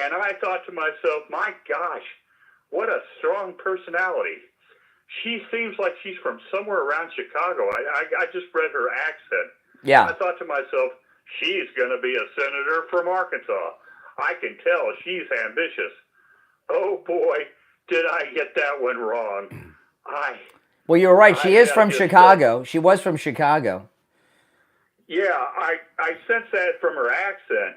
And I thought to myself, my gosh, what a strong personality. She seems like she's from somewhere around Chicago. I just read her accent. Yeah. I thought to myself, she's going to be a senator from Arkansas. I can tell she's ambitious. Oh, boy, did I get that one wrong. Well, you're right. She is from Chicago. She was from Chicago. Yeah, I sense that from her accent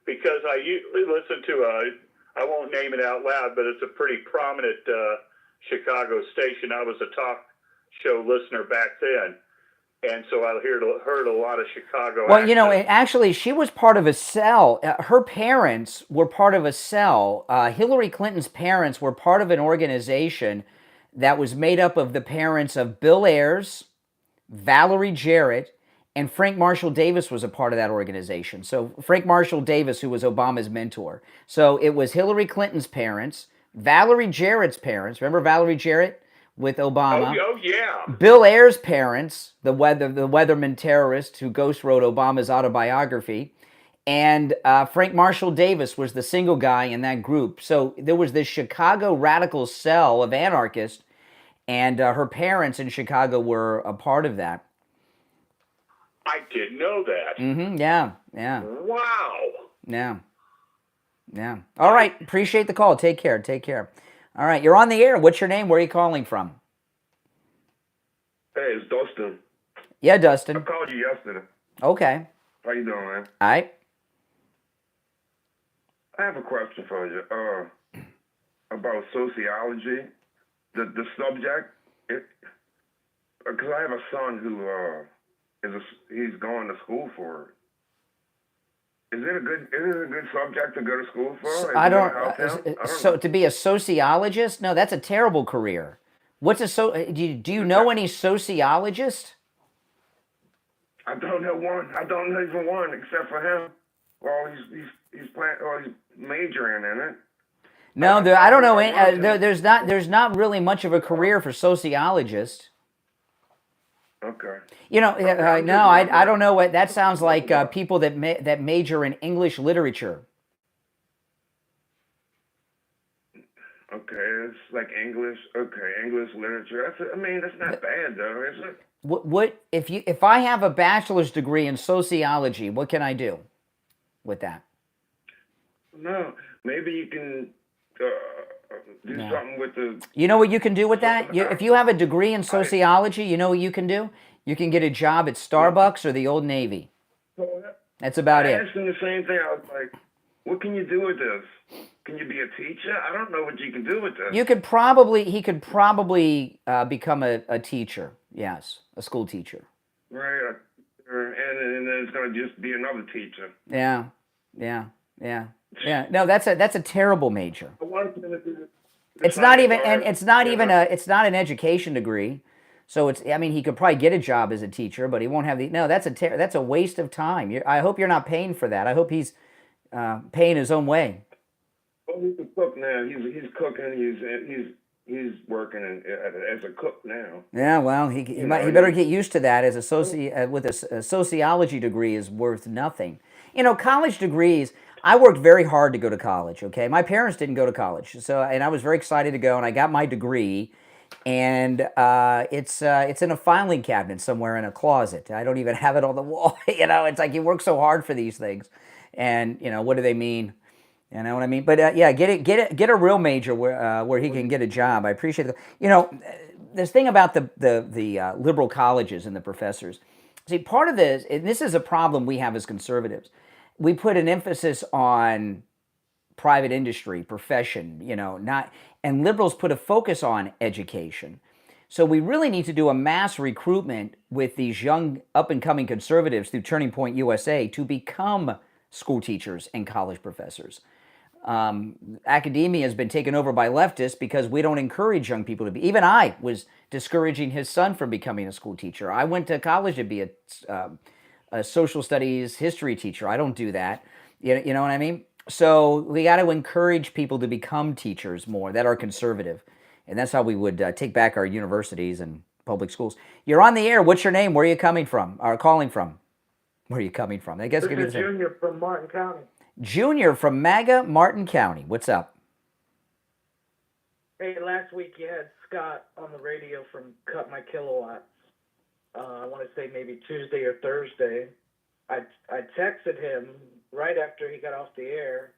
because I usually listen to I won't name it out loud, but it's a pretty prominent Chicago station. I was a talk show listener back then, and so I heard a lot of Chicago Well, accents. you know, actually, she was part of a cell. Her parents were part of a cell. Hillary Clinton's parents were part of an organization that was made up of the parents of Bill Ayers, Valerie Jarrett, and Frank Marshall Davis was a part of that organization. So Frank Marshall Davis, who was Obama's mentor. So it was Hillary Clinton's parents, Valerie Jarrett's parents. Remember Valerie Jarrett with Obama? Oh, yeah. Bill Ayers' parents, the weatherman terrorist who ghost wrote Obama's autobiography. And Frank Marshall Davis was the single guy in that group. So there was this Chicago radical cell of anarchists, and her parents in Chicago were a part of that. I didn't know that. Mm-hmm. Yeah. Yeah. Wow. Yeah. Yeah. All right. Appreciate the call. Take care. Take care. All right. You're on the air. What's your name? Where are you calling from? Hey, it's Dustin. Yeah, Dustin. I called you yesterday. Okay. How you doing, man? All right. I have a question for you about sociology. The subject, because I have a son who he's going to school for it. Is it a good subject to go to school for? I don't. So to be a sociologist? No, that's a terrible career. What's do you know any sociologists? I don't know one. I don't know even one except for him. Well, he's majoring in it. No, I don't know. There's not really much of a career for sociologists. Okay. You know, no, I don't know what that sounds like. People that major in English literature. Okay, it's like English. Okay, English literature. That's not bad though, is it? What if I have a bachelor's degree in sociology? What can I do with that? No, maybe you can do something with the. You know what you can do with that? If you have a degree in sociology, you know what you can do? You can get a job at Starbucks or the Old Navy. That's about it. I asked him the same thing. I was like, "What can you do with this? Can you be a teacher? I don't know what you can do with this." He could probably become a teacher. Yes, a school teacher. Right, and then it's going to just be another teacher. Yeah. No, that's a terrible major. I wanted to do it's not even an education degree. So he could probably get a job as a teacher, but he won't have that's a waste of time. I hope you're not paying for that. I hope he's paying his own way. Well, he's a cook now. He's cooking. He's working as a cook now. Yeah, well, he better get used to that. As with a sociology degree is worth nothing. You know, college degrees. I worked very hard to go to college. Okay, my parents didn't go to college, and I was very excited to go, and I got my degree, and it's in a filing cabinet somewhere in a closet. I don't even have it on the wall. You know, it's like you work so hard for these things, and you know what do they mean? You know what I mean? But get a real major where he can get a job. I appreciate it. You know, this thing about the liberal colleges and the professors. See, part of this, and this is a problem we have as conservatives. We put an emphasis on private industry, profession, you know, and liberals put a focus on education. So we really need to do a mass recruitment with these young up-and-coming conservatives through Turning Point USA to become school teachers and college professors. Academia has been taken over by leftists because we don't encourage young people to be. Even I was discouraging his son from becoming a school teacher. I went to college to be a social studies history teacher. I don't do that. You know what I mean? So we got to encourage people to become teachers more that are conservative. And that's how we would take back our universities and public schools. You're on the air. What's your name? Where are you coming from? Or calling from? Where are you coming from? I guess This give me is the same. Junior from Martin County. Junior from MAGA, Martin County. What's up? Hey, last week you had Scott on the radio from Cut My Kilowatts. I want to say maybe Tuesday or Thursday. I texted him right after he got off the air,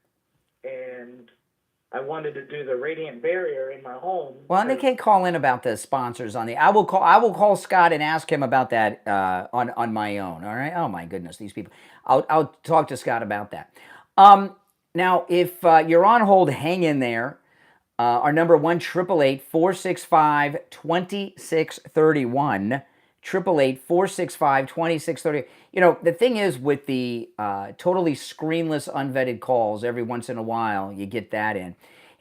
and I wanted to do the radiant barrier in my home. Well, and they can't call in about the sponsors on the. I will call Scott and ask him about that on my own. All right. Oh my goodness, these people. I'll talk to Scott about that. Now, if you're on hold, hang in there. Our number 1-888-465-2631. 888-465-2630. You know, the thing is with the totally screenless, unvetted calls, every once in a while you get that in.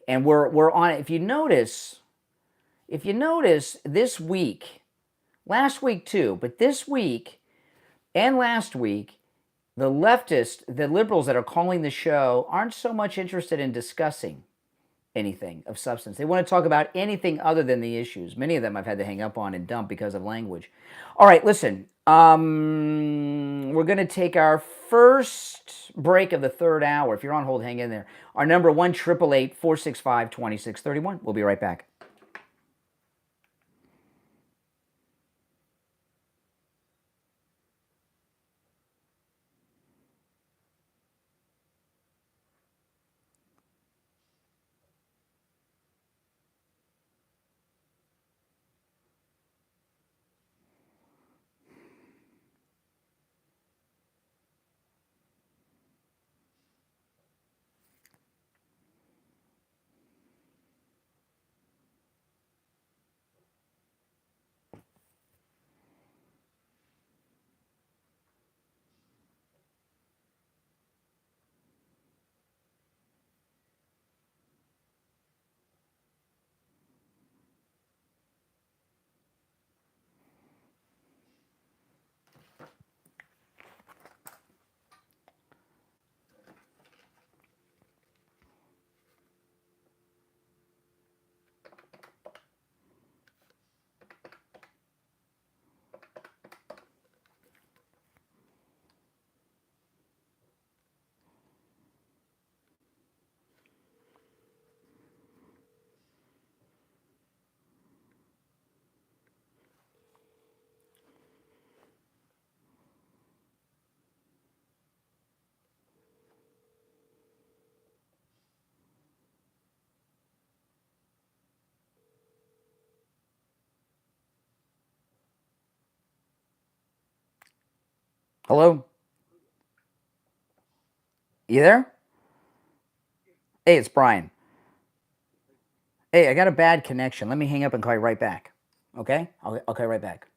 And we're on it. If you notice this week, last week too, but this week and last week, the leftists, the liberals that are calling the show aren't so much interested in discussing anything of substance. They want to talk about anything other than the issues. Many of them I've had to hang up on and dump because of language. All right, listen. We're going to take our first break of the third hour. If you're on hold, hang in there. Our number 1-888-465-2631. We'll be right back. Hello? You there? Hey, it's Brian. Hey, I got a bad connection. Let me hang up and call you right back. Okay? I'll call you right back.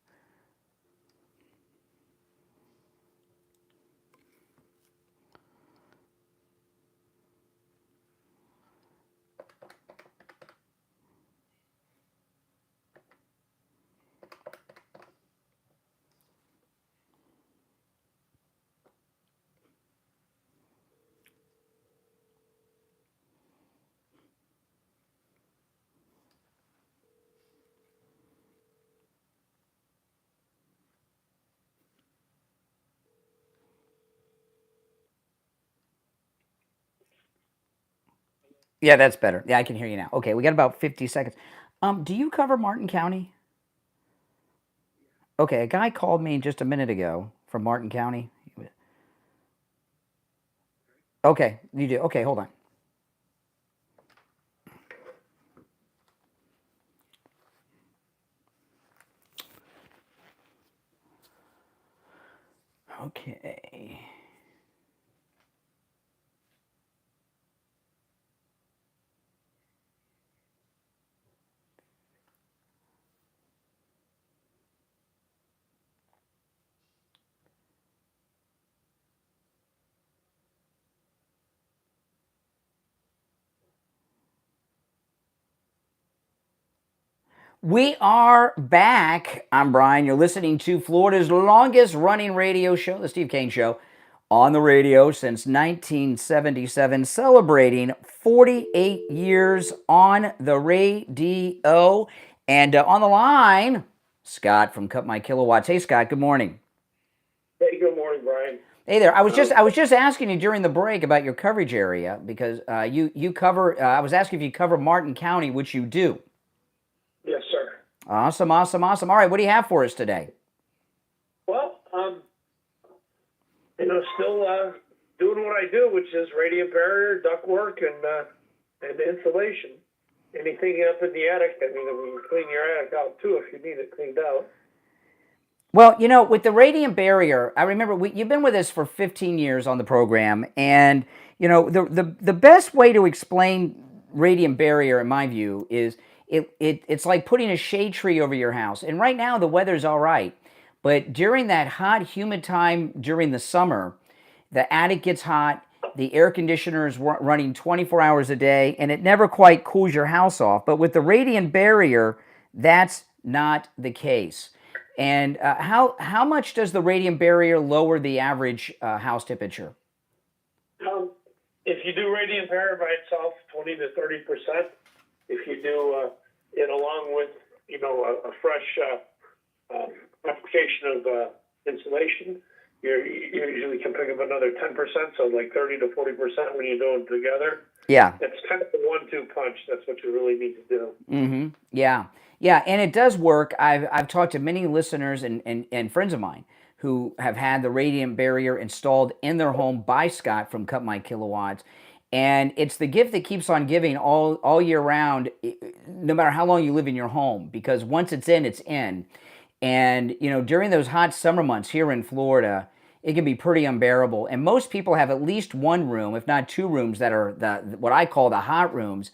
Yeah, that's better. Yeah, I can hear you now. Okay, we got about 50 seconds. Do you cover Martin County? Okay, a guy called me just a minute ago from Martin County. Okay, you do. Okay, hold on. Okay. We are back. I'm Brian. You're listening to Florida's longest running radio show, The Steve Kane Show, on the radio since 1977, celebrating 48 years on the radio. And on the line, Scott from Cut My Kilowatts. Hey, Scott, good morning. Hey, good morning, Brian. Hey there. I was just asking you during the break about your coverage area because you cover. I was asking if you cover Martin County, which you do. Yes, sir. Awesome. All right, what do you have for us today? Well, still doing what I do, which is radiant barrier, ductwork, and insulation. Anything up in the attic, we can clean your attic out too if you need it cleaned out. Well, with the radiant barrier, I remember you've been with us for 15 years on the program, and the best way to explain radiant barrier, in my view, is it's like putting a shade tree over your house. And right now the weather's all right, but during that hot, humid time during the summer, the attic gets hot. The air conditioner is running 24 hours a day, and it never quite cools your house off. But with the radiant barrier, that's not the case. And how much does the radiant barrier lower the average house temperature? If you do radiant barrier by itself, 20 to 30%. If you do it along with a fresh application of insulation, you usually can pick up another 10%, so like 30 to 40% when you do them together. Yeah. It's kind of a 1-2 punch. That's what you really need to do. Mm-hmm. Yeah, and it does work. I've talked to many listeners and friends of mine who have had the radiant barrier installed in their home by Scott from Cut My Kilowatts. And it's the gift that keeps on giving all year round, no matter how long you live in your home, because once it's in, it's in. And, during those hot summer months here in Florida, it can be pretty unbearable. And most people have at least one room, if not two rooms, that are what I call the hot rooms.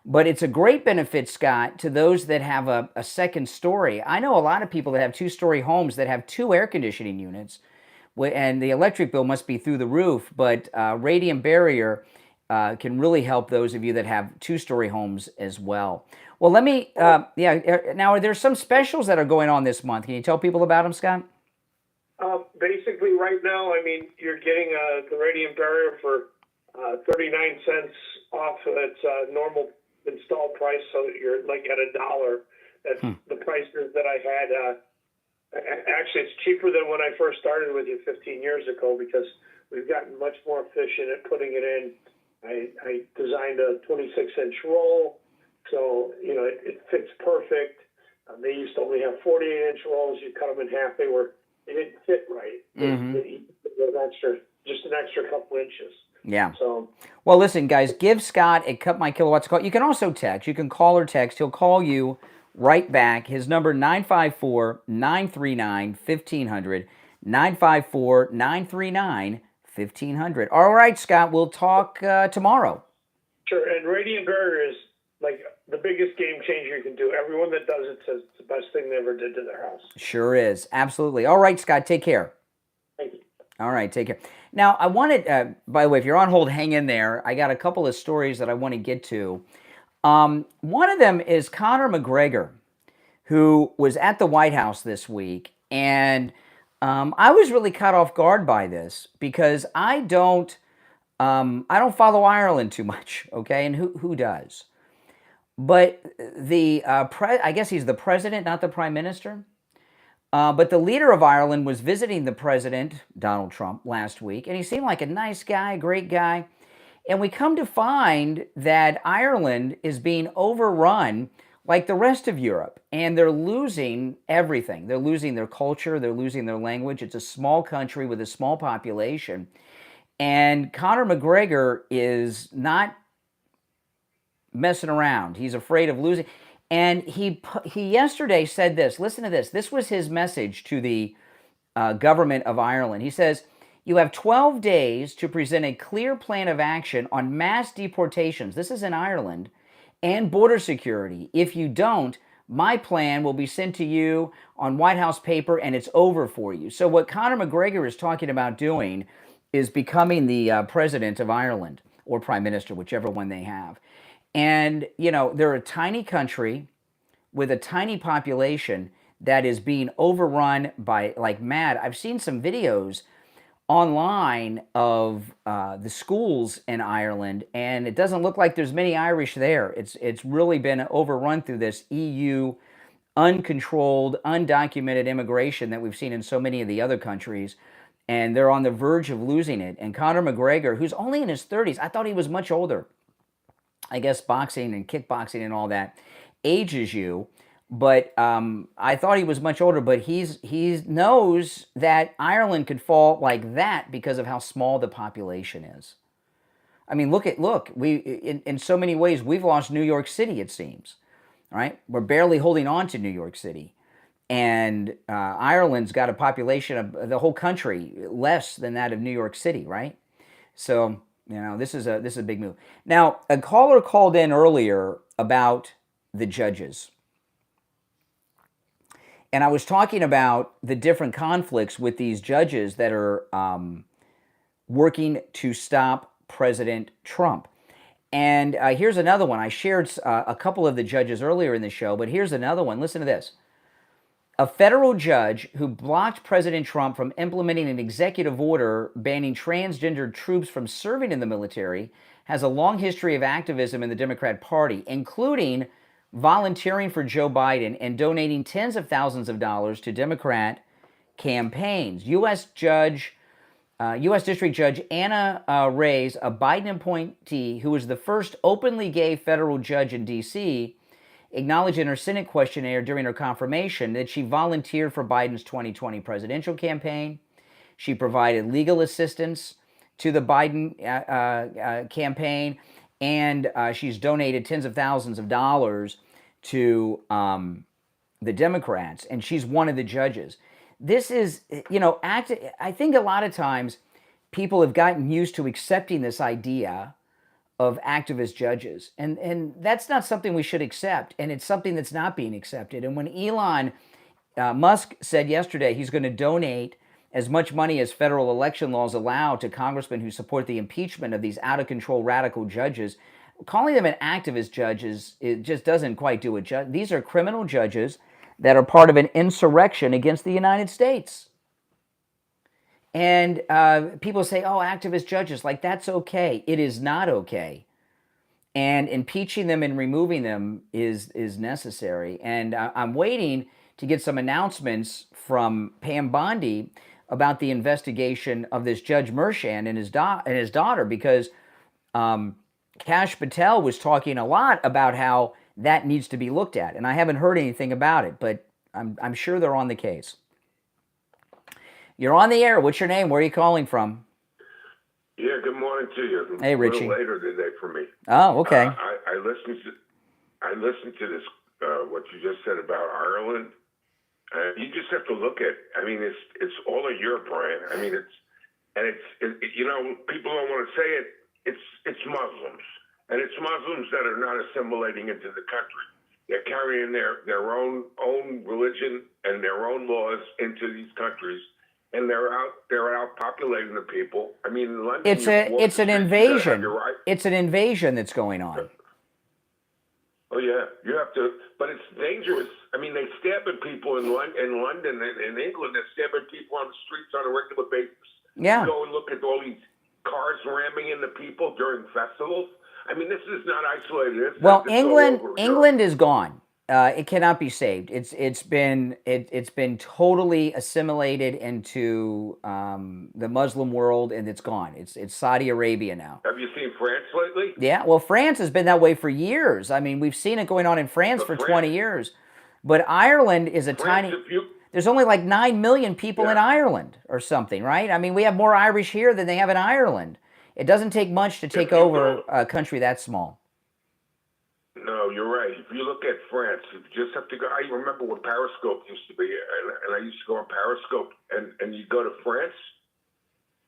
But it's a great benefit, Scott, to those that have a second story. I know a lot of people that have two-story homes that have two air conditioning units, and the electric bill must be through the roof. But radiant barrier can really help those of you that have two-story homes as well. Well, let me, now are there some specials that are going on this month? Can you tell people about them, Scott? Basically, right now, you're getting the radiant barrier for 39 cents off of its normal install price, so you're like at $1. That's the prices that I had. Actually, it's cheaper than when I first started with you 15 years ago because we've gotten much more efficient at putting it in. I designed a 26-inch roll, so it fits perfect. They used to only have 48-inch rolls. You cut them in half. They didn't fit right. It was just an extra couple inches. Yeah. So, well, listen, guys, give Scott a Cut My Kilowatts call. You can also text. You can call or text. He'll call you right back. His number, 954-939-1500. 954-939-1500. All right, Scott, we'll talk tomorrow. Sure, and radiant barrier is like the biggest game changer you can do. Everyone that does it says it's the best thing they ever did to their house. Sure is. Absolutely. All right, Scott, take care. Thank you. All right, take care. Now, I wanted, by the way, if you're on hold, hang in there. I got a couple of stories that I want to get to. One of them is Conor McGregor, who was at the White House this week, and I was really caught off guard by this because I don't follow Ireland too much, okay? And who does? But I guess he's the president, not the prime minister. But the leader of Ireland was visiting the president, Donald Trump, last week, and he seemed like a nice guy, great guy. And we come to find that Ireland is being overrun like the rest of Europe, and they're losing everything. They're losing their culture, they're losing their language. It's a small country with a small population. And Conor McGregor is not messing around. He's afraid of losing. And he yesterday said this. Listen to this. This was his message to the government of Ireland. He says, you have 12 days to present a clear plan of action on mass deportations. This is in Ireland. And border security. If you don't, my plan will be sent to you on White House paper and it's over for you. So what Conor McGregor is talking about doing is becoming the president of Ireland, or prime minister, whichever one they have. And, they're a tiny country with a tiny population that is being overrun by like mad. I've seen some videos online of the schools in Ireland, and it doesn't look like there's many Irish there. It's really been overrun through this EU uncontrolled, undocumented immigration that we've seen in so many of the other countries, and they're on the verge of losing it. And Conor McGregor, who's only in his 30s, I thought he was much older. I guess boxing and kickboxing and all that ages you, but I thought he was much older. But he knows that Ireland could fall like that because of how small the population is. I mean, look, we in so many ways we've lost New York City. It seems, right? We're barely holding on to New York City, and Ireland's got a population of the whole country less than that of New York City, right? So. This is a big move. Now, a caller called in earlier about the judges. And I was talking about the different conflicts with these judges that are working to stop President Trump. And here's another one. I shared a couple of the judges earlier in the show, but here's another one. Listen to this. A federal judge who blocked President Trump from implementing an executive order banning transgender troops from serving in the military has a long history of activism in the Democrat Party, including volunteering for Joe Biden and donating tens of thousands of dollars to Democrat campaigns. U.S. District Judge Anna Reyes, a Biden appointee who was the first openly gay federal judge in D.C., acknowledged in her Senate questionnaire during her confirmation that she volunteered for Biden's 2020 presidential campaign. She provided legal assistance to the Biden campaign, and she's donated tens of thousands of dollars to the Democrats, and she's one of the judges. This is, I think a lot of times people have gotten used to accepting this idea of activist judges. And that's not something we should accept. And it's something that's not being accepted. And when Elon Musk said yesterday he's going to donate as much money as federal election laws allow to congressmen who support the impeachment of these out-of-control radical judges, calling them an activist judges, it just doesn't quite do it. These are criminal judges that are part of an insurrection against the United States. And people say, oh, activist judges, like that's okay. It is not okay. And impeaching them and removing them is necessary. And I'm waiting to get some announcements from Pam Bondi about the investigation of this Judge Mershon and his daughter, because Kash Patel was talking a lot about how that needs to be looked at. And I haven't heard anything about it, but I'm sure they're on the case. You're on the air. What's your name? Where are you calling from? Yeah, good morning to you. Hey, Richie. A little later today for me. Oh, okay. I listened to this what you just said about Ireland. You just have to look at. I mean, it's all in Europe, Brian. I mean, people don't want to say it. It's Muslims, and it's Muslims that are not assimilating into the country. They're carrying their own religion and their own laws into these countries. And they're out populating the people. I mean, in London, it's an invasion. It's an invasion that's going on. Oh yeah, you have to, but it's dangerous. I mean, they stabbing people in London and in England. They're stabbing people on the streets on a regular basis. Yeah. You go and look at all these cars ramming into people during festivals. I mean, this is not isolated. England is gone. It cannot be saved. It's been totally assimilated into the Muslim world, and it's gone. It's Saudi Arabia now. Have you seen France lately? Yeah, well, France has been that way for years. I mean, we've seen it going on in France for 20 years. But Ireland is there's only like 9 million people in Ireland or something, right? I mean, we have more Irish here than they have in Ireland. It doesn't take much to take over a country that small. No, you're right. If you look at France, you just have to go. I remember when Periscope used to be, and I used to go on Periscope, and you go to France,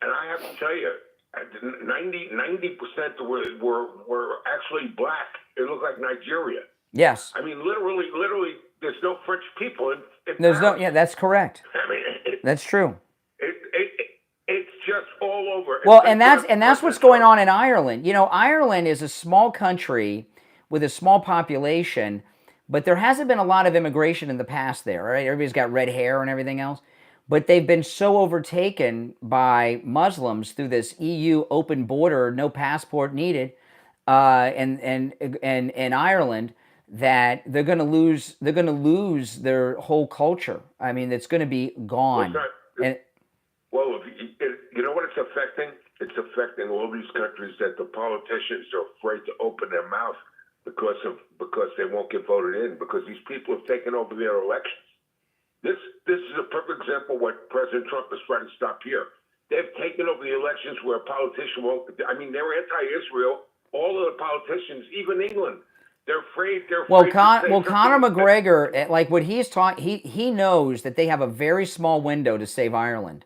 and I have to tell you, 90% were actually black. It looked like Nigeria. Yes. I mean, literally, there's no French people in There's Paris. no. Yeah, that's correct. I mean, That's true. It's just all over. Well, and that's what's going on in Ireland. You know, Ireland is a small country with a small population, but there hasn't been a lot of immigration in the past there, right? Everybody's got red hair and everything else. But they've been so overtaken by Muslims through this EU open border, no passport needed, and Ireland, that they're going to lose. They're going to lose their whole culture. I mean, it's going to be gone. Well, you know what it's affecting? It's affecting all these countries that the politicians are afraid to open their mouth because they won't get voted in, because these people have taken over their elections. This is a perfect example of what President Trump is trying to stop here. They've taken over the elections where a politician won't. I mean, they're anti-Israel. All of the politicians, even England, they're afraid. Conor McGregor, like what he's taught, he knows that they have a very small window to save Ireland,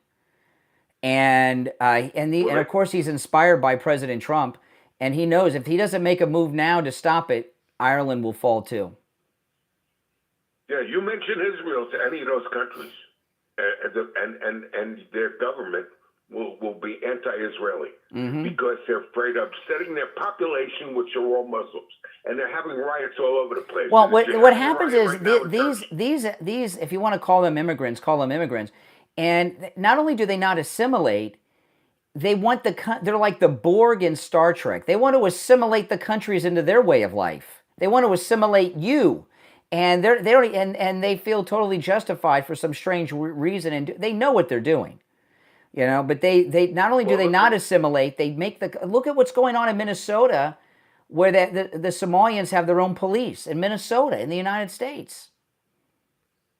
and of course he's inspired by President Trump, and he knows if he doesn't make a move now to stop it, Ireland will fall too. Yeah, you mention Israel to any of those countries, and their government will be anti-Israeli because they're afraid of upsetting their population, which are all Muslims, and they're having riots all over the place. Well, what happens is these, if you want to call them immigrants, and not only do they not assimilate, they want they're like the Borg in Star Trek. They want to assimilate the countries into their way of life. They want to assimilate you. And they feel totally justified for some strange reason, and they know what they're doing, you know. But they not only do they not assimilate, they make look at what's going on in Minnesota, where the Somalians have their own police in Minnesota, in the United States.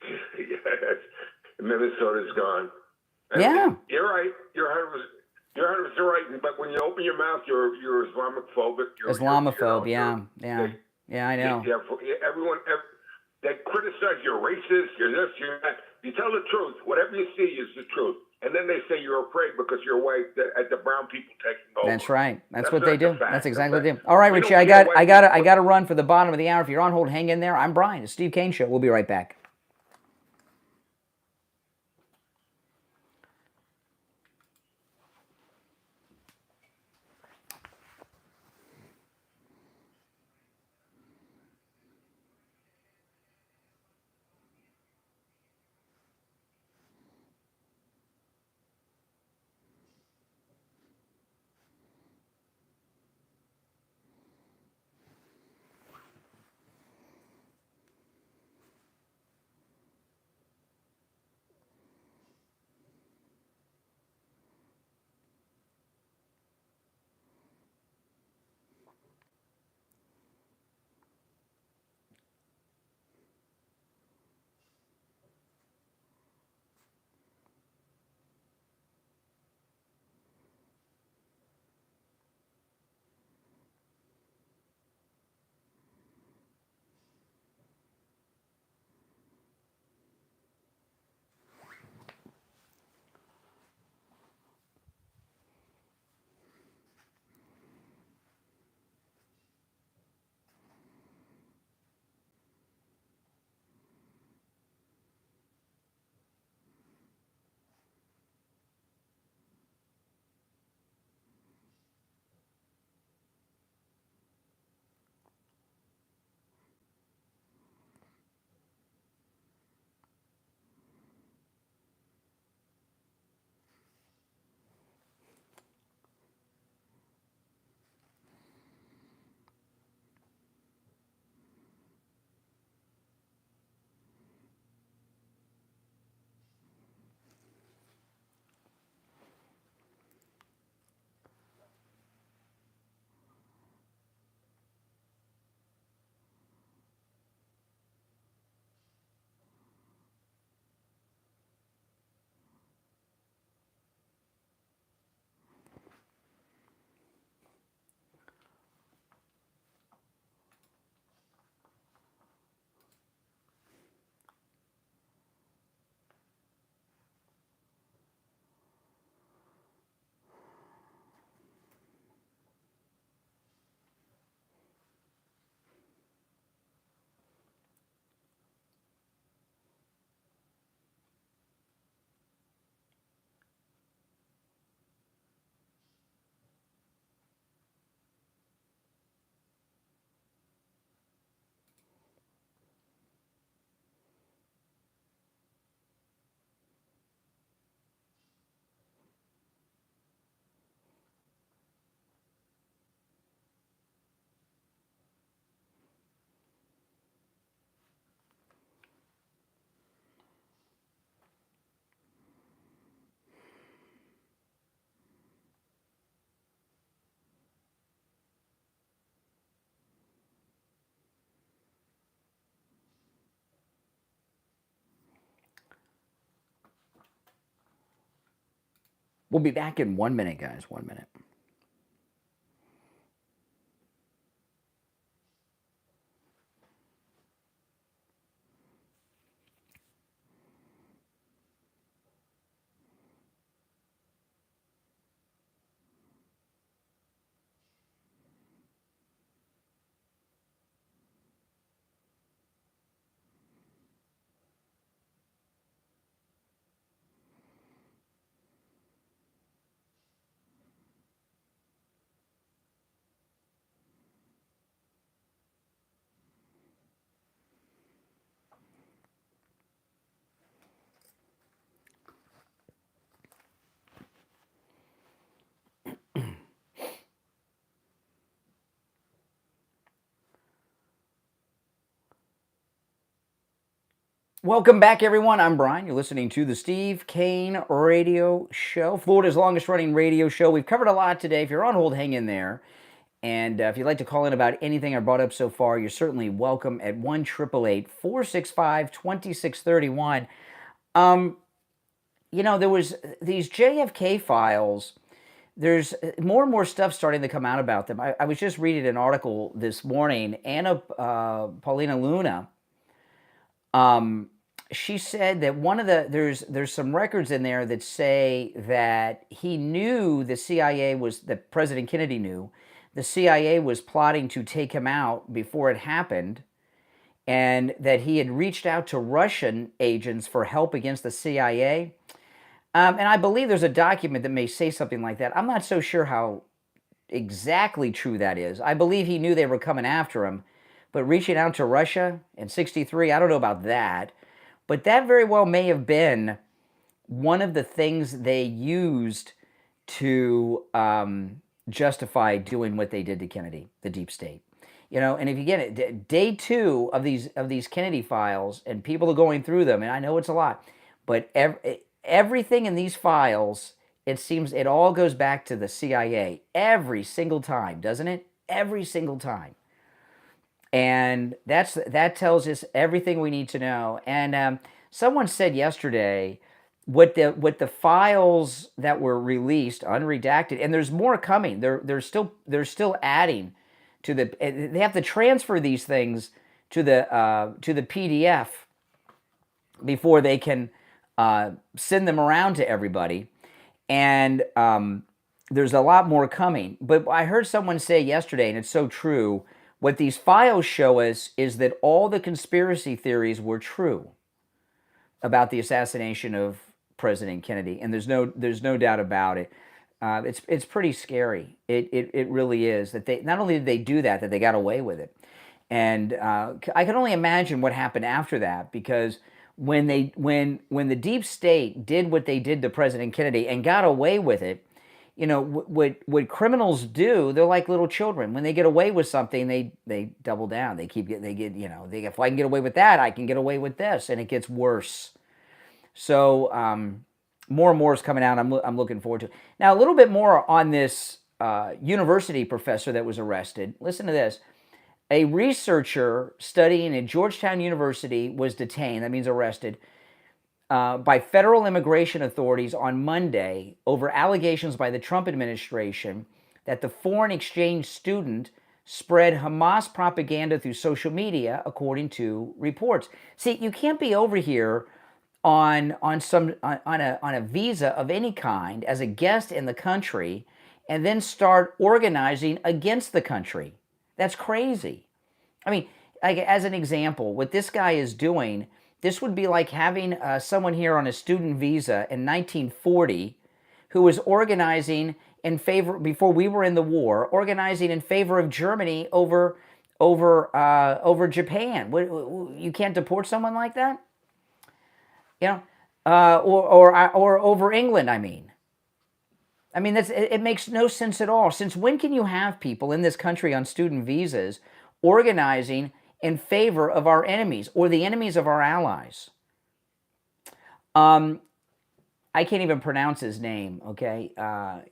Yes, Minnesota's gone. Yeah, you're right. You're 100% right. But when you open your mouth, you're Islamophobic. Islamophobe. Yeah, I know. Everyone. They criticize you're racist, you're this, you're that. You tell the truth. Whatever you see is the truth. And then they say you're afraid because you're white at the brown people taking over. That's right. That's what they do. That's exactly what they do. All right, Richie, I got to run for the bottom of the hour. If you're on hold, hang in there. I'm Brian. It's Steve Kane Show. We'll be right back. We'll be back in 1 minute, guys. 1 minute. Welcome back, everyone. I'm Brian. You're listening to the Steve Kane Radio Show, Florida's longest running radio show. We've covered a lot today. If you're on hold, hang in there. And if you'd like to call in about anything I brought up so far, you're certainly welcome at 1-888-465-2631. You know, there was these JFK files. There's more and more stuff starting to come out about them. I was just reading an article this morning. Paulina Luna, she said that one of the there's some records in there that say that he knew that President Kennedy knew the CIA was plotting to take him out before it happened, and that he had reached out to Russian agents for help against the CIA. And I believe there's a document that may say something like that. I'm not so sure how exactly true that is. I believe he knew they were coming after him, but reaching out to Russia in '63, I don't know about that. But that very well may have been one of the things they used to justify doing what they did to Kennedy, the deep state. You know, and if you get it, day 2 of these Kennedy files, and people are going through them, and I know it's a lot, but everything in these files, it seems it all goes back to the CIA every single time, doesn't it? Every single time. And that tells us everything we need to know. And someone said yesterday, what the files that were released, unredacted, and there's more coming. They're still adding to the. They have to transfer these things to the PDF before they can send them around to everybody. And there's a lot more coming. But I heard someone say yesterday, and it's so true. What these files show us is that all the conspiracy theories were true about the assassination of President Kennedy, and there's no doubt about it. It's pretty scary. It really is that they not only did they do that they got away with it, and I can only imagine what happened after that, because when the deep state did what they did to President Kennedy and got away with it. You know, what criminals do, they're like little children. When they get away with something, they double down. If I can get away with that, I can get away with this, and it gets worse. So more and more is coming out. I'm looking forward to it. Now, a little bit more on this university professor that was arrested. Listen to this. A researcher studying at Georgetown University was detained, that means arrested, by federal immigration authorities on Monday over allegations by the Trump administration that the foreign exchange student spread Hamas propaganda through social media, according to reports. See, you can't be over here on a visa of any kind as a guest in the country and then start organizing against the country. That's crazy. I mean, as an example, what this guy is doing. This would be like having someone here on a student visa in 1940 who was organizing in favor, before we were in the war, organizing in favor of Germany over Japan. You can't deport someone like that? You know, or over England, I mean. It makes no sense at all. Since when can you have people in this country on student visas organizing in favor of our enemies or the enemies of our allies? I can't even pronounce his name, okay?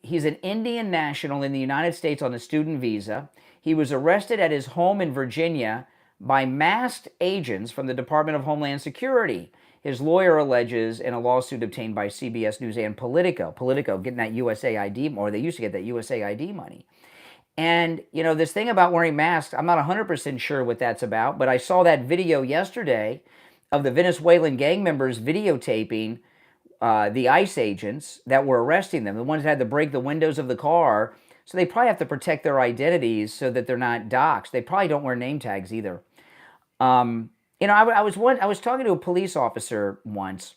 He's an Indian national in the United States on a student visa. He was arrested at his home in Virginia by masked agents from the Department of Homeland Security. His lawyer alleges in a lawsuit obtained by CBS News and Politico getting that USAID, or they used to get that USAID money. And, you know, this thing about wearing masks, I'm not 100% sure what that's about, but I saw that video yesterday of the Venezuelan gang members videotaping the ICE agents that were arresting them, the ones that had to break the windows of the car. So they probably have to protect their identities so that they're not doxxed. They probably don't wear name tags either. You know, I was talking to a police officer once,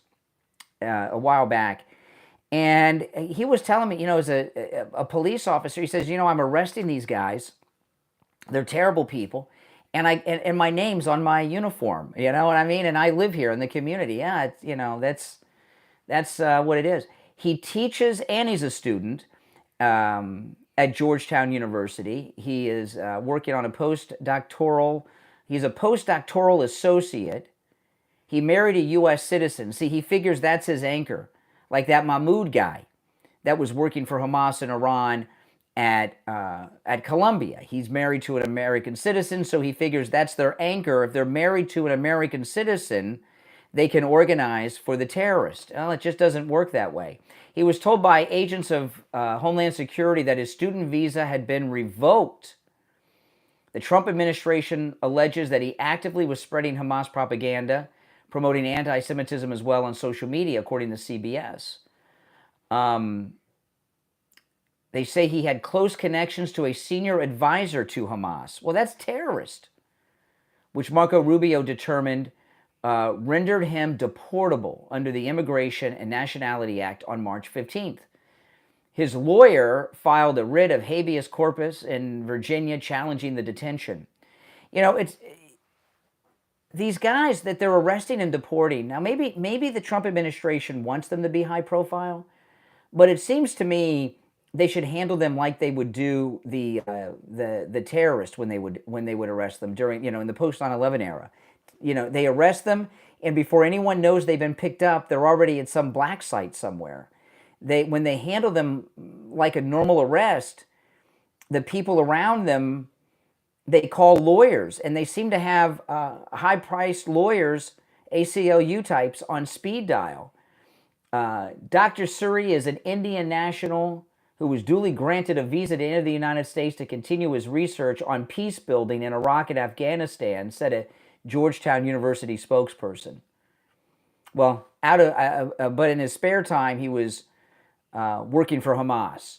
a while back, and he was telling me, you know, as a police officer, he says, you know, I'm arresting these guys. They're terrible people, and my name's on my uniform. You know what I mean? And I live here in the community. Yeah, it's, you know, that's what it is. He teaches, and he's a student at Georgetown University. He is working on a postdoctoral. He's a postdoctoral associate. He married a U.S. citizen. See, he figures that's his anchor, like that Mahmoud guy that was working for Hamas in Iran at Columbia. He's married to an American citizen, so he figures that's their anchor. If they're married to an American citizen, they can organize for the terrorist. Well, it just doesn't work that way. He was told by agents of Homeland Security that his student visa had been revoked. The Trump administration alleges that he actively was spreading Hamas propaganda, promoting anti-Semitism as well on social media, according to CBS. They say he had close connections to a senior advisor to Hamas. Well, that's terrorist, which Marco Rubio determined rendered him deportable under the Immigration and Nationality Act on March 15th. His lawyer filed a writ of habeas corpus in Virginia challenging the detention. You know, it's these guys that they're arresting and deporting. Now, maybe the Trump administration wants them to be high profile, but it seems to me they should handle them like they would do the terrorists when they would arrest them during, you know, in the post 9/11 era. You know, they arrest them, and before anyone knows they've been picked up, they're already at some black site somewhere. When they handle them like a normal arrest, the people around them, they call lawyers, and they seem to have high-priced lawyers, ACLU types, on speed dial. Dr. Suri is an Indian national who was duly granted a visa to enter the United States to continue his research on peace building in Iraq and Afghanistan, said a Georgetown University spokesperson. Well, but in his spare time, he was working for Hamas.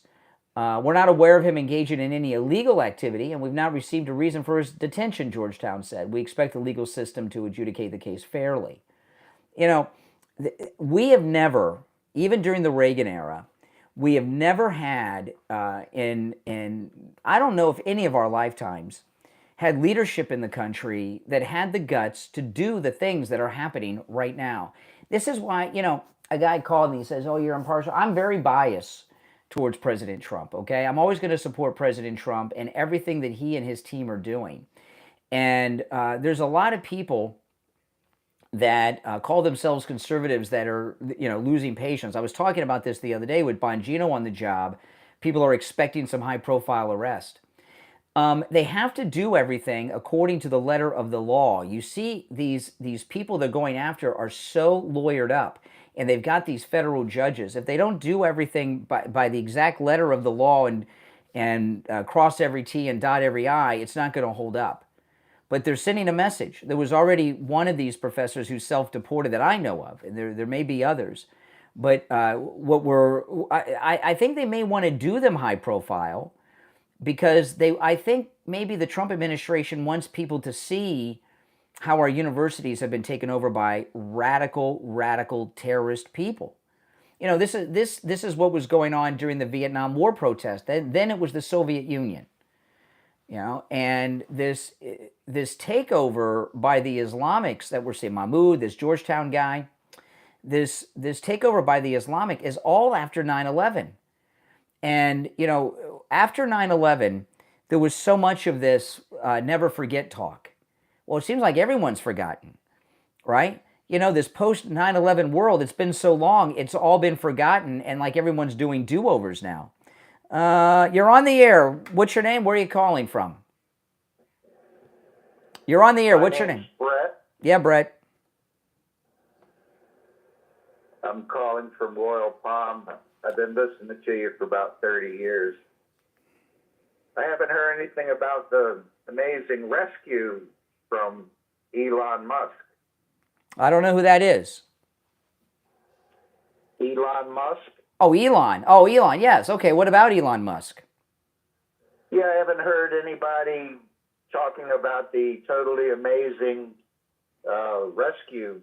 We're not aware of him engaging in any illegal activity, and we've not received a reason for his detention, Georgetown said. We expect the legal system to adjudicate the case fairly. You know, we have never, even during the Reagan era, we have never had, in I don't know if any of our lifetimes, had leadership in the country that had the guts to do the things that are happening right now. This is why, you know, a guy called me and says, oh, you're impartial. I'm very biased towards President Trump, okay? I'm always going to support President Trump and everything that he and his team are doing. And there's a lot of people that call themselves conservatives that are, you know, losing patience. I was talking about this the other day with Bongino on the job. People are expecting some high-profile arrest. They have to do everything according to the letter of the law. You see, these people they're going after are so lawyered up, and they've got these federal judges. If they don't do everything by the exact letter of the law and cross every T and dot every I, it's not going to hold up. But they're sending a message. There was already one of these professors who self-deported that I know of, and there may be others. But I think they may want to do them high profile, because I think maybe the Trump administration wants people to see how our universities have been taken over by radical terrorist people. You know, this is what was going on during the Vietnam War protest. Then it was the Soviet Union. You know, and this takeover by the Islamics that we're seeing, Mahmoud, this Georgetown guy, this takeover by the Islamic is all after 9/11. And, you know, after 9/11, there was so much of this never forget talk. Well, it seems like everyone's forgotten, right? You know, this post 9/11 world, it's been so long, it's all been forgotten, and like everyone's doing do-overs now. You're on the air. What's your name? Where are you calling from? You're on the air. What's your name? Brett. Yeah, Brett. I'm calling from Royal Palm. I've been listening to you for about 30 years. I haven't heard anything about the amazing rescue from Elon Musk. I don't know who that is. Elon Musk? Oh, Elon. Oh, Elon. Yes. Okay. What about Elon Musk? Yeah, I haven't heard anybody talking about the totally amazing rescue.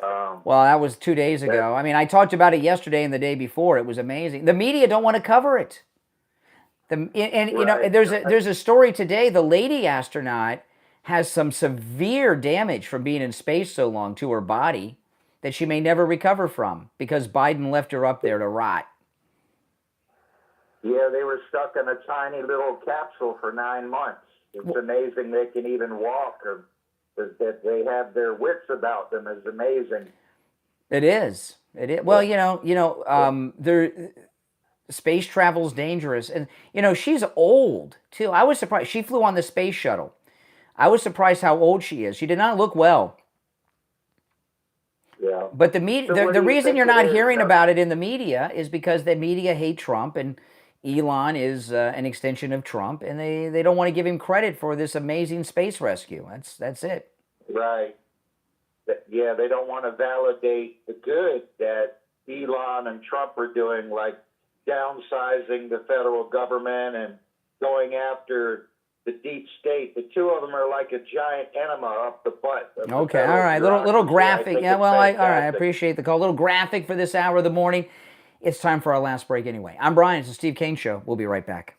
Well, that was 2 days ago. I mean, I talked about it yesterday and the day before. It was amazing. The media don't want to cover it. You know, there's a story today. The lady astronaut has some severe damage from being in space so long to her body that she may never recover from because Biden left her up there to rot. Yeah, they were stuck in a tiny little capsule for 9 months. It's amazing they can even walk, or that they have their wits about them is amazing. It is. It is. Well, space travel's dangerous, and she's old too. I was surprised. She flew on the space shuttle. I was surprised how old she is. She did not look well. Yeah. But the media, the reason you're not hearing about it in the media is because the media hate Trump, and Elon is an extension of Trump, and they don't want to give him credit for this amazing space rescue. That's it. Right. Yeah, they don't want to validate the good that Elon and Trump are doing, like downsizing the federal government and going after the deep state. The two of them are like a giant enema up the butt. Okay, all right, little graphic. Yeah, well, all right, I appreciate the call. A little graphic for this hour of the morning. It's time for our last break anyway. I'm Brian. It's the Steve Kane Show. We'll be right back.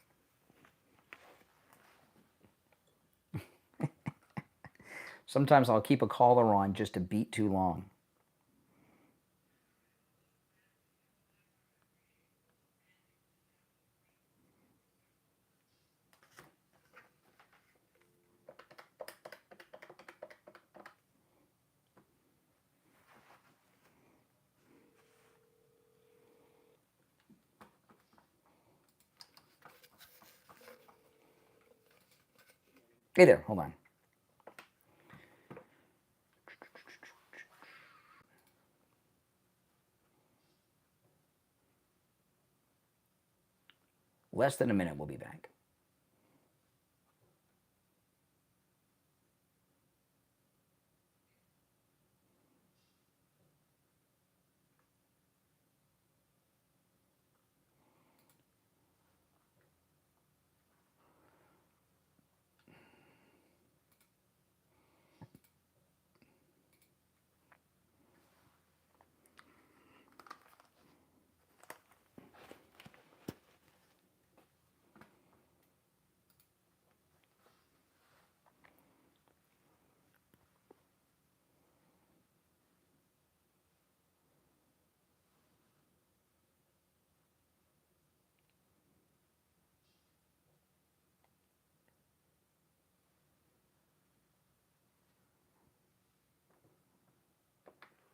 Sometimes I'll keep a caller on just a beat too long. Hey there, hold on. Less than a minute, we'll be back.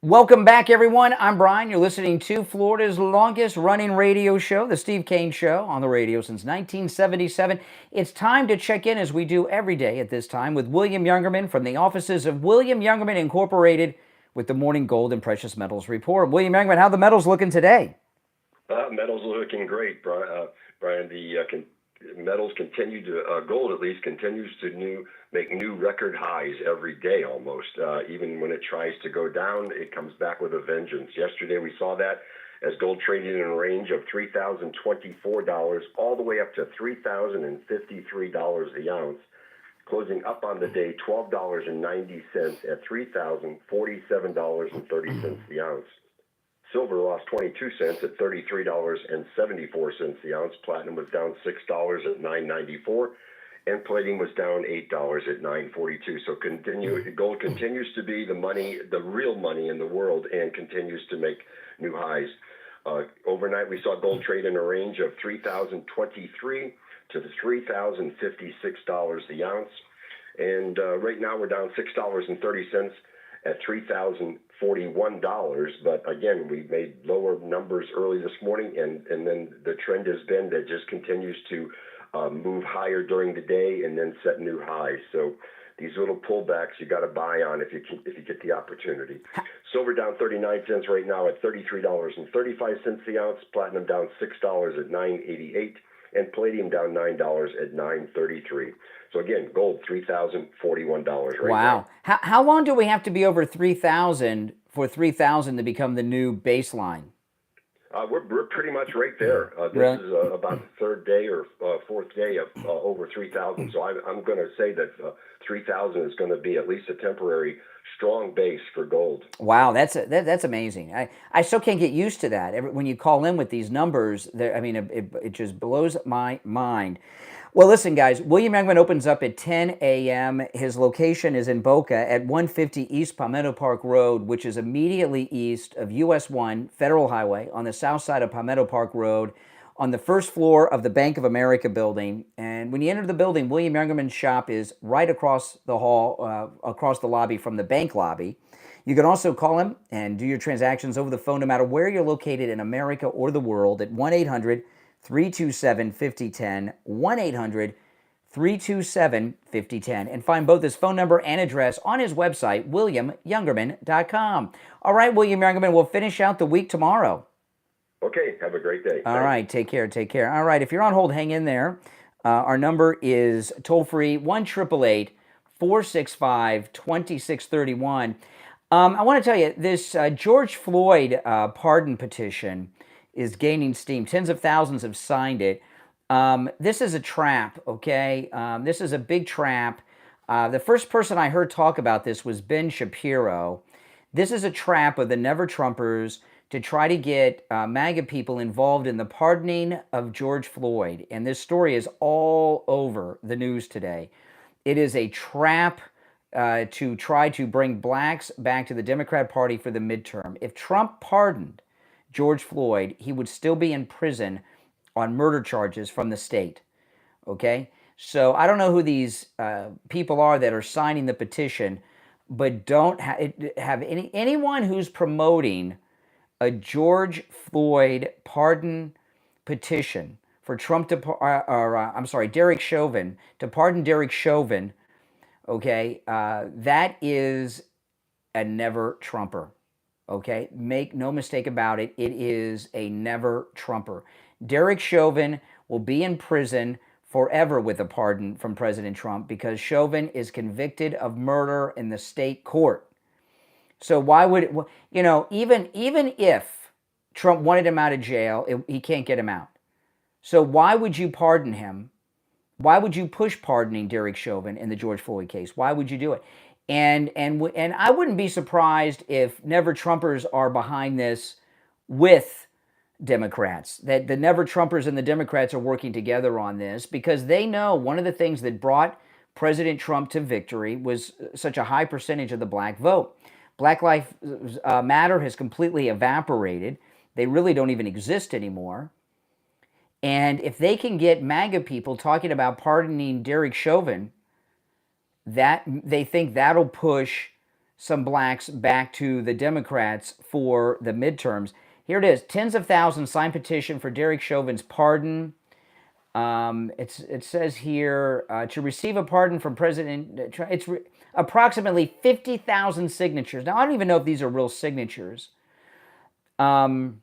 Welcome back, everyone. I'm Brian. You're listening to Florida's longest running radio show, The Steve Kane Show, on the radio since 1977. It's time to check in, as we do every day at this time, with William Youngerman from the offices of William Youngerman Incorporated with the Morning Gold and Precious Metals Report. William Youngerman, how are the metals looking today? Metals are looking great, Brian. The metals continue to, gold at least, continues to make new record highs every day almost. Even when it tries to go down, it comes back with a vengeance. Yesterday we saw that as gold traded in a range of $3,024 all the way up to $3,053 the ounce, closing up on the day $12.90 at $3,047.30 the ounce. Silver lost 22 cents at $33.74 the ounce. Platinum was down $6 at $9.94, and palladium was down $8 at $9.42. So gold continues to be the money, the real money in the world, and continues to make new highs. Overnight, we saw gold trade in a range of $3,023 to $3,056 the ounce, and right now we're down $6.30 at $3,041, but again, we made lower numbers early this morning, and then the trend has been that just continues to move higher during the day and then set new highs. So these little pullbacks you got to buy on if you get the opportunity. Silver down 39 cents right now at $33.35 the ounce. Platinum down $6 at $9.88, and palladium down $9 at $9.33. So again, gold $3,041 right now. Wow. How long do we have to be over 3,000 for 3,000 to become the new baseline? We're pretty much right there. This is about the third day or fourth day of over 3,000. So I'm going to say that 3,000 is going to be at least a temporary strong base for gold. Wow, that's amazing. I still can't get used to that. When you call in with these numbers, it just blows my mind. Well, listen, guys, William Youngman opens up at 10 a.m. His location is in Boca at 150 East Palmetto Park Road, which is immediately east of US 1 Federal Highway on the south side of Palmetto Park Road on the first floor of the Bank of America building. And when you enter the building, William Youngman's shop is right across the hall, across the lobby from the bank lobby. You can also call him and do your transactions over the phone no matter where you're located in America or the world at 1-800-327-5010, 1-800-327-5010, and find both his phone number and address on his website, williamyoungerman.com. All right, William Youngerman, we'll finish out the week tomorrow. Okay, have a great day. All right, take care. All right, if you're on hold, hang in there. Our number is toll-free, 1-888-465-2631. I want to tell you, this George Floyd pardon petition is gaining steam. Tens of thousands have signed it. This is a trap, okay? This is a big trap. The first person I heard talk about this was Ben Shapiro. This is a trap of the Never-Trumpers to try to get MAGA people involved in the pardoning of George Floyd. And this story is all over the news today. It is a trap to try to bring blacks back to the Democrat Party for the midterm. If Trump pardoned George Floyd, he would still be in prison on murder charges from the state. Okay? So I don't know who these people are that are signing the petition, but don't have anyone who's promoting a George Floyd pardon petition for Trump to, Derek Chauvin, to pardon Derek Chauvin, okay, that is a never-Trumper, okay? Make no mistake about it, it is a never-Trumper. Derek Chauvin will be in prison forever with a pardon from President Trump because Chauvin is convicted of murder in the state court. So why would, even if Trump wanted him out of jail, he can't get him out. So why would you pardon him? Why would you push pardoning Derek Chauvin in the George Floyd case? Why would you do it? And I wouldn't be surprised if Never-Trumpers are behind this with Democrats, that the Never-Trumpers and the Democrats are working together on this because they know one of the things that brought President Trump to victory was such a high percentage of the black vote. Black Lives Matter has completely evaporated. They really don't even exist anymore. And if they can get MAGA people talking about pardoning Derek Chauvin, that they think that'll push some blacks back to the Democrats for the midterms. Here it is, tens of thousands signed petition for Derek Chauvin's pardon. It says here, to receive a pardon from President Trump, it's approximately 50,000 signatures. Now, I don't even know if these are real signatures. Ben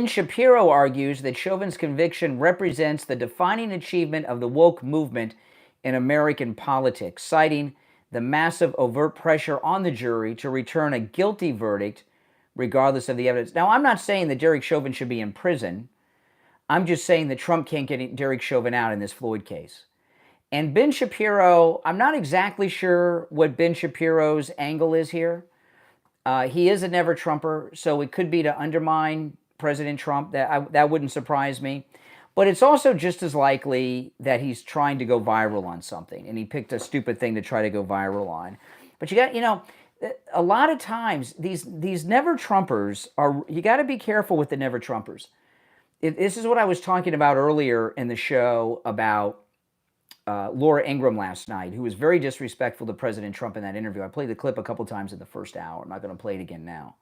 Shapiro argues that Chauvin's conviction represents the defining achievement of the woke movement in American politics, citing the massive overt pressure on the jury to return a guilty verdict regardless of the evidence. Now, I'm not saying that Derek Chauvin should be in prison. I'm just saying that Trump can't get Derek Chauvin out in this Floyd case. And Ben Shapiro, I'm not exactly sure what Ben Shapiro's angle is here. He is a never-Trumper, so it could be to undermine President Trump. That wouldn't surprise me. But it's also just as likely that he's trying to go viral on something, and he picked a stupid thing to try to go viral on. But you got, a lot of times these never-Trumpers are, you got to be careful with the never-Trumpers. This is what I was talking about earlier in the show about Laura Ingraham last night, who was very disrespectful to President Trump in that interview. I played the clip a couple times in the first hour. I'm not going to play it again now.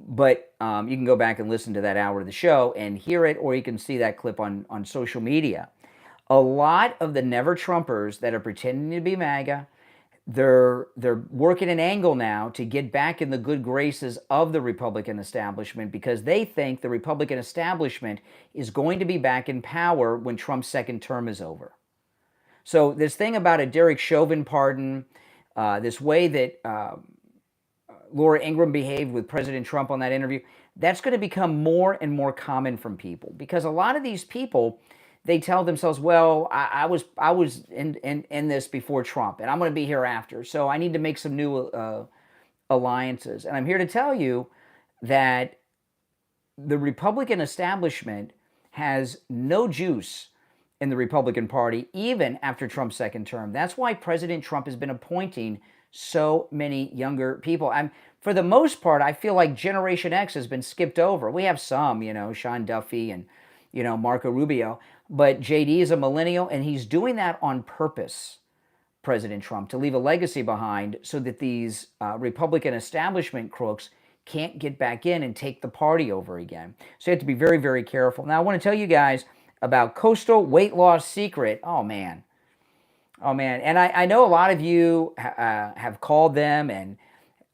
But you can go back and listen to that hour of the show and hear it, or you can see that clip on social media. a lot of the never Trumpers that are pretending to be MAGA, they're working an angle now to get back in the good graces of the Republican establishment because they think the Republican establishment is going to be back in power when Trump's second term is over. So this thing about a Derek Chauvin pardon, this way that Laura Ingraham behaved with President Trump on that interview, that's going to become more and more common from people because a lot of these people, they tell themselves, well, I was in this before Trump, and I'm going to be here after, so I need to make some new alliances. And I'm here to tell you that the Republican establishment has no juice in the Republican Party, even after Trump's second term. That's why President Trump has been appointing so many younger people. For the most part, I feel like Generation X has been skipped over. We have some, Sean Duffy and, Marco Rubio, but JD is a millennial, and he's doing that on purpose, President Trump, to leave a legacy behind so that these Republican establishment crooks can't get back in and take the party over again. So you have to be very, very careful. Now, I want to tell you guys about Coastal Weight Loss Secret. Oh, man. And I know a lot of you have called them and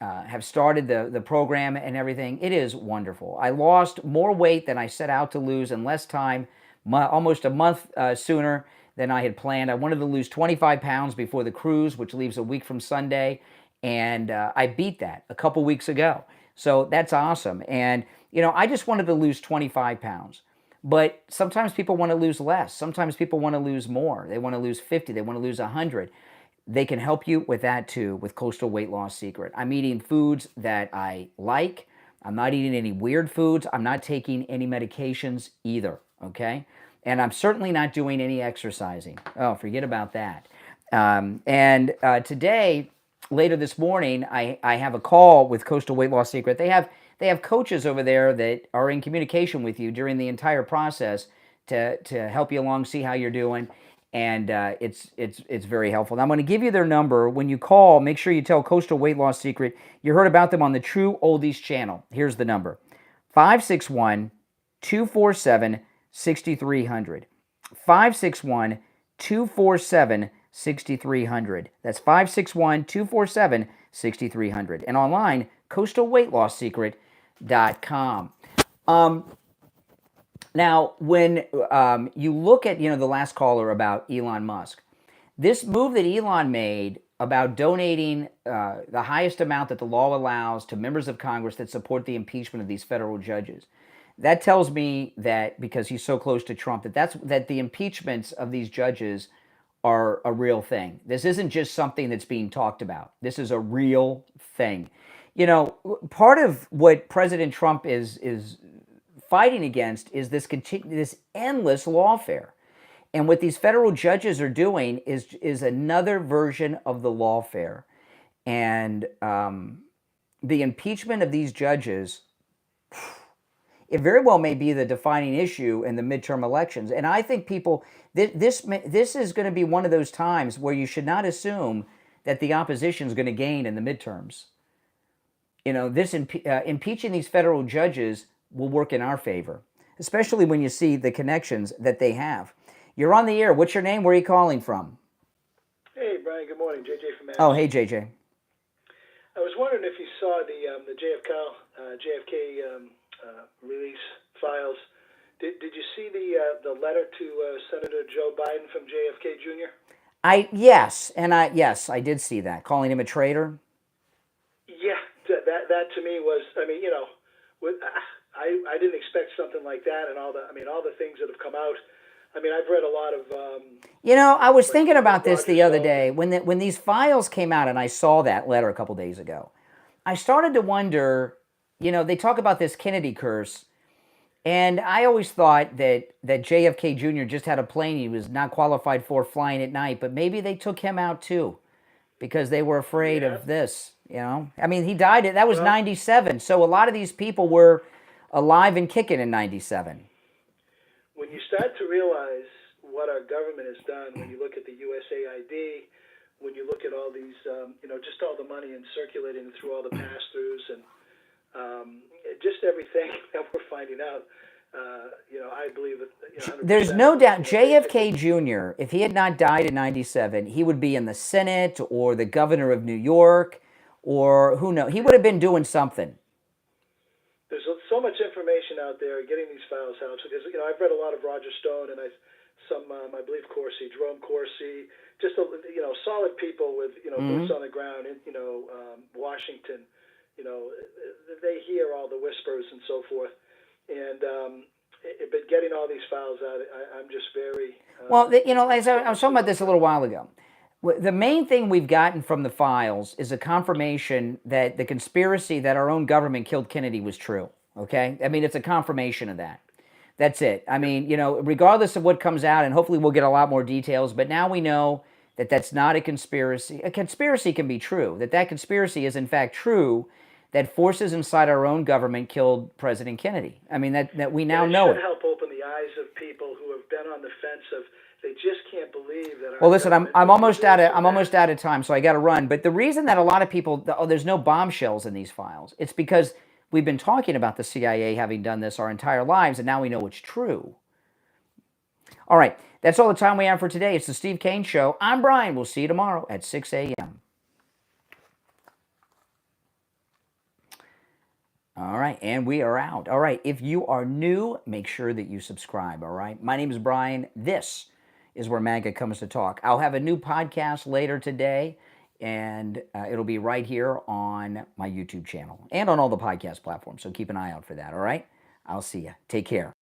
have started the program and everything. It is wonderful. I lost more weight than I set out to lose in less time, almost a month sooner than I had planned. I wanted to lose 25 pounds before the cruise, which leaves a week from Sunday, and I beat that a couple weeks ago. So that's awesome. And, I just wanted to lose 25 pounds. But sometimes people want to lose less. Sometimes people want to lose more. They want to lose 50. They want to lose 100. They can help you with that too with Coastal Weight Loss Secret. I'm eating foods that I like. I'm not eating any weird foods. I'm not taking any medications either, okay? And I'm certainly not doing any exercising. Oh, forget about that. Today, later this morning, I have a call with Coastal Weight Loss Secret. They have coaches over there that are in communication with you during the entire process to help you along, see how you're doing. And it's very helpful. Now, I'm going to give you their number. When you call, make sure you tell Coastal Weight Loss Secret you heard about them on the True Oldies channel. Here's the number: 561-247-6300. 561-247-6300. That's 561-247-6300. And online, coastalweightloss.com. Now, when you look at, the last caller about Elon Musk, this move that Elon made about donating the highest amount that the law allows to members of Congress that support the impeachment of these federal judges, that tells me that, because he's so close to Trump, that the impeachments of these judges are a real thing. This isn't just something that's being talked about. This is a real thing. Part of what President Trump is fighting against is this endless lawfare. And what these federal judges are doing is another version of the lawfare. And the impeachment of these judges, it very well may be the defining issue in the midterm elections. And I think this is going to be one of those times where you should not assume that the opposition is going to gain in the midterms. Impeaching these federal judges will work in our favor, especially when you see the connections that they have. You're on the air. What's your name? Where are you calling from? Hey, Brian. Good morning. JJ from Madison. Oh, hey, JJ. I was wondering if you saw the JFK release files. Did you see the letter to Senator Joe Biden from JFK Jr.? Yes, I did see that. Calling him a traitor. Yeah, that to me was. I didn't expect something like that, and all the things that have come out. I've read a lot of. I was thinking about this the other day when these files came out, and I saw that letter a couple days ago. I started to wonder. They talk about this Kennedy curse, and I always thought that JFK Jr. just had a plane he was not qualified for flying at night, but maybe they took him out too, because they were afraid of this. He died. That was 97. So a lot of these people were alive and kicking in 97. When you start to realize what our government has done, when you look at the USAID, when you look at all these, just all the money and circulating through all the pass-throughs and just everything that we're finding out, I believe that. There's no doubt JFK Jr., if he had not died in 97, he would be in the Senate or the governor of New York or who knows. He would have been doing something. There's so much information out there getting these files out because I've read a lot of Roger Stone and I believe Corsi, Jerome Corsi, just solid people with boots on the ground in Washington. They hear all the whispers and so forth, and but getting all these files out, I'm just very well. As I was talking about this a little while ago. The main thing we've gotten from the files is a confirmation that the conspiracy that our own government killed Kennedy was true, okay? I mean, it's a confirmation of that. That's it. I mean, regardless of what comes out, and hopefully we'll get a lot more details, but now we know that that's not a conspiracy. A conspiracy can be true, that conspiracy is in fact true, that forces inside our own government killed President Kennedy. I mean, that we now know it. It should help open the eyes of people who have been on the fence of, they just can't believe that. Well, listen, I'm almost out of time, so I got to run. But the reason that a lot of people, there's no bombshells in these files, it's because we've been talking about the CIA having done this our entire lives, and now we know it's true. All right, that's all the time we have for today. It's the Steve Kane Show. I'm Brian. We'll see you tomorrow at 6 a.m. All right, and we are out. All right, if you are new, make sure that you subscribe, all right? My name is Brian. This is where MAGA comes to talk. I'll have a new podcast later today, and it'll be right here on my YouTube channel and on all the podcast platforms, so keep an eye out for that, all right? I'll see you. Take care.